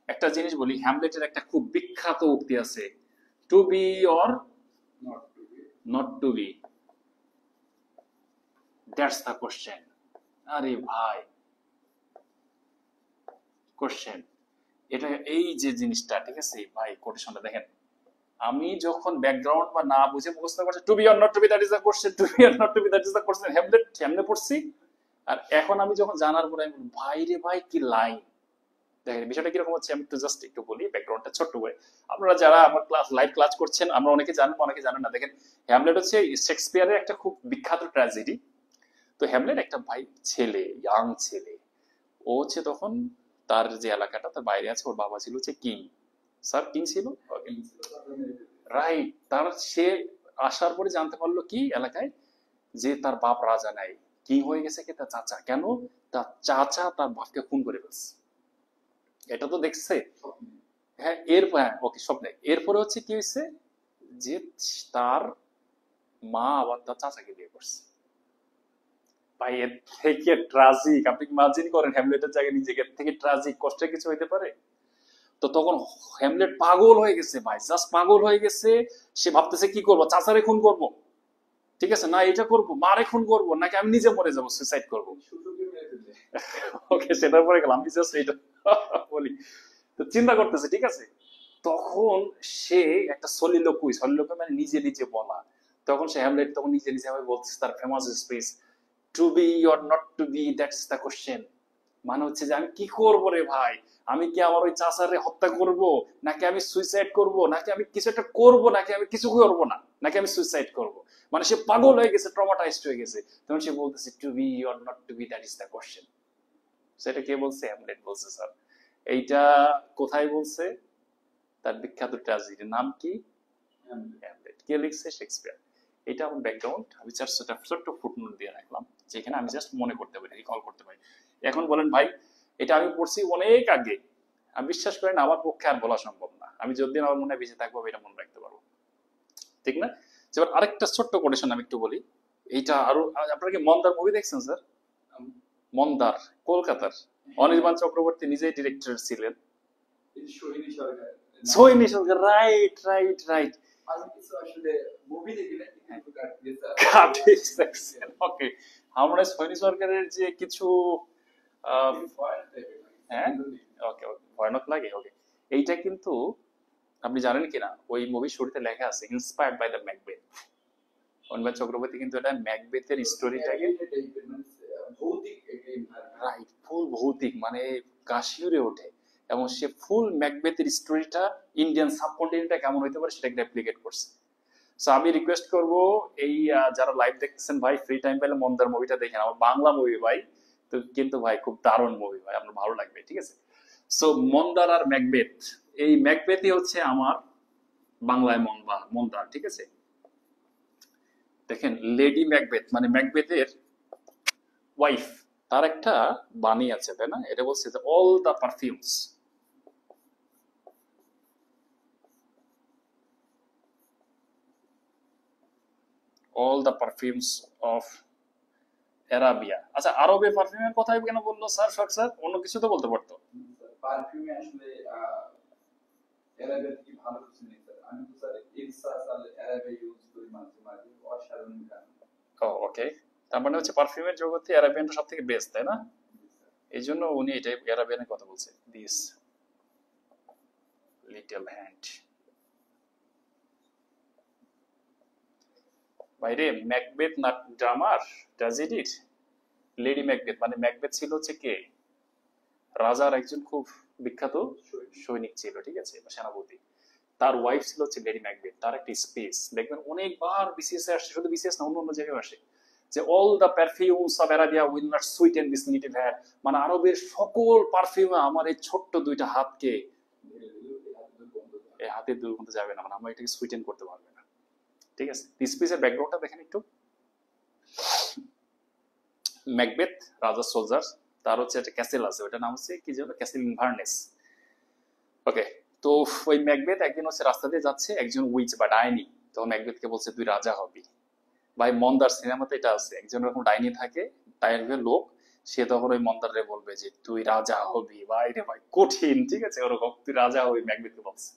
একটা জিনিস বলি, হ্যামলেটের একটা খুব বিখ্যাত উক্তি আছে, to be or not to be, that's the question. আরে ভাই কোশ্চেন, এটা এই যে জিনিসটা, ঠিক আছে ভাই, কোটেশনটা দেখেন, আমি যখন ব্যাকগ্রাউন্ড বা না বুঝে মুখস্থ করছি to be or not to be that is the question, to be or not to be that is the question, Hamlet কেমনে পড়ছি। আর এখন আমি যখন জানার পরে আমি বলি, ভাই রে ভাই কি লাইন। দেখেন বিষয়টা কিরকম হচ্ছে, আমি একটু বলি ব্যাকগ্রাউন্ডটা ছোট্ট করে। আপনারা যারা আমার লাইভ ক্লাস করছেন, আমরা অনেকে জানেন অনেকে জানেন না। দেখেন হ্যামলেট হচ্ছে শেক্সপিয়ারের একটা খুব বিখ্যাত ট্র্যাজেডি। তো হ্যামলেট একটা ভাই ছেলে, ইয়াং ছেলে, ও হচ্ছে তখন তার যে এলাকাটা তার বাইরে আছে, ওর বাবা ছিল হচ্ছে কিং, স্যার কিং ছিল, রাইট। তার সে আসার পরে জানতে পারলো কি এলাকায় যে তার বাপ রাজা নাই, কিং হয়ে গেছে কে, তার চাচা। কেন? তার চাচা তার বাপকে খুন করে ফেলছে, এটা তো দেখছে। হ্যাঁ ওকে স্বপ্নে। এরপরে হচ্ছে কি হয়েছে যে তার মা আবার তার চাচাকে বিয়ে করছে। ভাই এর থেকে ট্রাজিক আপনি ইমাজিন করেন, হ্যামলেটের জায়গায় নিজেকে, থেকে ট্রাজিক কষ্টের কিছু হইতে পারে? তো তখন হ্যামলেট পাগল হয়ে গেছে ভাই, জাস্ট পাগল হয়ে গেছে। সে ভাবতেছে কি করবো, চাচারে খুন করব, ঠিক আছে, না এটা করব, মারে খুন করব, নাকি আমি নিজে মরে যাবো, সুইসাইড করবো। ওকে সেটার পরে গেলাম, আমি জাস্ট এইটা বলি। তো চিন্তা করতেছে, ঠিক আছে। তখন সে একটা সলিলোকুই মানে নিজে নিজে বলা, তখন সে হ্যামলেট তখন নিজে নিজে বলতেছে তার famous speech, to be or not to be that's the question. মানে হচ্ছে যে আমি কি করবো রে ভাই, আমি কি আমার ওই চাচারে হত্যা করব, নাকি আমি সুইসাইড করব, নাকি আমি কিছু একটা করব, নাকি আমি কিছু করব না, নাকি আমি সুইসাইড করব। মানে সে পাগল হয়ে গেছে, ট্রমাটাইজড হয়ে গেছে। তখন সে বলতেছে to be or not to be that is the question. সেটা কে বলছে? হ্যামলেট বলছে স্যার। এইটা কোথায় বলছে? তার বিখ্যাত ট্র্যাজেডির নাম কি? হ্যামলেট। কে লিখছে? শেক্সপিয়ার। এটা আমার ব্যাকগ্রাউন্ড, আমি জাস্ট একটা ছোট্ট ফুটনোট দিয়ে রাখলাম, যেখানে আমি জাস্ট মনে করতে পারি, রিকল করতে পারি। এখন বলেন ভাই, এটা আমি পড়ছি অনেক আগে, আমি বিশ্বাস করেন আমার পক্ষে আর বলা সম্ভব না। আমি যতদিন আমার মনে বেঁচে থাকবো এটা মনে রাখতে পারবো, ঠিক না? যেমন আরেকটা ছোট্ট কোটেশন আমি একটু বলি, এইটা আরো, আপনারা কি মন্দার মুভি দেখছেন স্যার? মন্দার, কলকাতার অনির্বাণ চক্রবর্তী নিজেই ডিরেক্টর ছিলেন। সোহিনী সরকার, রাইট রাইট রাইট। আমি কিছু আসলে মুভি দেখি না, কিন্তু ওকে, আমরা সোহিনী সরকারের যে কিছু হ্যাঁ ওকে ভয়ানক লাগে। ওকে, এইটা কিন্তু আপনি জানেন কিনা, ওই মুভির শুরুতে লেখা আছে inspired by the Macbeth. Anirban Chakraborty কিন্তু এটা ম্যাকবেথের স্টোরিটাকে, রাইট, ফুল ভৌতিক, মানে গা শিউরে ওঠে, এবং সে ফুল ম্যাকবেথের স্টোরিটা ইন্ডিয়ান সাবকন্টিনেন্টে কেমন হইতে পারে সেটাকে রেপ্লিকেট করছে। সো আমি রিকোয়েস্ট করব এই যারা লাইভ দেখতেছেন ভাই, ফ্রি টাইম পেলে মন্দার মুভিটা দেখেন, আমার বাংলা মুভি ভাই, তো কিন্তু ভাই খুব দারুণ মুভি ভাই, আপনার ভালো লাগবে, ঠিক আছে। সো মন্দার আর ম্যাকবেথ, এই ম্যাকবেথই হচ্ছে আমার বাংলায় মন্দার, ঠিক আছে। দেখেন লেডি ম্যাকবেথ মানে ম্যাকবেথের ওয়াইফ, তার একটা বাণী আছে, তাই না? এটা বলছে যে all the perfumes, all the perfumes of Arabia। আচ্ছা, আরবে পারফিউমের কথাই কেন বললো স্যার? শখ স্যার অন্য কিছু তো বলতে পারতো। পারফিউমে আসলে অ্যারাবিয়া থেকে ভালো কিছু নেই স্যার। আমি তো স্যার এলসাস আর অ্যারাবিয়া ইউজ করি মাঝে মাঝে, অসাধারণ গান। ওকে, তার মানে হচ্ছে পারফিউমের জগতে অ্যারাবিয়ানটা সব থেকে বেস্ট, তাই না? এই জন্য উনি এটাই অ্যারাবিয়ানের কথা বলছে, দিস লিটল হ্যান্ড। বাইরে ম্যাকবেথ না ড্রামার ট্র্যাজেডির, লেডি ম্যাকবেথ মানে ম্যাকবেথ ছিল হচ্ছে কে, রাজার একজন খুব বিখ্যাত সৈনিক ছিল, ঠিক আছে, সেনাপতি। তার ওয়াইফ ছিল হচ্ছে লেডি ম্যাকবেথ। তার একটা স্পেস দেখবেন অনেকবার বিসিএস এ আসছে, শুধু বিসিএস না অন্য অন্য জায়গায় আসে, যে all the perfumes of Arabia will not sweeten this little hand. মানে আরবের সকল পারফিউমে আমার এই ছোট্ট দুইটা হাতকে, এই হাতের দুর্গন্ধ যাবে না, মানে আমার এটাকে সুইটেন করতে পারবে না, ঠিক আছে। স্পেসের ব্যাকগ্রাউন্ডটা দেখেন একটু। ম্যাকবেথ রাজার সোলজার, তার হচ্ছে একটা ক্যাসেল আছে, ওটার নাম হচ্ছে কি যেন, ক্যাসেল ইনভারনেস। ওকে, তো ওই ম্যাকবেথ একদিন হচ্ছে রাস্তা দিয়ে যাচ্ছে, একজন উইচ বা ডাইনি তখন ম্যাকবেথকে বলছে তুই রাজা হবি। ভাই মন্দার সিনেমাতে এটা আছে, একজন এরকম ডাইনি থাকে, টাইপের লোক, সে তখন ওই মন্দারে বলবে যে তুই রাজা হবি। ভাই রে ভাই কঠিন, ঠিক আছে, ওরকম তুই রাজা হবি ম্যাকবেথকে বলছে।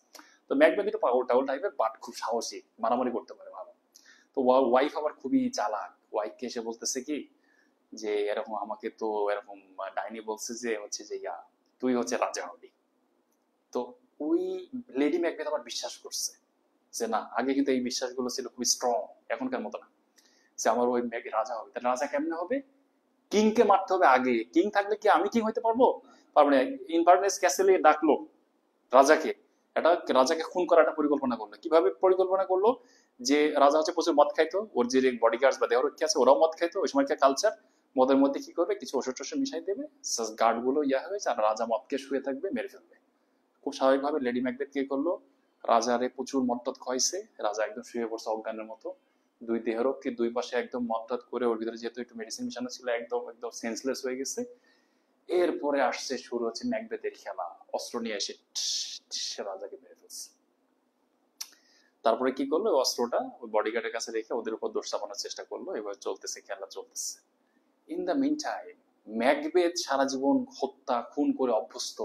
তো ম্যাকবেথ একটু পাগল টাগল টাইপের, বাট খুব সাহসী, মারামারি করতে পারে ভালো। তো ওয়াইফ আবার খুবই চালাক, ওয়াইফকে এসে বলতেছে কি যে এরকম আমাকে তো এরকম ডাইনি বলছে যে হচ্ছে যে ইয়া তুই হচ্ছে রাজা হবি। তো ওই লেডি ম্যাকবেথ আবার বিশ্বাস করছে যে না, আগে কিন্তু এই বিশ্বাসগুলো ছিল খুবই স্ট্রং, এখনকার মতো না, যে আমার ওই রাজা হবে। তাহলে রাজা কেমনে হবে? কিং কে মারতে হবে আগে, কিং থাকলে কি আমি কিং হইতে পারবো? পারবো না। ইনভারনেস ক্যাসেলে ডাকলো রাজাকে, এটা রাজাকে খুন করার একটা পরিকল্পনা করলো। কিভাবে পরিকল্পনা করলো? যে রাজা হচ্ছে প্রচুর মদ খাইতো, ওর যে বডিগার্ড বা দেহরক্ষী আছে ওরাও মদ খাইতো, ওই সময়কার কালচার, মদের মধ্যে কি করবে কিছু ওষুধ টষুধ মিশাই দেবে, গার্ড গুলো ইয়া হয়েছে, আর রাজা মদকে শুয়ে থাকবে, মেরে ফেলবে। খুব স্বাভাবিকভাবে লেডি ম্যাকবেথ কি করলো, রাজারে প্রচুর মদটদ খাইছে, রাজা একদম শুয়ে পড়ছে অজ্ঞানের মতো, দুই দেহরক্ষী দুই পাশে একদম মদটদ করে, ওর ভিতরে যেহেতু একটু মেডিসিন মিশানো ছিল, একদম একদম সেন্সলেস হয়ে গেছে। এরপরে আসছে শুরু হচ্ছে ম্যাকবেথের খেলা, অস্ত্র নিয়ে এসে রাজাকে মেরে ফেলছে। তারপরে কি করলো, ওই অস্ত্রটা ওই বডিগার্ডের কাছে রেখে ওদের উপর দোষ চাপানোর চেষ্টা করলো। এবার চলতেছে, খেলা চলতেছে। In the mean time Macbeth সারা জীবন হত্যা খুন করে অভ্যস্ত,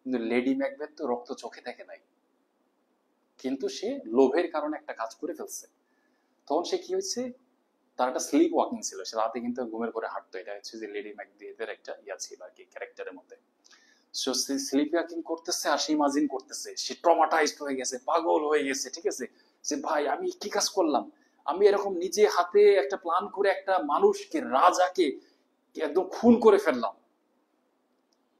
কিন্তু লেডি ম্যাকবেথ তো রক্ত চোখে দেখে নাই, কিন্তু সে লোভের কারণে একটা কাজ করে ফেলছে। তখন সে কি হয়েছে, তার একটা স্লিপ ওয়াকিং ছিল, সে রাতে কিন্তু ঘুমের করে হাঁটতো। এটা হচ্ছে যে লেডি ম্যাকবেথের একটা ইয়া ছিল আর কি, ক্যারেক্টারের মধ্যে। সো সে স্লিপ ওয়াকিং করতেছে আর সে ইমাজিন করতেছে, সে ট্রমাটাইজড হয়ে গেছে, পাগল হয়ে গেছে, ঠিক আছে, যে ভাই আমি কি কাজ করলাম, আমি এরকম নিজে হাতে একটা প্ল্যান করে একটা মানুষকে, রাজাকে একদম খুন করে ফেললাম।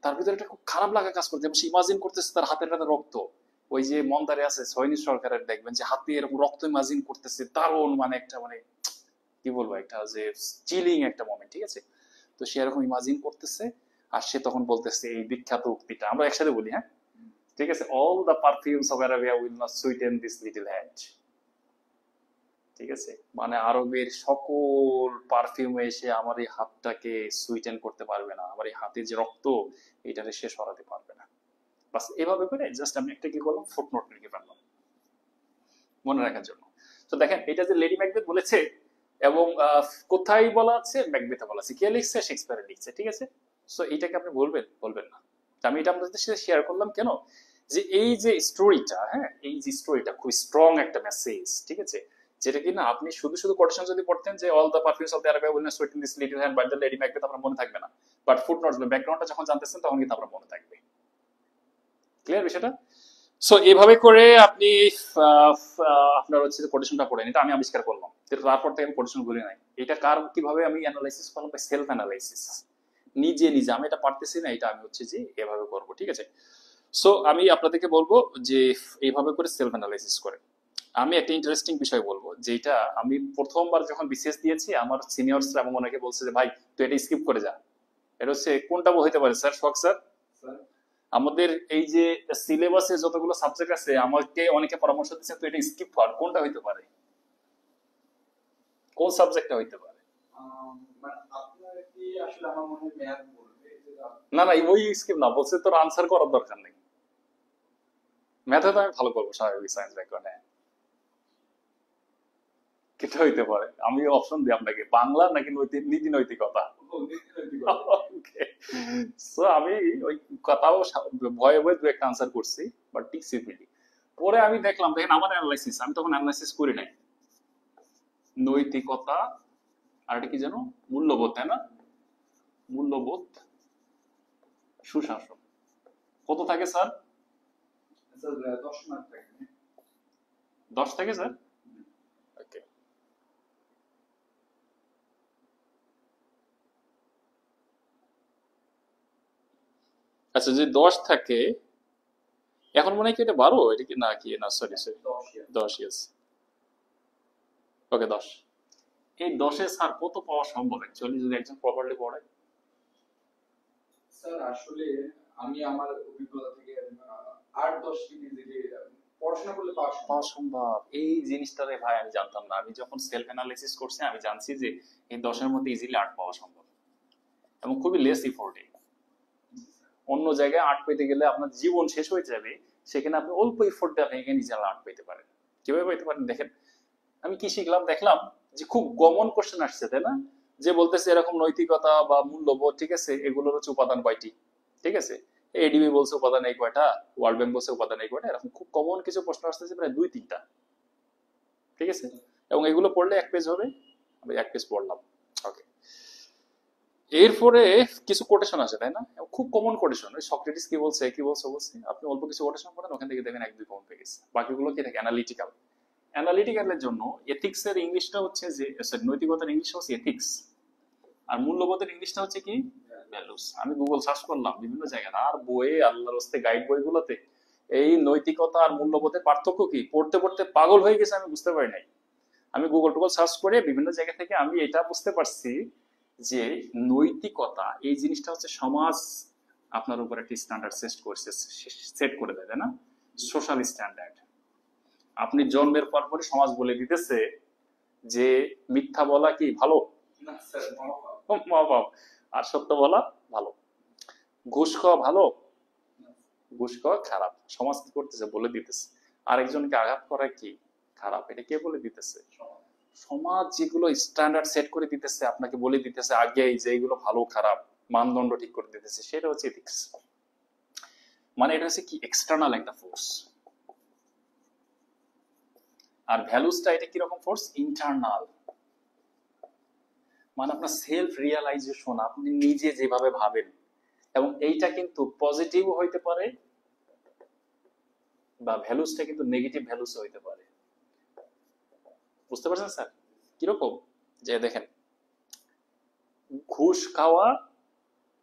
তার ভিতরে একটা খুব খারাপ লাগা কাজ করতে, সে ইমাজিন করতেছে তার হাতের একটা রক্ত, ওই যে মন্দারে আছে সৈনিক সরকারের, দেখবেন যে হাতে এরকম রক্ত ইমাজিন করতেছে, দারুণ মানে একটা মানে কি বলবো, একটা যে চিলিং একটা মোমেন্ট, ঠিক আছে। তো সে এরকম ইমাজিন করতেছে, আর সে তখন বলতেছে এই বিখ্যাত উক্তিটা, আমরা একসাথে বলি, হ্যাঁ ঠিক আছে, all the perfumes of Arabia will not sweeten this little hand. ঠিক আছে, মানে আরবের সকল পারফিউম এসে আমার এই হাতটাকে সুইটেন করতে পারবে না, আমার এই হাতে যে রক্ত এটারে সে সরাতে পারবে না। বাস এভাবে করে জাস্ট আমি একটা কি করলাম, ফুটনোট লিখে ফেললাম মনে রাখার জন্য। তো দেখেন এটা যে লেডি ম্যাকবেথ বলেছে, এবং কোথায় বলা আছে, ম্যাকবেথে বলা আছে, কে লিখছে, শেক্সপিয়ার লিখছে, ঠিক আছে। সো এইটাকে আপনি বলবেন বলবেন না। আমি এটা আপনাদের সাথে শেয়ার করলাম কেন, যে এই যে স্টোরিটা, হ্যাঁ এই যে স্টোরিটা খুব স্ট্রং একটা মেসেজ, ঠিক আছে, যেটা কি না আপনি শুধু শুধু কোটেশন যদি পড়তেন যে all the perfumes of the Arabia will not sweeten this little hand by the Lady Macbeth, আপনার মনে থাকবে না। বাট ফুটনোটস বা ব্যাকগ্রাউন্ডটা যখন জানতেছেন তখন কিন্তু আপনার মনে থাকবে। ক্লিয়ার বিষয়টা? সো এভাবে করে আপনি আপনার হচ্ছে কোটেশনটা পড়েন, এটা আমি আবিষ্কার করলাম, তারপর থেকে আমি কোটেশন বলি নাই। এটা কার কিভাবে আমি অ্যানালাইসিস করলাম, সেলফ অ্যানালাইসিস, নিজে নিজে আমি এটা পারতেছি না, এটা আমি হচ্ছে যে এভাবে করব, ঠিক আছে। সো আমি আপনাদেরকে বলবো যে এইভাবে করে সেলফ অ্যানালাইসিস করে। আমি একটা ইন্টারেস্টিং বিষয় বলবো, যেটা আমি প্রথমবার যখন বিসিএস দিয়েছি আমার সিনিয়রসরা এবং অনেকে বলছে যে ভাই তুই এটা স্কিপ করে যা। এটা হচ্ছে কোনটা হইতে পারে স্যার? শখ স্যার, আমাদের এই যে সিলেবাসে যতগুলো সাবজেক্ট আছে আমাকে অনেকে পরামর্শ দিচ্ছে তুই এটা স্কিপ কর, কোনটা হইতে পারে, কোন সাবজেক্টটা হইতে পারে? মানে আপনার কি আসলে আমার মনে হয় ম্যাথ বলবে না না ওই স্কিপ না, বলছে তোর আনসার করার দরকার নেই, ম্যাথে তো আমি ভালো করবো, স্বাভাবিক সায়েন্স ব্যাকগ্রাউন্ডে। কেটা হইতে পারে, আমি অপশন দিই আপনাকে, বাংলা নাকি নীতি নৈতিকতা। সো আমি ওই কথাও ভয়ে ভয়ে দু একটা আনসার করছি, বাট ঠিক সিম্পলি পরে আমি দেখলাম, দেখেন আমার অ্যানালাইসিস, আমি তখন অ্যানালাইসিস করি নাই, নৈতিকতা আর এটা কি জানো, মূল্যবোধ, তাই না, মূল্যবোধ সুশাসন কত থাকে স্যার? 10 মার্ক থাকে। 10 থাকে স্যার, ওকে। আচ্ছা যদি 10 থাকে, এখন মনে হয় কি এটা 12, এটা কি না কি না, সরি সরি 10, ইয়েস, ওকে 10। এই 10-এ স্যার কত পাওয়া সম্ভব অ্যাকচুয়ালি যদি একজন প্রপারলি পড়ে? স্যার আসলে আমি আমার অভিজ্ঞতা থেকে 8-10 ডিগ্রি পড়াশোনা করলে পাওয়া সম্ভব। এই জিনিসটারে ভাই আমি জানতাম না, আমি যখন সেলফ অ্যানালাইসিস করছি আমি জানছি যে এই 10-এর মধ্যে ইজিলি 8 পাওয়া সম্ভব এবং খুবই লেস ইফোর্টে। অন্য জায়গায় আর্ট পেতে গেলে আপনার জীবন শেষ হয়ে যাবে, সেখানে আপনি অল্প এফোর্ট দিয়ে আপনি এখানে নিজের আর্ট পেতে পারেন। কিভাবে পেতে পারেন দেখেন, আমি কি শিখলাম দেখলাম যে খুব কমন কোশ্চেন আসছে, তাই না? যে বলতেছে এরকম নৈতিকতা বা মূল্যবোধ, ঠিক আছে, এগুলোর হচ্ছে উপাদান কয়টি, ঠিক আছে, এডিবি বলছে উপাদান এই কয়টা, ওয়ার্ল্ড ব্যাংক বলছে উপাদান এই কয়টা, এরকম খুব কমন কিছু প্রশ্ন আসতেছে প্রায় 2-3টা, ঠিক আছে, এবং এগুলো পড়লে 1 পেজ হবে, আমি 1 পেজ পড়লাম। ওকে, এরপরে কিছু কোটেশন আছে, তাই না? খুব কমন কোটেশন, ওই সক্রেটিস কি বলছে কি বলছে বলছে, আপনি অল্প কিছু কোটেশন পড়েন, ওখান থেকে দেখেন 1-2 কমন পেয়ে গেছে। বাকিগুলো কি থাকে অ্যানালিটিক্যাল। অ্যানালিটিক্যালের জন্য এথিক্স এর ইংলিশটা হচ্ছে যে নৈতিকতার ইংলিশটা হচ্ছে এথিক্স, আর মূল্যবোধের ইংলিশটা হচ্ছে কি ভ্যালুস। আমি গুগল সার্চ করলাম বিভিন্ন জায়গায়, আর বইয়ে আল্লাহর হস্তে গাইড বইগুলোতে এই নৈতিকতা আর মূল্যবোধের পার্থক্য কি পড়তে পড়তে পাগল হয়ে গেছে, আমি বুঝতে পারি নাই। আমি গুগল টুগল সার্চ করে বিভিন্ন জায়গা থেকে আমি এটা বুঝতে পারছি যে নৈতিকতা এই জিনিসটা হচ্ছে সমাজ আপনার উপর একটা স্ট্যান্ডার্ড সেট করে দেয়, তাই না? Social standard. আপনি জন্মের পর পরে সমাজ বলে দিতেছে যে মিথ্যা বলা কি ভালো, না স্যার, মহাপাপ, আর সত্য বলা ভালো, ঘুষ খাওয়া ভালো, ঘুষ খাওয়া খারাপ, সমাজ কি করতেছে বলে দিতেছে। আরেকজনকে আঘাত করা কি খারাপ, এটা কে বলে দিতেছে? সমাজ যেগুলো স্ট্যান্ডার্ড সেট করে দিতেছে, আপনাকে বলে দিতেছে আগেই যে এগুলো ভালো খারাপ মানদণ্ড ঠিক করে দিতেছে, সেটা হচ্ছে এথিক্স। মানে এটা হচ্ছে কি এক্সটার্নাল একটা ফোর্স। আর ভ্যালুসটা এটা কিরকম ফোর্স? ইন্টারনাল। মানে আপনার সেলফ রিয়ালাইজেশন, আপনি নিজে যেভাবে ভাবেন, এবং এইটা কিন্তু পজিটিভ হইতে পারে, বা ভ্যালুসটা কিন্তু নেগেটিভ ভ্যালুস হইতে পারে। বুঝতে পারছেন স্যার কিরকম? যে দেখেন, ঘুষ খাওয়া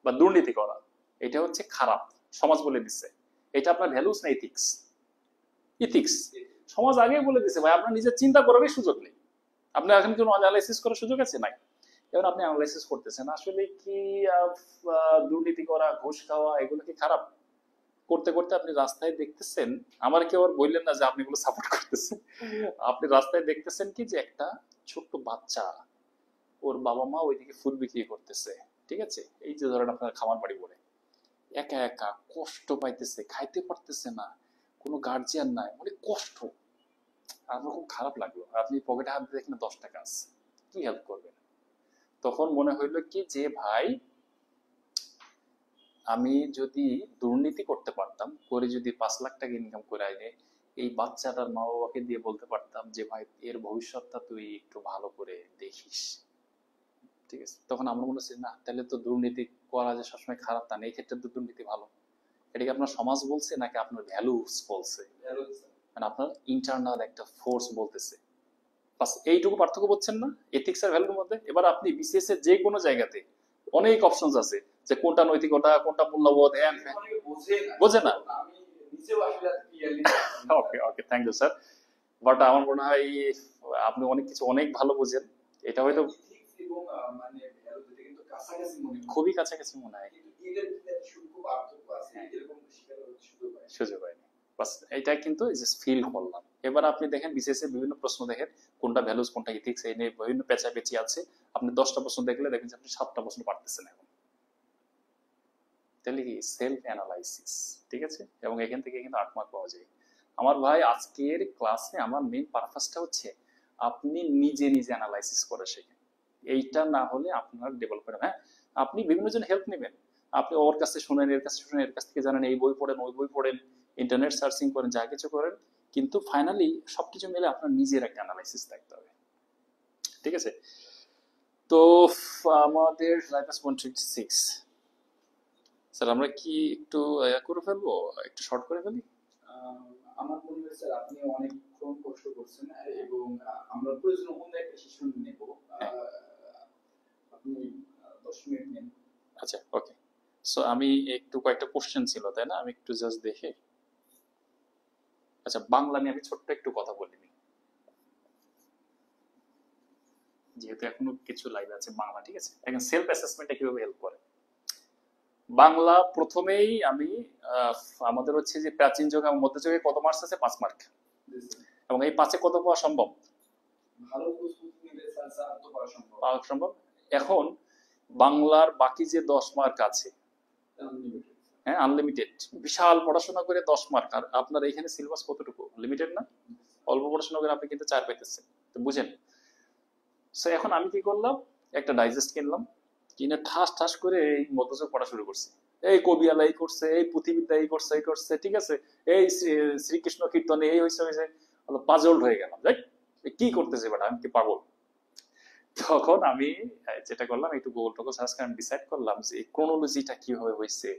বা দুর্নীতি করা এটা হচ্ছে খারাপ, সমাজ বলে দিচ্ছে, এটা আপনার ভ্যালুস না এথিক্স? ইথিক্স। সমাজ আগে বলে দিচ্ছে ভাই আপনার নিজের চিন্তা করারই সুযোগ নেই, আপনার এখন কোনো অ্যানালাইসিস করার সুযোগ আছে নাই। এবার আপনি অ্যানালাইসিস করতেছেন আসলে কি দুর্নীতি করা, ঘুষ খাওয়া এগুলো কি খারাপ? করতে করতে আপনি রাস্তায় দেখতেছেন, আমার কেউ আর বললেন না যে আপনি এগুলো সাপোর্ট করতেছেন, আপনি রাস্তায় দেখতেছেন কি যে একটা ছোট্ট বাচ্চা, ওর বাবা মা ওইদিকে ফুড বিক্রি করতেছে, ঠিক আছে, এই যে ধরেন আপনার খামার বাড়ি বলে, একা একা কষ্ট পাইতেছে, খাইতে পারতেছে না, কোনো গার্জিয়ান নাই, অনেক কষ্ট। আমার খুব খারাপ লাগলো। আপনি পকেটে হাত দিয়ে দেখেন 10 টাকা আছে, কি হেল্প করবেন? তখন মনে হইলো কি যে ভাই আমি যদি দুর্নীতি করতে পারতাম, করে যদি 5 লাখ টাকা ইনকাম করে আইলে এই বাচ্চাটার মা বাবাকে দিয়ে বলতে পারতাম যে ভাই এর ভবিষ্যৎটা তুই একটু ভালো করে দেখিস, ঠিক আছে। তখন আমরা মনে হচ্ছে না, তাহলে তো দুর্নীতি করা যে সবসময় খারাপ তা না, এই ক্ষেত্রে তো দুর্নীতি ভালো। এটা কি আপনার সমাজ বলছে নাকি আপনার ভ্যালুস বলছে? মানে আপনার ইন্টারনাল একটা ফোর্স বলতেছে। বাস এইটুকু পার্থক্য বুঝছেন না এথিক্স আর ভ্যালুর মধ্যে? এবার আপনি বিসিএস এর যে কোনো জায়গাতে অনেক অপশনস আছে যে কোনটা নৈতিকতা, কোনটা মূল্যবোধ, বোঝে না। আমি নিজেও আসলে clearly okay okay, thank you sir. But আমার মনে হয় আপনি অনেক কিছু অনেক ভালো বুঝেন, এটা হয়তো ethics এবং মানে ভ্যালু দুটো কিন্তু কাছাকাছি মনে হয়, খুবই কাছাকাছি মনে হয়। কিন্তু এদের ভিতরে শুধু পার্থক্য আছে, হ্যাঁ। এরকম শিকার হওয়ার সুযোগ হয় না। সুযোগ হয়নি, বাস এটা কিন্তু ফিল করলাম। এবার আপনি দেখেন বিসিএস এর বিভিন্ন প্রশ্ন দেখেন, কোনটা ভ্যালুস কোনটা ইথিক্স, এই নিয়ে বিভিন্ন পেঁচাপেচি আছে। আপনি 10টা প্রশ্ন দেখলে দেখবেন যে আপনি 7টা প্রশ্ন পারতেছেন এখন। তাহলে কি সেলফ অ্যানালাইসিস, ঠিক আছে, এবং এখান থেকে কিন্তু 8 মার্ক পাওয়া যায়। আমার ভাই আজকের ক্লাসে আমার মেইন পারপাসটা হচ্ছে আপনি নিজে নিজে অ্যানালাইসিস করে শেখেন। এইটা না হলে আপনার ডেভেলপ হবে। হ্যাঁ, আপনি বিভিন্ন জন হেল্প নেবেন, আপনি ওর কাছে শুনেন, এর কাছে শুনেন, এর কাছ থেকে জানেন, এই বই পড়েন, ওই বই পড়েন, ইন্টারনেট সার্চিং করেন, যা কিছু করেন, কিন্তু ফাইনালি সবকিছু মিলে আপনার নিজের একটা অ্যানালাইসিস থাকতে হবে, ঠিক আছে। তো আমাদের লাইফ 126, স্যার আমরা কি একটু করে ফেলবো, একটু শর্ট করে ফেলি? আমার মনে হয় স্যার আপনি অনেকক্ষণ কষ্ট করছেন, এবং আমরা প্রয়োজন অন্য একটা সেশন নেব। আপনি 10 মিনিট নেন। আচ্ছা ওকে, সো আমি একটু কয়েকটা কোশ্চেন ছিল, তাই না, আমি একটু জাস্ট দেখে। আচ্ছা, বাংলা নিয়ে আমি ছোট্ট একটু কথা বলিনি, যেহেতু এখনো কিছু লাইভ আছে বাংলা, ঠিক আছে। এখন সেলফ অ্যাসেসমেন্টটা কিভাবে হেল্প করে বাংলা, প্রথমেই আমি আমাদের হচ্ছে যে প্রাচীন যুগ এবং মধ্যযুগে কত মার্কস আছে? 5 মার্ক, এবং এই 5-এ কত পাওয়া সম্ভব? ভালো প্রস্তুতি নিলে স্যার স্যার তো পাওয়া সম্ভব। পাওয়া সম্ভব। এখন বাংলার বাকি যে 10 মার্ক আছে, হ্যাঁ, আনলিমিটেড, বিশাল পড়াশোনা করে 10 মার্ক, আর আপনার এখানে সিলেবাস কতটুকু, লিমিটেড না? অল্প পড়াশোনা করে আপনি কিন্তু 4 পাইতেছেন, তো বুঝেন। সো এখন আমি কি করলাম, একটা ডাইজেস্ট কিনলাম, কিনে ঠাস ঠাস করে এই মধ্যযুগ পড়া শুরু করছি। এই কবিয়ালা এই করছে, এই পুঁথিবিদ্যা এই করছে, এই করছে, ঠিক আছে, এই শ্রীকৃষ্ণ কীর্তনে এই হয়েছে হয়েছে, পাজল হয়ে গেলাম, দেখ কি করতেছে বেটা, আমি কি পাগল। তখন আমি যেটা করলাম, একটু গুগল টোগল সার্চ করে আমি ডিসাইড করলাম যে ক্রোনোলজিটা কিভাবে হয়েছে,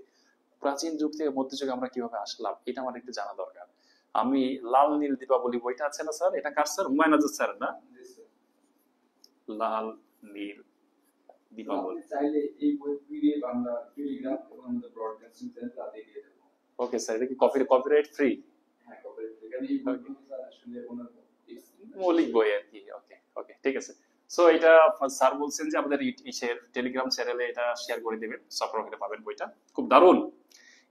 প্রাচীন যুগ থেকে মধ্যযুগে আমরা কিভাবে আসলাম, এটা আমার একটু জানা দরকার। আমি লাল নীল দীপাবলি বইটা আছে না স্যার, এটা কার স্যার? হুমায়ুন আজাদ স্যার না? লাল নীল দীপাবলি। আপনি চাইলে এই বই পিডিএফ আমরা টেলিগ্রাম এবং আমাদের ব্রডকাস্টিং চ্যানেলে দিয়ে দিয়ে দেবো। ওকে স্যার, এটা কি কপিরাইট ফ্রি? হ্যাঁ, কপিরাইট ফ্রি, কারণ এই বইগুলো স্যার আসলে ওনার মৌলিক বই আর কি। ওকে ওকে, ঠিক আছে। সো এটা স্যার বলছেন যে আমাদের টেলিগ্রাম চ্যানেলে এটা শেয়ার করে দেবেন, সফট রকেটে পাবেন বইটা, খুব দারুণ।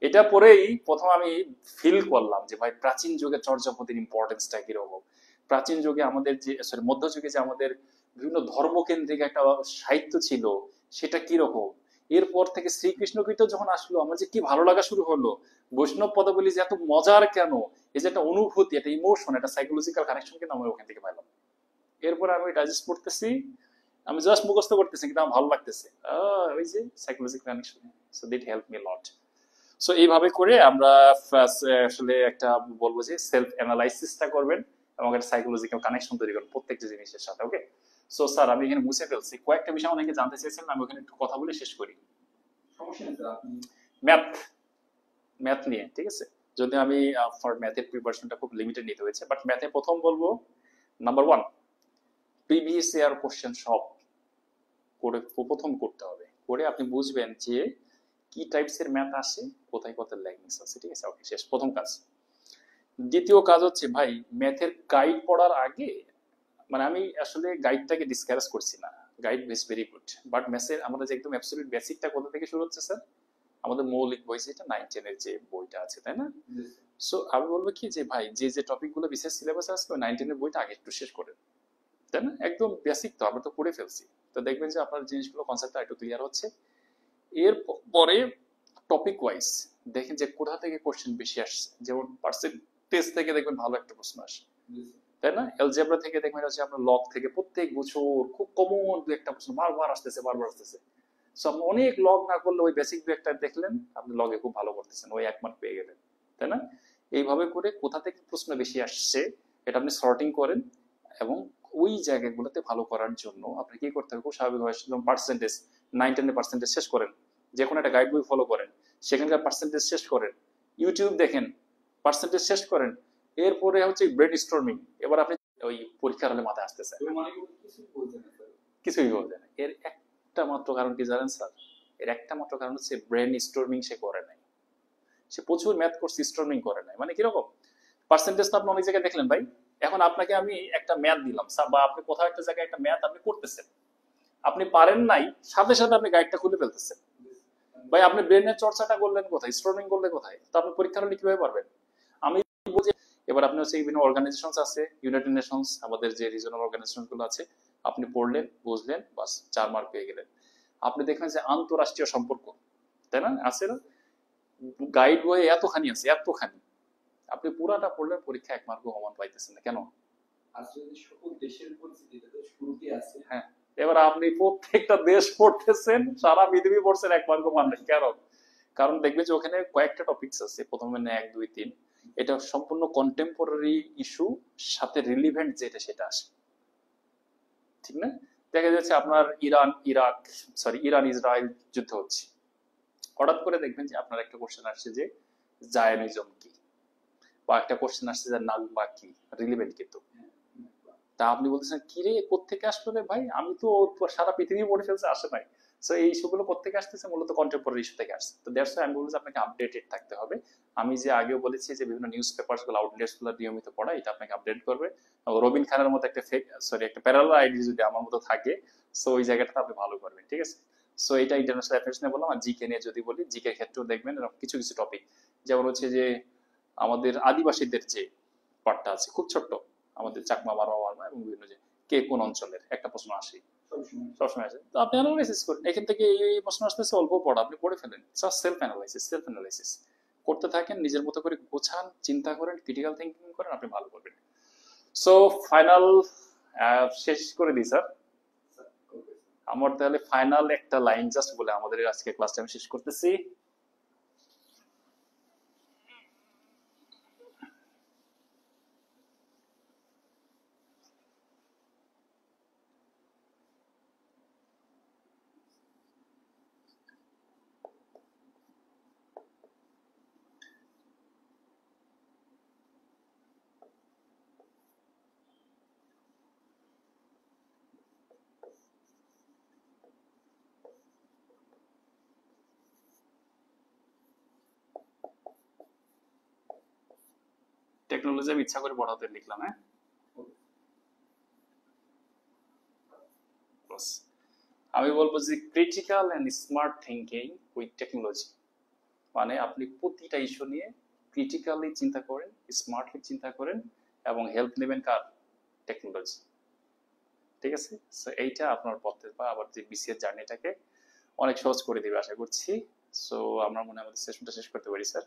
এটা পড়েই প্রথম আমি ফিল করলাম যে ভাই প্রাচীন যুগে চর্যাপদের ইম্পর্টেন্সটা কিরকম, প্রাচীন যুগে আমাদের যে মধ্যযুগে যে আমাদের বিভিন্ন ধর্মকেন্দ্রিক একটা সাহিত্য ছিল সেটা কিরকম। এরপর থেকে শ্রীকৃষ্ণ কীর্তন যখন আসলো আমার যে কি ভালো লাগা শুরু হলো, বৈষ্ণব পদাবলী যে এত মজার কেন, এই যে একটা অনুভূতি, একটা ইমোশন, একটা সাইকোলজিক্যাল কানেকশন কিন্তু আমি ওখান থেকে পাইলাম। এরপরে আমি ডাইজেস্ট পড়তেছি, আমি জাস্ট মুখস্থ করতেছি কিন্তু আমার ভালো লাগতেছে, ওই যে psychological connection, so that help me lot. So এইভাবে করে আমরা আসলে একটা বলবো যে সেলফ অ্যানালাইসিসটা করবেন এবং একটা সাইকোলজিক্যাল কানেকশন তৈরি করবেন প্রত্যেকটা জিনিসের সাথে। ওকে, সো স্যার আমি এখানে মুছে ফেলছি, কয়েকটা বিষয় অনেকে জানতে চেয়েছেন, আমি ওখানে একটু কথা বলে শেষ করি। সমস্যা নেই স্যার, আপনি ম্যাথ নিয়ে, ঠিক আছে, যদি আমি ফর ম্যাথের প্রিপারেশনটা খুব লিমিটেড নিতে হয়েছে, বাট ম্যাথে প্রথম বলবো নাম্বার 1, প্রিভিয়াস ইয়ার কোশ্চেন সব করে প্রথম করতে হবে, করে আপনি বুঝবেন যে কি টাইপস এর ম্যাথ আসে, কোথায় কত ল্যাকিংস আছে, ঠিক আছে। ওকে, শেষ, প্রথম কাজ। দ্বিতীয় কাজ হচ্ছে ভাই ম্যাথের গাইড পড়ার আগে, মানে আমি আসলে গাইডটাকে ডিসকারেজ করছি না, guide is very good, but ম্যাথের আমাদের যে একদম অ্যাবসলিউট বেসিকটা কোথা থেকে শুরু হচ্ছে স্যার? আমাদের মৌলিক বই যেটা 9-10 এর যে বইটা আছে, তাই না? সো আমি বলবো কি যে ভাই যে টপিকগুলো বিশেষ সিলেবাস আছে ওই 9-10 এর বইটা আগে একটু শেষ করেন, তাই না? একদম বেসিক তো আমরা তো পড়ে ফেলছি, তো দেখবেন যে আপনার জিনিসগুলো কনসেপ্টটা একটু ক্লিয়ার হচ্ছে। এর পরে টপিক ওয়াইজ দেখেন যে কোথা থেকে কোশ্চেন বেশি আসছে, যেমন পার্সেন্টেজ থেকে দেখবেন ভালো একটা প্রশ্ন আসে, তাই না? অ্যালজেব্রা থেকে দেখবেন হচ্ছে আপনার লগ থেকে প্রত্যেক বছর খুব কমন দু একটা প্রশ্ন বারবার আসতেছে। সো আপনি অনেক লগ না করলে ওই বেসিক দু একটা দেখলেন, আপনি লগে খুব ভালো করতেছেন, ওই 1 মার্ক পেয়ে গেলেন, তাই না? এইভাবে করে কোথা থেকে প্রশ্ন বেশি আসছে এটা আপনি সর্টিং করেন, এবং ওই জায়গাগুলোতে ভালো করার জন্য আপনি কি করতে হবে, খুব স্বাভাবিকভাবে পার্সেন্টেজ 9-10 এর পার্সেন্টেজ শেষ করেন, যে কোনো একটা গাইড বই ফলো করেন, সেখানকার পার্সেন্টেজ শেষ করেন, ইউটিউব দেখেন, পার্সেন্টেজ শেষ করেন। এরপরে হচ্ছে ব্রেন স্টর্মিং, এবার আপনি ওই পরীক্ষার হলে মাথায় আসতেছে কিছুই বলছে না। এর একটা মাত্র কারণ কি জানেন স্যার? এর একটা মাত্র কারণ হচ্ছে ব্রেন স্টর্মিং সে করে নাই, সে প্রচুর ম্যাথ করছে, স্টর্মিং করে নাই। মানে কিরকম পার্সেন্টেজ তো আপনি অনেক জায়গায় দেখলেন ভাই, এখন আপনাকে আমি একটা ম্যাথ দিলাম বা আপনি কোথাও একটা জায়গায় একটা ম্যাথ আপনি করতেছেন, আপনি পারেন নাই, সাথে সাথে আপনি গাইডটা খুলে ফেলতেছেন, ভাই আপনি ব্রেনের চর্চাটা করলেন কোথায়, স্টর্মিং করলে কোথায়, তো আপনি পরীক্ষার হলে কিভাবে পারবেন? আমি বলবো যে এবার আপনি হচ্ছে বিভিন্ন অর্গানাইজেশন আছে, ইউনাইটেড নেশনস, আমাদের যে রিজনাল অর্গানাইজেশন গুলো আছে, আপনি পড়লেন, বুঝলেন, বাস 4 মার্ক পেয়ে গেলেন। আপনি দেখবেন যে আন্তঃরাষ্ট্রীয় সম্পর্ক, তাই না, আছে না, গাইড বই এতখানি আছে, এতখানি, আপনি পুরাটা পড়লেন, পরীক্ষা 1 মার্কও কমন পাইতেছেন না কেন? আসলে সকল দেশের পরিস্থিতিটা তো শুরুতে আছে। হ্যাঁ, এবার আপনি প্রত্যেকটা দেশ পড়তেছেন, সারা পৃথিবী পড়ছেন, 1 মার্কও পান নাই কেন? কারণ দেখবে যে ওখানে কয়েকটা টপিকস আছে, প্রথমে 1, 2, 3, এটা সম্পূর্ণ কন্টেম্পোরারি ইস্যু সাথে রিলিভেন্ট যেটা সেটা আসে, ঠিক না? দেখা যাচ্ছে আপনার ইরান ইসরায়েল যুদ্ধ হচ্ছে, হঠাৎ করে দেখবেন যে আপনার একটা কোশ্চেন আসছে যে জায়নিজম কি, বা একটা কোশ্চেন আসছে যে নাগবা কি, রিলিভেন্ট কিন্তু, তা আপনি বলতেছেন কি রে কোত্থেকে আসলো রে ভাই, আমি তো সারা পৃথিবী পড়ে ফেলছে, আসে নাই। সো এই ইস্যুগুলো কোত্থেকে আসতেছে, মূলত কন্টেম্পোরারি ইস্যু থেকে আসছে। তো দ্যাটস ওয়াই আমি বলবো যে আপনাকে আপডেটেড থাকতে হবে। আমি যে আগেও বলেছি যে বিভিন্ন নিউজ পেপারস গুলো, আউটলেটস গুলো নিয়মিত পড়া, এটা আপনাকে আপডেট করবে। রবিন খানের মতো একটা একটা প্যারালাল আইডি যদি আমার মতো থাকে, সো ওই জায়গাটা আপনি ভালো করবেন, ঠিক আছে। সো এটা ইন্টারন্যাশনাল অ্যাফেয়ার্স নিয়ে বললাম। আর জিকে নিয়ে যদি বলি, জিকে ক্ষেত্রেও দেখবেন এরকম কিছু কিছু টপিক, যেমন হচ্ছে যে আমাদের আদিবাসীদের যে পার্টটা আছে খুব ছোট্ট, আমাদের চাকমা, মারমা এবং বিভিন্ন যে কে কোন অঞ্চলের একটা প্রশ্ন আসে, সবসময় আসে। তো আপনি অ্যানালাইসিস করেন, এখান থেকে এই প্রশ্ন আসতেছে, অল্প পড়া, আপনি পড়ে ফেলেন, জাস্ট সেলফ অ্যানালাইসিস করতে থাকেন, নিজের মতো করে গোছান, চিন্তা করেন, ক্রিটিক্যাল থিঙ্কিং করেন, আপনি ভালো করবেন। সো ফাইনাল শেষ করে দিই স্যার। আমার তাহলে ফাইনাল একটা লাইন জাস্ট বলে আমাদের আজকে ক্লাসটা আমি শেষ করতেছি। টেকনোলজি আমি ইচ্ছা করে পড়াতে লিখলাম, হ্যাঁ। Plus, আমি বলবো যে critical and smart thinking with technology, মানে আপনি প্রতিটা ইস্যু নিয়ে ক্রিটিক্যালি চিন্তা করেন, স্মার্টলি চিন্তা করেন এবং হেল্প নেবেন কার? টেকনোলজি। ঠিক আছে, সো এইটা আপনার পথে বা আবার যে বিসিএস জার্নিটাকে অনেক সহজ করে দিবে আশা করছি। সো আমরা মনে হয় আমাদের সেশনটা শেষ করতে পারি স্যার।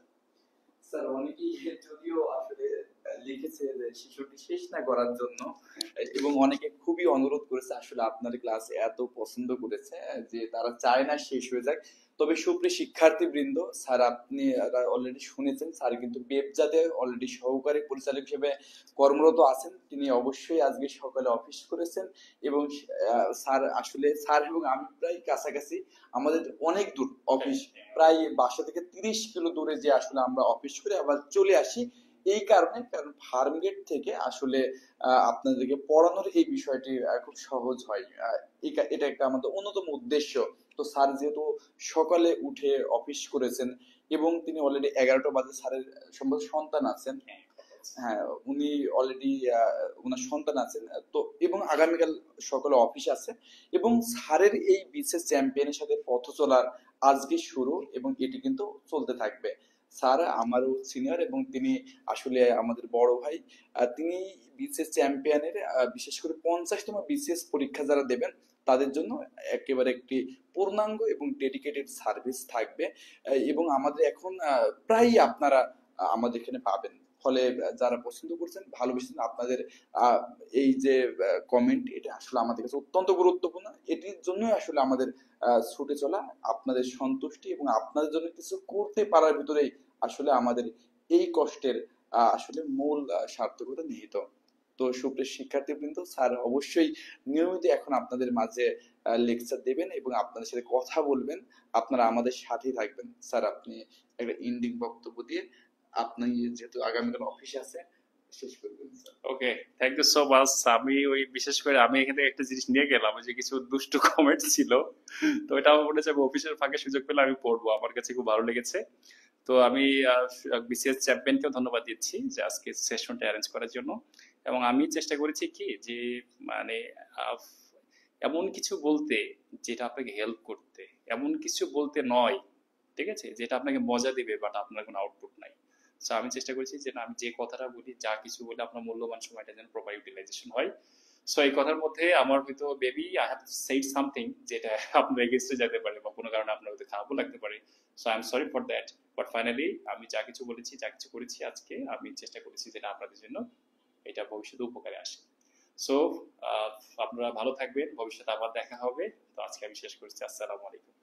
স্যার অনেকেই যদিও আসলে লিখেছে যে শিশুটি শেষ না করার জন্য, এবং অনেকে খুবই অনুরোধ করেছে, আসলে আপনার ক্লাস এত পছন্দ করেছে যে তারা চায় না শেষ হয়ে যাক। তবে সুপ্রিয় শিক্ষার্থী বৃন্দ, স্যার আপনি অলরেডি শুনেছেন, স্যার কিন্তু বেবজাতে অলরেডি সহকারী পরিচালক হিসেবে কর্মরত আছেন। তিনি অবশ্যই আজকে সকালে অফিস করেছেন এবং স্যার আসলে স্যার এবং আমি প্রায় কাছাকাছি, আমাদের অনেক দূর অফিস, প্রায় বাসা থেকে 30 কিলো দূরে যে আসলে আমরা অফিস করে আবার চলে আসি। এই কারণে, কারণ ফার্মগেট থেকে আসলে আপনাদেরকে পড়ানোর এই বিষয়টি খুব সহজ হয়, এটা একটা আমাদের অন্যতম উদ্দেশ্য। তো স্যার যেহেতু সকালে উঠে অফিস করেছেন এবং তিনি অলরেডি 11টা বাজে, স্যারের সম্ভবত সন্তান আছেন, হ্যাঁ উনি অলরেডি ওনার সন্তান আছেন, তো এবং আগামীকাল সকালে অফিস আছে এবং স্যারের এই বিসিএস চ্যাম্পিয়নের সাথে পথ চলার আজকে শুরু এবং এটি কিন্তু চলতে থাকবে। স্যার আমারও সিনিয়র এবং তিনি আসলে আমাদের বড় ভাই। তিনি বিসিএস চ্যাম্পিয়নের বিশেষ করে 50তম বিসিএস পরীক্ষা যারা দেবেন তাদের জন্য একেবারে একটি পূর্ণাঙ্গ এবং ডেডিকেটেড সার্ভিস থাকবে, এবং আমাদের এখন প্রায় আপনারা আমাদের এখানে পাবেন। ফলে যারা পছন্দ করছেন, ভালোবেসেছেন, আপনাদের এই যে কমেন্ট, এটা আসলে আমাদের কাছে অত্যন্ত গুরুত্বপূর্ণ। এটির জন্যই আসলে আমাদের ছুটে চলা, আপনাদের সন্তুষ্টি এবং আপনাদের জন্য কিছু করতে পারার ভিতরেই আসলে আমাদের এই কষ্টের আসলে মূল সার্থকতা নিহিত। তো সুপ্রিয় শিক্ষার্থীবৃন্দ, স্যার অবশ্যই নিয়মিত এখন আপনাদের মাঝে লেকচার দেবেন এবং আপনাদের সাথে কথা বলবেন, আপনারা আমাদের সাথেই থাকবেন। স্যার আপনি একটা এন্ডিং বক্তব্য দিয়ে আপনি যেহেতু আগামীকাল অফিসে আছে শেষ করবেন sir. Okay, thank you so much. আমি ওই বিশেষ করে আমি এখান থেকে একটা জিনিস নিয়ে গেলাম, যে কিছু দুষ্টু কমেন্ট ছিল, তো এটা আমার মনে হচ্ছে অফিসের ফাঁকে সুযোগ পেলে আমি পড়বো, আমার কাছে খুব ভালো লেগেছে। তো আমি বিসিএস চ্যাম্পিয়নকেও ধন্যবাদ দিচ্ছি যে আজকে সেশনটা অ্যারেঞ্জ করার জন্য। এবং আমি চেষ্টা করেছি কি যে মানে এমন কিছু বলতে যেটা আপনাকে হেল্প করতে, এমন কিছু বলতে নয়, ঠিক আছে, যেটা আপনাকে মজা দিবে বাট আপনার কোনো আউটপুট নাই। সো আমি চেষ্টা করেছি যে না, আমি যে কথাটা বলি, যা কিছু বলি, আপনার মূল্যবান সময়টা যেন প্রপার ইউটিলাইজেশন হয়। সো এই কথার মধ্যে আমার হয়তো baby I have said something যেটা আপনার এগেইনস্টে যেতে পারে বা কোনো কারণে আপনার হয়তো খারাপও লাগতে পারে। So I am sorry for that, but finally আমি যা কিছু বলেছি, যা কিছু করেছি আজকে, আমি চেষ্টা করেছি যেটা আপনাদের জন্য এটা ভবিষ্যতে উপকারে আসে। সো আপনারা ভালো থাকবেন, ভবিষ্যতে আবার দেখা হবে। তো আজকে আমি শেষ করছি, আসসালামু আলাইকুম।